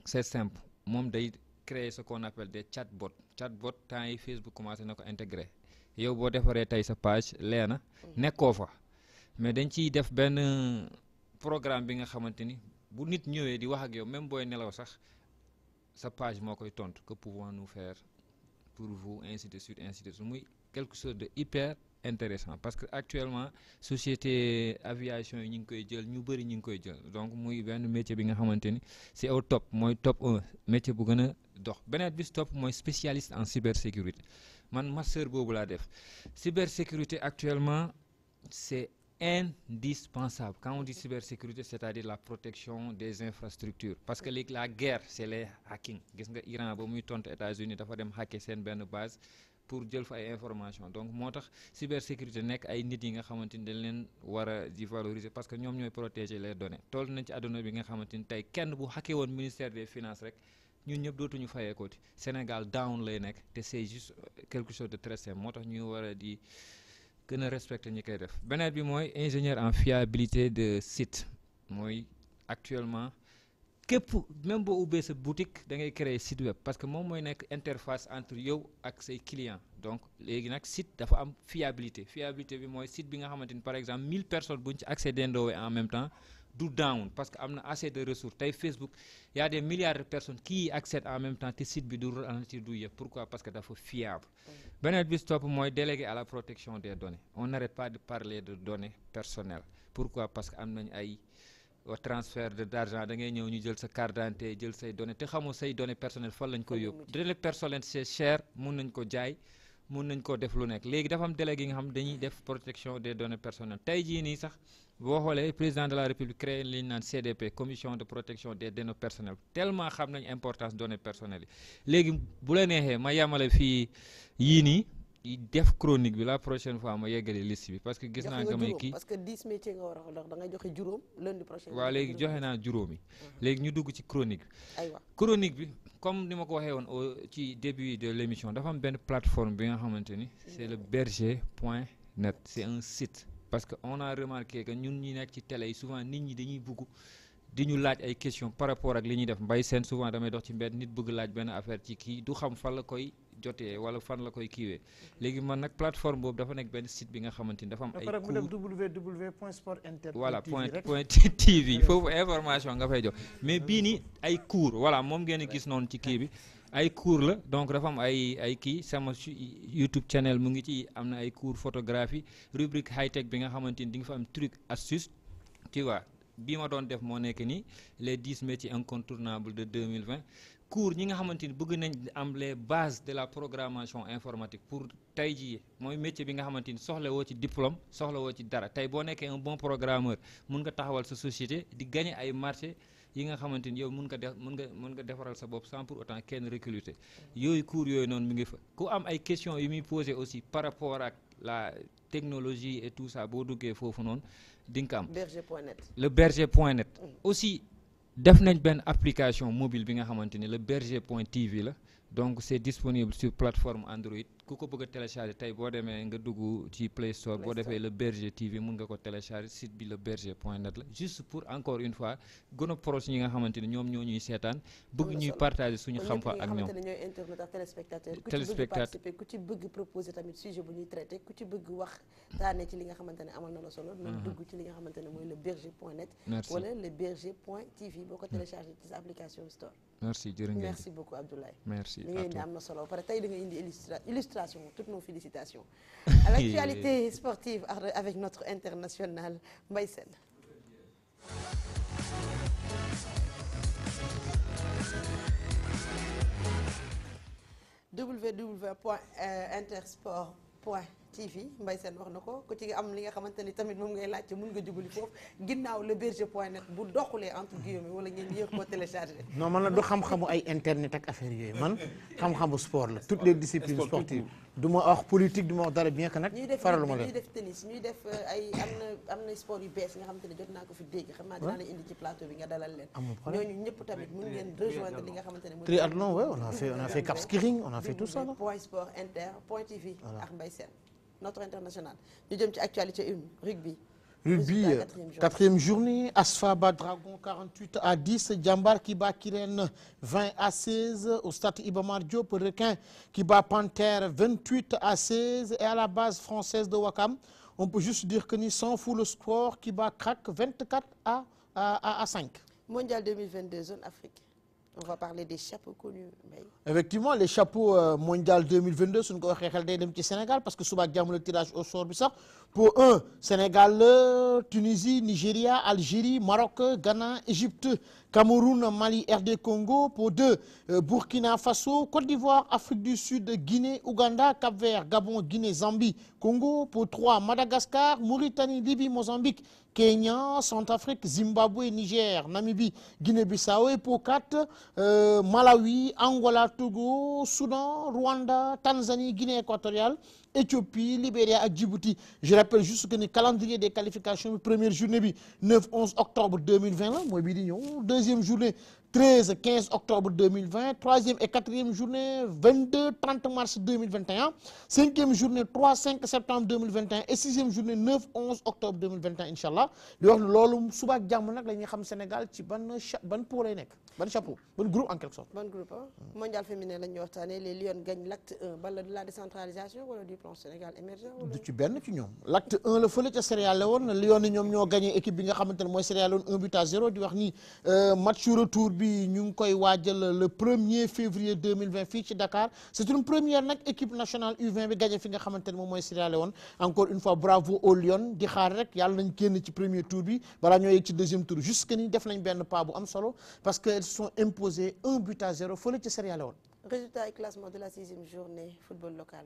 c'est simple moom day créer ce qu'on appelle des chatbots temps yi Facebook commencé na ko intégrer yow boo defaree tey sa page leena nekkoo fa mais dañ ciy def benn programme bi nga xamante ni bu nit ñëwee di wax ak yow même booy nelaw sax sa page moo koy tontu que pouvons-nous faire pour vous ainsi de suite muy quelque chose de hyper intéressant parce que actuellement société aviation yi ñu ngi koy jël ñu bëri ñu ngi koy jël donc muy benn métier bi nga xamante ni c'est au top mooy top 1 métier bu gën a dox beneen bis top mooy spécialiste en cybersécurité man master boobu laa def cybersécurité actuellement c'est indispensable quand on dit cybersécurité c'est-à-dire la protection des infrastructures parce que léegi la guerre c'est les hacking gis nga Iran ba muy tontu États-Unis dafa dem hacker seen benn base pour jël fa ay information donc moo tax cybersécurité nekk ay nit yi nga xamante ni dañ leen war a di valoriser parce que ñoom ñooy protéger les données toll nañ ci àdduna bi nga xamante ni tey kenn bu hacké woon ministère des finances rek ñun ñëpp dootuñu fayee kooti Sénégal down lay nekk te c'est juste quelque chose de très simple moo tax ñu war a di gën a respecter ñi koy def beneen bi mooy ingénieur en fiabilité de site mooy actuellement képp même boo ubbee sa boutique da ngay créer site web parce que moom mooy nekk interface entre yow ak say clients donc léegi nag site dafa am fiabilité bi mooy site bi nga xamante ni par exemple 1000 personnes buñ ci accéder ndoowee en même temps du down parce que am na assez de ressources tey Facebook y a des milliards de personnes qui y accèdent en même temps te site bi du ralentir du yëpp pourquoi parce que dafa fiable beneen bi topp mooy délégué à la protection des données on n'arrête pas de parler de données personnelles pourquoi parce que am nañ ay transfert d'argent da ngay ñëw ñu jël sa carte d'identité jël say données te xamoo say données personnelles fan lañ koy yóbbu données personnelles c'est cher mun nañ ko jaay mun nañ koo def lu nekk léegi dafa am délégué yi nga xam dañuy def protection des données personnelles tey jii nii sax boo xoolee président de la république créé li ñu naan CDP commission de protection des données personnelles tellement xam nañ importance données personnelles yi léegi bu la neexee ma yemale fii yii nii def chronique bi la prochaine fois ma yeggale liste bi parce que gis naa nga may kii parce que 10 métiers nga war a wax da ngay joxe juróom lundi prochain. waaw léegi joxe naa juróomi léegi ñu dugg ci chronique bi. aywa chronique bi comme ni ma ko waxee woon ci début de l'émission dafa am benn plateforme bi nga xamante ni c'est le berger.net c'est un site parce que on a remarqué que ñun ñi nekk ci télé yi souvent nit ñi dañuy bugg di ñu laaj ay questions par rapport ak li ñuy def mbay seen souvent damay dox ci mbedd nit bëgg laaj benn affaire ci kii du xam fan la koy jotee wala fan la koy kiiwee léegi man nag plateforme boobu dafa nekk benn site bi nga xamante ni dafa am ay www.sportinter voilà point TV foofu information nga fay jox mais bii ni ay cours voilà moom ngeen gis noonu ci kii bi ay cours la donc dafa am ay kii sama YouTube channel mu ngi ci am na ay cours photographie rubrique high tech bi nga xamante ni di nga fa am truc astuce tu vois bii ma doon def moo nekk nii les 10 métiers incontournables de 2020 cours ñi nga xamante ni bëgg nañ am les bases de la programmation informatique pour tey jii mooy métier bi nga xamante ni soxla woo ci diplôme soxla woo ci dara tey boo nekkee un bon programmeur mun nga taxawal sa société di gagner ay marché yi nga xamante ni yow mun nga defaral sa bopp sans pour autant kenn recruter yooyu cours yooyu noonu mi ngi fa ku am ay questions yu muy poser aussi par rapport ak la technologie et tout ça boo duggee foofu noonu di nga ko am. berger.net. le berger.net. aussi def nañ benn application mobile bi nga xamante ni le berger.tv la donc c'est disponible sur plateforme Android ku ko bëgg a télécharger tey boo demee nga dugg ci Play Store boo defee le berger TV mun nga ko télécharger site bi le berger.net la juste pour encore une fois gën a proche ñi nga xamante ni ñoom ñoo ñuy seetaan bëgg ñuy partager suñu xam-xam ak ñoom. ñooy internet ak téléspectateur ku ci bëgg téléspectateur participer ku ci bëgg proposer tamit sujet bu ñuy traité ku ci bëgg wax taane ci li nga xamante ne amal na la solo na dugg ci li nga xamante ne mooy le berger.net wala le berger.tv boo ko télécharger ci sa application store. merci jërëjëf merci beaucoup Abdoulaye. merci li nga indi am na solo ba pare tey da nga indi illustration toutes nos félicitations. à l'actualité sportive avec notre international Mbaye Sène. www.intersport.tv Mbaye Sène wax na ko ku ci am li nga xamante ni tamit moom ngay laajte mun nga jubali foofu ginnaaw le berger.net bu doxulee entre guillemets wala ngeen yéex koo télécharger. non man la du xam-xamu ay internet ak affaire yooyu man xam-xamu sport la toutes les disciplines sportives du ma wax politique du ma wax dara bien que nag faraluma leen ñuy def tennis ñuy def ay am na sport yu bees nga xamante ne jot naa ko fi dégg xam naa dinaa la indi ci plateau bi nga dalal leen ñooñu ñëpp tamit mun ngeen rejoindre li nga xamante ne triathlon ouais on a fait cap skiing on a fait tout ça là .sport.inter.tv ak Mbaye Sène notre international ñu jëm ci actualité une rugby. Rugby, quatrième journée, Asfa bat Dragon 48-10, Djambar qui bat Kirène 20-16, au stade Iba Mar Diop, Requin qui bat Panthère 28-16, et à la base française de Ouakam, on peut juste dire que Nissan fout le score qui bat Crac 24-5. Mondial 2022, zone Afrique. On va parler des chapeaux connus. Effectivement, les chapeaux mondial 2022, c'est le Sénégal parce que souvent le tirage au sort. Pour un, Sénégal, Tunisie, Nigeria, Algérie, Maroc, Ghana, Égypte, Cameroun, Mali, RD Congo. Pour deux, Burkina Faso, Côte d'Ivoire, Afrique du Sud, Guinée, Ouganda, Cap-Vert, Gabon, Guinée, Zambie, Congo. Pour trois, Madagascar, Mauritanie, Libye, Mozambique, Kenya, Centrafrique, Zimbabwe, Niger, Namibie, Guinée-Bissau. Et pour 4, Malawi, Angola, Togo, Soudan, Rwanda, Tanzanie, Guinée équatoriale, Éthiopie, Libéria et Djibouti. Je rappelle juste que le calendrier des qualifications, première journée, 9-11 octobre 2020, deuxième journée, 13-15 octobre 2020, troisième et quatrième journée, 22-30 mars 2021, cinquième journée, 3-5 septembre 2021 et sixième journée, 9-11 octobre 2021, Inch'Allah. Lolo suba jàmm nak lañuy xam Sénégal ci ban pot lay nek, ban chapeau, ban groupe en quelque sorte. Ban groupe mondial féminin lañuy waxtané, les Lions gagnent l'acte 1, bal de la décentralisation wala du plan Sénégal émergent wala du ci benn ci ñoom. L'acte 1 le feulé ci Sierra Leone, Lions ñom ñoo gagné équipe bi nga xamantene moy Sierra Leone 1-0 di wax ni match retour bi ñu ngi koy waajal le 1er février 2020 fii ci Dakar. C'est une première nag équipe nationale U20 bi gagné fi nga xamantene moom mooy Sierra Leone. Encore une fois bravo aux Lions di xaar rek yàlla nañ génn ci premier tour bi balaa ñoo yegg ci deuxième tour jusque ni def nañ benn pas bu am solo parce que elles sont imposées 1-0 fële ci Sierra Leone. Résultat et classement de la 6e journée football local.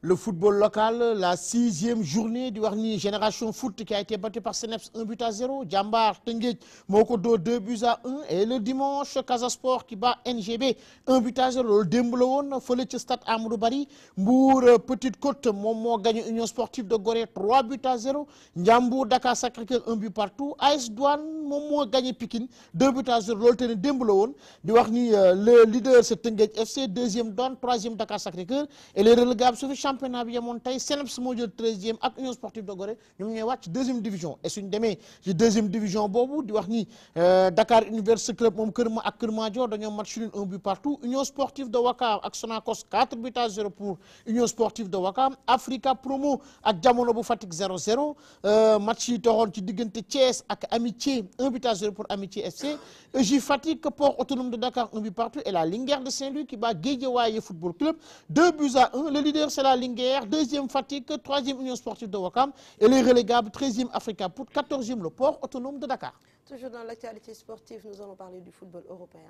Le football local, la 6e journée du Warni Génération Foot qui a été battue par Seneps 1-0. Djambar, Tenguet, Mokodo 2-1. Et le dimanche, Casasport qui bat NGB 1-0. Le Dembloon, Follet Stade Amadou Bari. Mbour, Petite Côte, Momo gagne Union Sportive de Gorée 3-0. Ndiambour, Dakar Sacré-Cœur 1 partout. AS Douane, Momo gagne Pikine 2-0. L'Olten Dembloon. Du Warni, le leader c'est Tenguet FC. Deuxième Douane, troisième Dakar Sacré-Cœur. Et les relégables sur championnat bi yemoon tey Seneps moo jël 13e ak Union Sportive de Gorée ñoom ñooy wàcc deuxième division et suñ demee ci deuxième division boobu di wax ni Dakar Université Club moom Kër Ma ak Kër Madior dañoo match nul 1 partout. Union Sportive de Ouakam ak Sonacos 4-0 pour Union Sportive de Ouakam. Africa Promo ak Jamono bu Fatick 0-0 match yi toxoon ci diggante Thiès ak Amitié 1-0 pour Amitié FC. EJ Fatick Port Autonome de Dakar 1 partout et la Linguère de Saint-Louis qui bat Guédiawaye Football Club 2-1. Le leader c'est la Linguère, deuxième Fatick, troisième Union Sportive de Ouakam et les relégables 13e Africa pour 14e le Port Autonome de Dakar. Toujours dans l'actualité sportive, nous allons parler du football européen.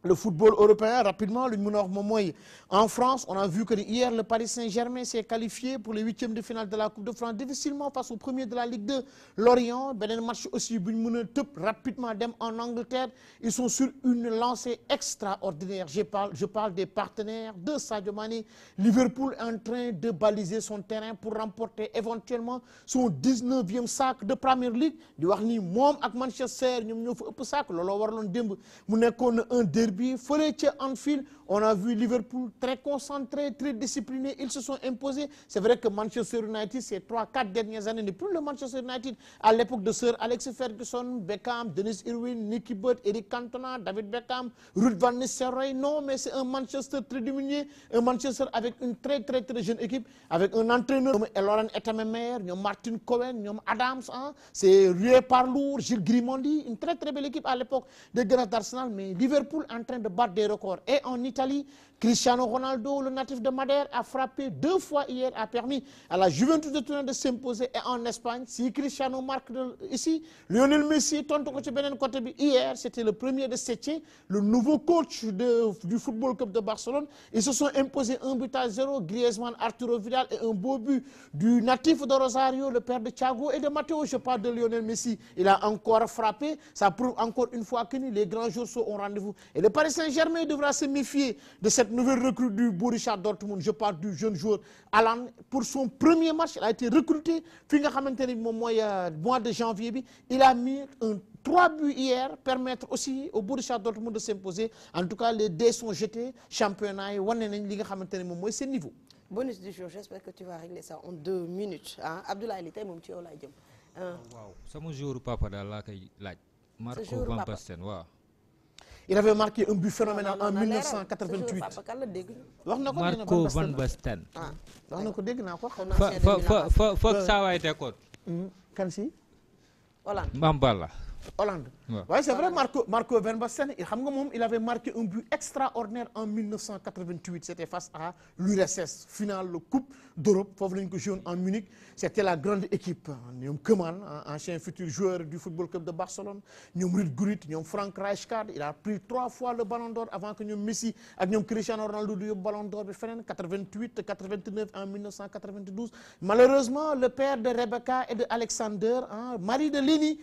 le football européen, rapidement, en France, on a vu que hier, le Paris Saint-Germain s'est qualifié pour les 8e de finale de la Coupe de France, difficilement face au premier de la Ligue 2, Lorient. Benen match aussi, rapidement en Angleterre. Ils sont sur une lancée extraordinaire. Je parle des partenaires de Sadio Mané. Liverpool est en train de baliser son terrain pour remporter éventuellement son 19e sac de Premier League. Di wax ni mom ak Manchester ñom ñoo fa ëpp sac lolo waralon demb mu nekkon un derby fële ca Anfield. On a vu Liverpool très concentré, très discipliné. Ils se sont imposés. C'est vrai que Manchester United, ces 3-4 dernières années, n'est plus le Manchester United à l'époque de Sir Alex Ferguson, Beckham, Dennis Irwin, Nicky Butt, Eric Cantona, David Beckham, Ruud van Nistelrooy. Non, mais c'est un Manchester très diminué, un Manchester avec une très jeune équipe, avec un entraîneur comme Laurent Etamemeyer, Martin Cohen, Adams, hein? C'est Rui Parlour, Gilles Grimondi, une très belle équipe à l'époque de Gunners d'Arsenal, mais Liverpool en train de battre des records. Et en Italie, Cristiano Ronaldo, le natif de Madère, a frappé 2 fois hier, a permis à la Juventus de Turin de s'imposer. Et en Espagne, si Cristiano marque ici, Lionel Messi, hier, c'était le premier de Sétien, le nouveau coach du Football Club de Barcelone. Ils se sont imposés 1-0, Griezmann, Arturo Vidal et un beau but du natif de Rosario, le père de Thiago et de Matteo. Je parle de Lionel Messi. Il a encore frappé. Ça prouve encore une fois que les grands jours sont au rendez-vous. Et le Paris Saint-Germain devra se méfier de cette nouvelle recrue du Borussia Dortmund. Je parle du jeune joueur Alan. Pour son premier match, il a été recruté. Mois de janvier, il a mis 3 buts hier, permettre aussi au Borussia Dortmund de s'imposer. En tout cas, les dés sont jetés. Championnat, c'est niveau. Bonus du jour, j'espère que tu vas régler ça en 2 minutes. Hein? Abdoulaye, tu es mon petit Olaïdjem. Wow, c'est mon jour papa dans la Marco Van Basten, wow. Il avait marqué un but phénoménal en 1988. Marco Van Basten. Faut ça va être quoi? Kansi? Hollande. Mambala. Hollande. Ouais, c'est vrai, Marco Van Basten, il avait marqué un but extraordinaire en 1988. C'était face à l'URSS, finale de Coupe d'Europe, en Munich. C'était la grande équipe. Nous Koeman, ancien futur joueur du Football Club de Barcelone. Nous Ruud Gullit, nous Frank Rijkaard. Il a pris 3 fois le Ballon d'Or avant que nous Messi et nous Cristiano Ronaldo le Ballon d'Or. 88, 89 en 1992. Malheureusement, le père de Rebecca et de Alexander, mari de Lini,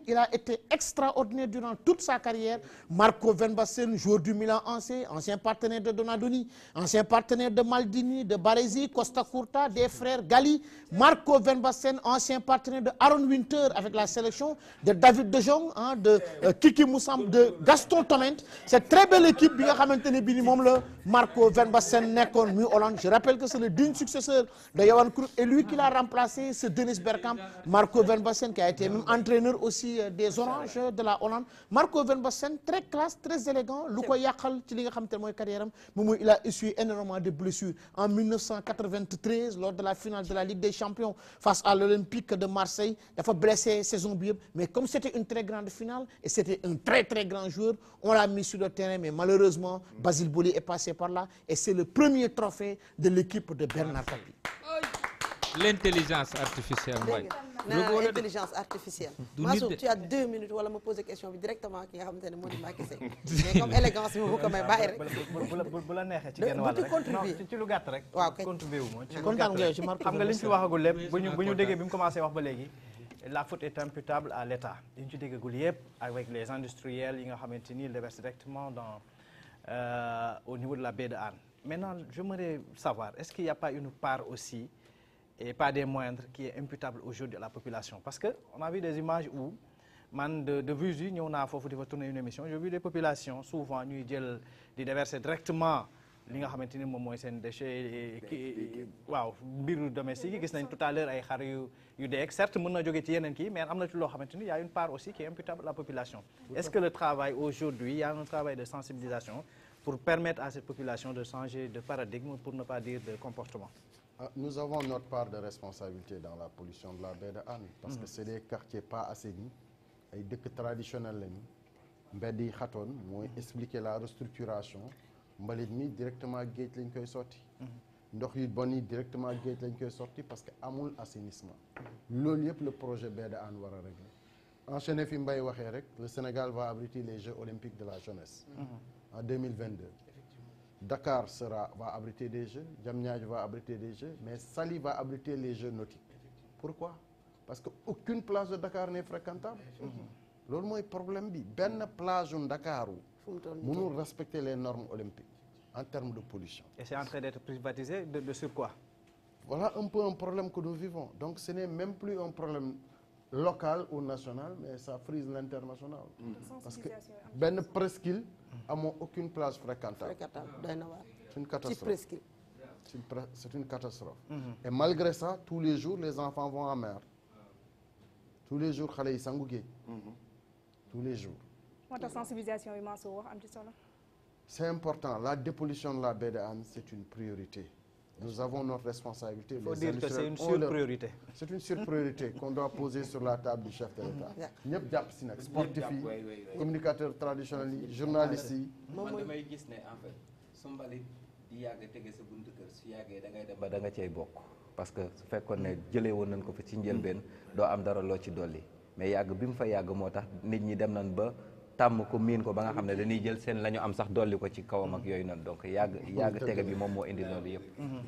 il a été extraordinaire durant toute sa carrière. Marco Van Basten, joueur du Milan AC, ancien partenaire de Donadoni, ancien partenaire de Maldini, de Baresi, Costa Curta, des frères Gali. Marco Van Basten, ancien partenaire de Aaron Winter avec la sélection, de David De Jong, de Kiki Moussam, de Gaston Toment. Cette très belle équipe, Marco Van Basten nekkoon muy Hollande. Je rappelle que c'est le digne successeur de Johan Cruyff et lui qui l'a remplacé, c'est Dennis Bergkamp. Marco Van Basten qui a été même entraîneur aussi des Oranges de la Hollande. Marco Van Basten, très classe, très élégant. Il a essuyé énormément de blessures. En 1993, lors de la finale de la Ligue des Champions face à l'Olympique de Marseille, il a blessé saison bible. Mais comme c'était une très grande finale et c'était un très grand joueur, on l'a mis sur le terrain. Mais malheureusement, Basile Boli est passé par là et c'est le premier trophée de l'équipe de Bernard Tapie. L'intelligence artificielle. L'intelligence artificielle. Masou, tu as 2 minutes pour me poser question directement qui a mais comme élégance, vous comme un bail. Tu contribues. Tu le gâtes rek. Contribuer la faute est imputable à l'État. Avec les industriels, ils le versent directement au niveau de la baie de Anne. Maintenant, j'aimerais savoir, est-ce qu'il n'y a pas une part aussi, et pas des moindres, qui est imputable aujourd'hui à la population? Parce qu'on a vu des images où, de visu, on a tourner une émission, j'ai vu des populations, souvent, nous déverser directement li nga xamanteni mom moy sen déchets waaw mbiru domestique gis nañ tout à l'heure ay xar yu deek certes mën na jóge ci yeneen kii mais am na ci loo xamante ni y a une part aussi qui est imputable à la population. Est-ce que le travail aujourd'hui, il y a un travail de sensibilisation pour permettre à cette population de changer de paradigme, pour ne pas dire de comportement? Nous avons notre part de responsabilité dans la pollution de la baie de Hann parce que c'est des quartiers pas assainis ay dëkk traditionnels lañu mbedd yi xatoon mooy expliquer la restructuration mbalit mi directement géej lañ koy sotti ndox yu bon yi directement géej lañ koy sotti parce que amul assainissement loolu yëpp le projet baie de Hann war a régler enchaîné fi Mbaye waxee rek le Sénégal va abriter les Jeux olympiques de la jeunesse en 2022. Dakar va abriter des Jeux, Diamniadio va abriter des Jeux, mais Saly va abriter les Jeux nautiques. Pourquoi? Parce que aucune plage de Dakar n'est fréquentable. Loolu mooy problème bi benn plage u Ndakaaru mënul respecter les normes olympiques en termes de pollution. Et c'est en train d'être privatisé de sur quoi? Voilà un peu un problème que nous vivons. Donc ce n'est même plus un problème local ou national, mais ça frise l'international. Parce que benn presqu'île amoo aucune plage fréquentable. C'est une catastrophe. C'est une catastrophe. Et malgré ça, tous les jours, les enfants vont en mer. Tous les jours, xale yi sangu géej. Tous les jours. moo tax sensibilisation yi Mansour wax am ci solo. C'est important. La dépollution de la baie de Hann, c'est une priorité. Nous avons notre responsabilité. Il faut dire que c'est une surpriorité. C'est une surpriorité qu'on doit poser sur la table du chef de l'État. ñëpp jàpp si nag sportif yi communicateurs traditionnels yi journalistes yi. man damay gis ne en fait su mbalit di yàgg tege sa buntu kër su yàggee da ngay dem ba da nga cay bokk. parce que su fekkoon ne jëlee woon nañ ko fi ci njëlbeen doo am dara loo ci dolli mais yàgg bi mu fa yàgg moo tax nit ñi dem nañ ba tàmm ko miin ko ba nga xam ne dañuy jël seen la ñu am sax dolli ko ci kawam ak yooyu noonu donc yàgg tege bi moom moo indi loolu yëpp.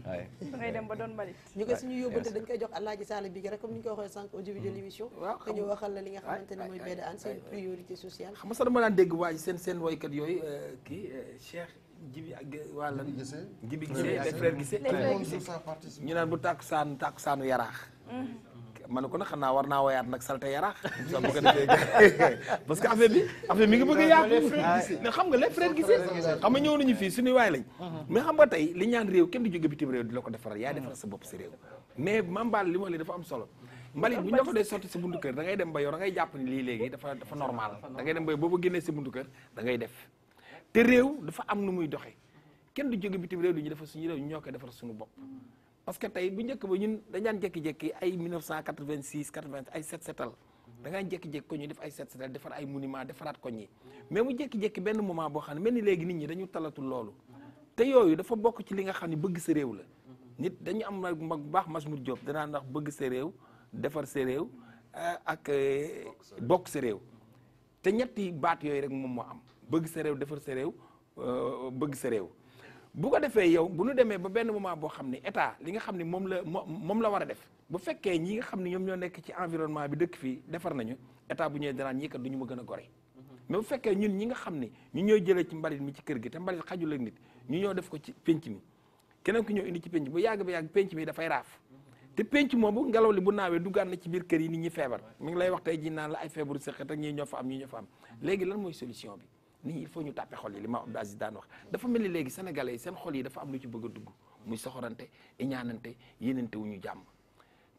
waaye da ngay dem ba doon mbalit. ñu ko suñu yóbbante dañ koy jox Alaaji Sall bi rek comme ni ñu ko waxee sànq au début de l'émission. que ñu waxal la li nga xamante ne mooy baie de Hann c'est une priorité sociale. xam nga sax dama daan dégg waa seen woykat yooyu kii Cheikh Jibi ak waa lan Jibi Gissé les frères Gissé ñu naan bu tàkkusaanu yaraax man ko nag xam naa war naa woyaat nag salte yaraax so bu ko defee parce que affaire bi mi ngi bëgg a yaatu ne xam nga les frères Gissé xam nga ñëw nañu fii suñuy waay lañ mais xam nga tey li ñaan réew kenn du jóge bitim réew di la ko defaral yaay defaral sa bopp sa réew mais mambaal li ma li dafa am solo mbalit bu ñu la ko dee sotti sa buntu kër da ngay dem ba yow da ngay jàpp ni lii léegi dafa normal da ngay dem ba boobu génnee sa buntu kër da ngay def te réew dafa am nu muy doxee kenn du jóge bitim réew du ñu defar suñu réew ñu ñoo koy defar suñu bopp parce que tey bu njëkk ba ñun dañ daan jékki-jékki ay 1986 80 ay set setal da ngaa jékki-jékki ko ñu def ay set setal defar ay monument defaraat ko ñi mais mu jékki-jékki benn moment boo xam ne mel ni léegi nit ñi dañu talatul loolu te yooyu dafa bokk ci li nga xam ne bëgg sa réew la nit dañu am mag bu baax Masmoud Diop danaa ndax bëgg sa réew defar sa réew ak bokk sa réew te ñetti baat yooyu rek moom moo am bëgg sa réew defar sa réew bëgg sa réew bu ko defee yow bu ñu demee ba benn moment boo xam ne état li nga xam ne moom la war a def bu fekkee ñi nga xam ne ñoom ñoo nekk ci environnement bi dëkk fii defar nañu état bu ñëwee danaan ñii kat du ñu ma gën a gore mais bu fekkee ñun ñi nga xam ne ñu ñooy jëlee ci mbalit mi ci kër gi te mbalit xajul ak nit ñu ñoo def ko ci penc mi keneen ku ñëw indi ci penc bu yàgg ba yàgg penc mi dafay raaf te penc moomu ngelaw li bu naawee duggaan na ci biir kër yi nit ñi feebar mi ngi lay wax tey ji naan la ay feebaru sëqat ak ñii ñoo fa am léegi lan mooy solution bi nit ñi il faut ñu tàppe xol yi li ma Abdou Aziz daan wax dafa mel ni léegi sénégalais yi seen xol yi dafa am lu ci bëgg a dugg muy soxorante iñaanante yéenante wu ñu jàmm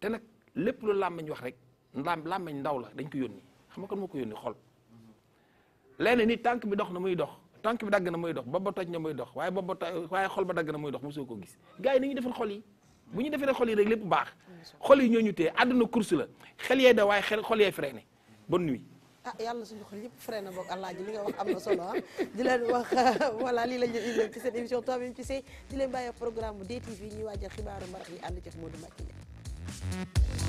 te nag lépp lu làmmeñ wax rek làmmeñ ndaw la dañ ko yónni xam nga kon moo ko yónni xol léegi ni tànk bi dox na muy dox tànk bi dagg na muy dox bopp ba toj na muy dox waaye xol ba dagg na muy dox mosoo ko gis gars yi nañu defal xol yi bu ñu defee xol yi rek lépp baax xol yi ñoo ñu téye àdduna course la xel yee da waaye xol yee freiné bonne nuit yàlla suñu xol yëpp freiné boog Alaaji li nga wax am na solo di leen wax voilà lii la ñu indi ci seen émission Toi-même tu sais di leen bàyyi programme bu DTV ñuy waajal xibaaru mbarax yi ànd ci Modou Mbacke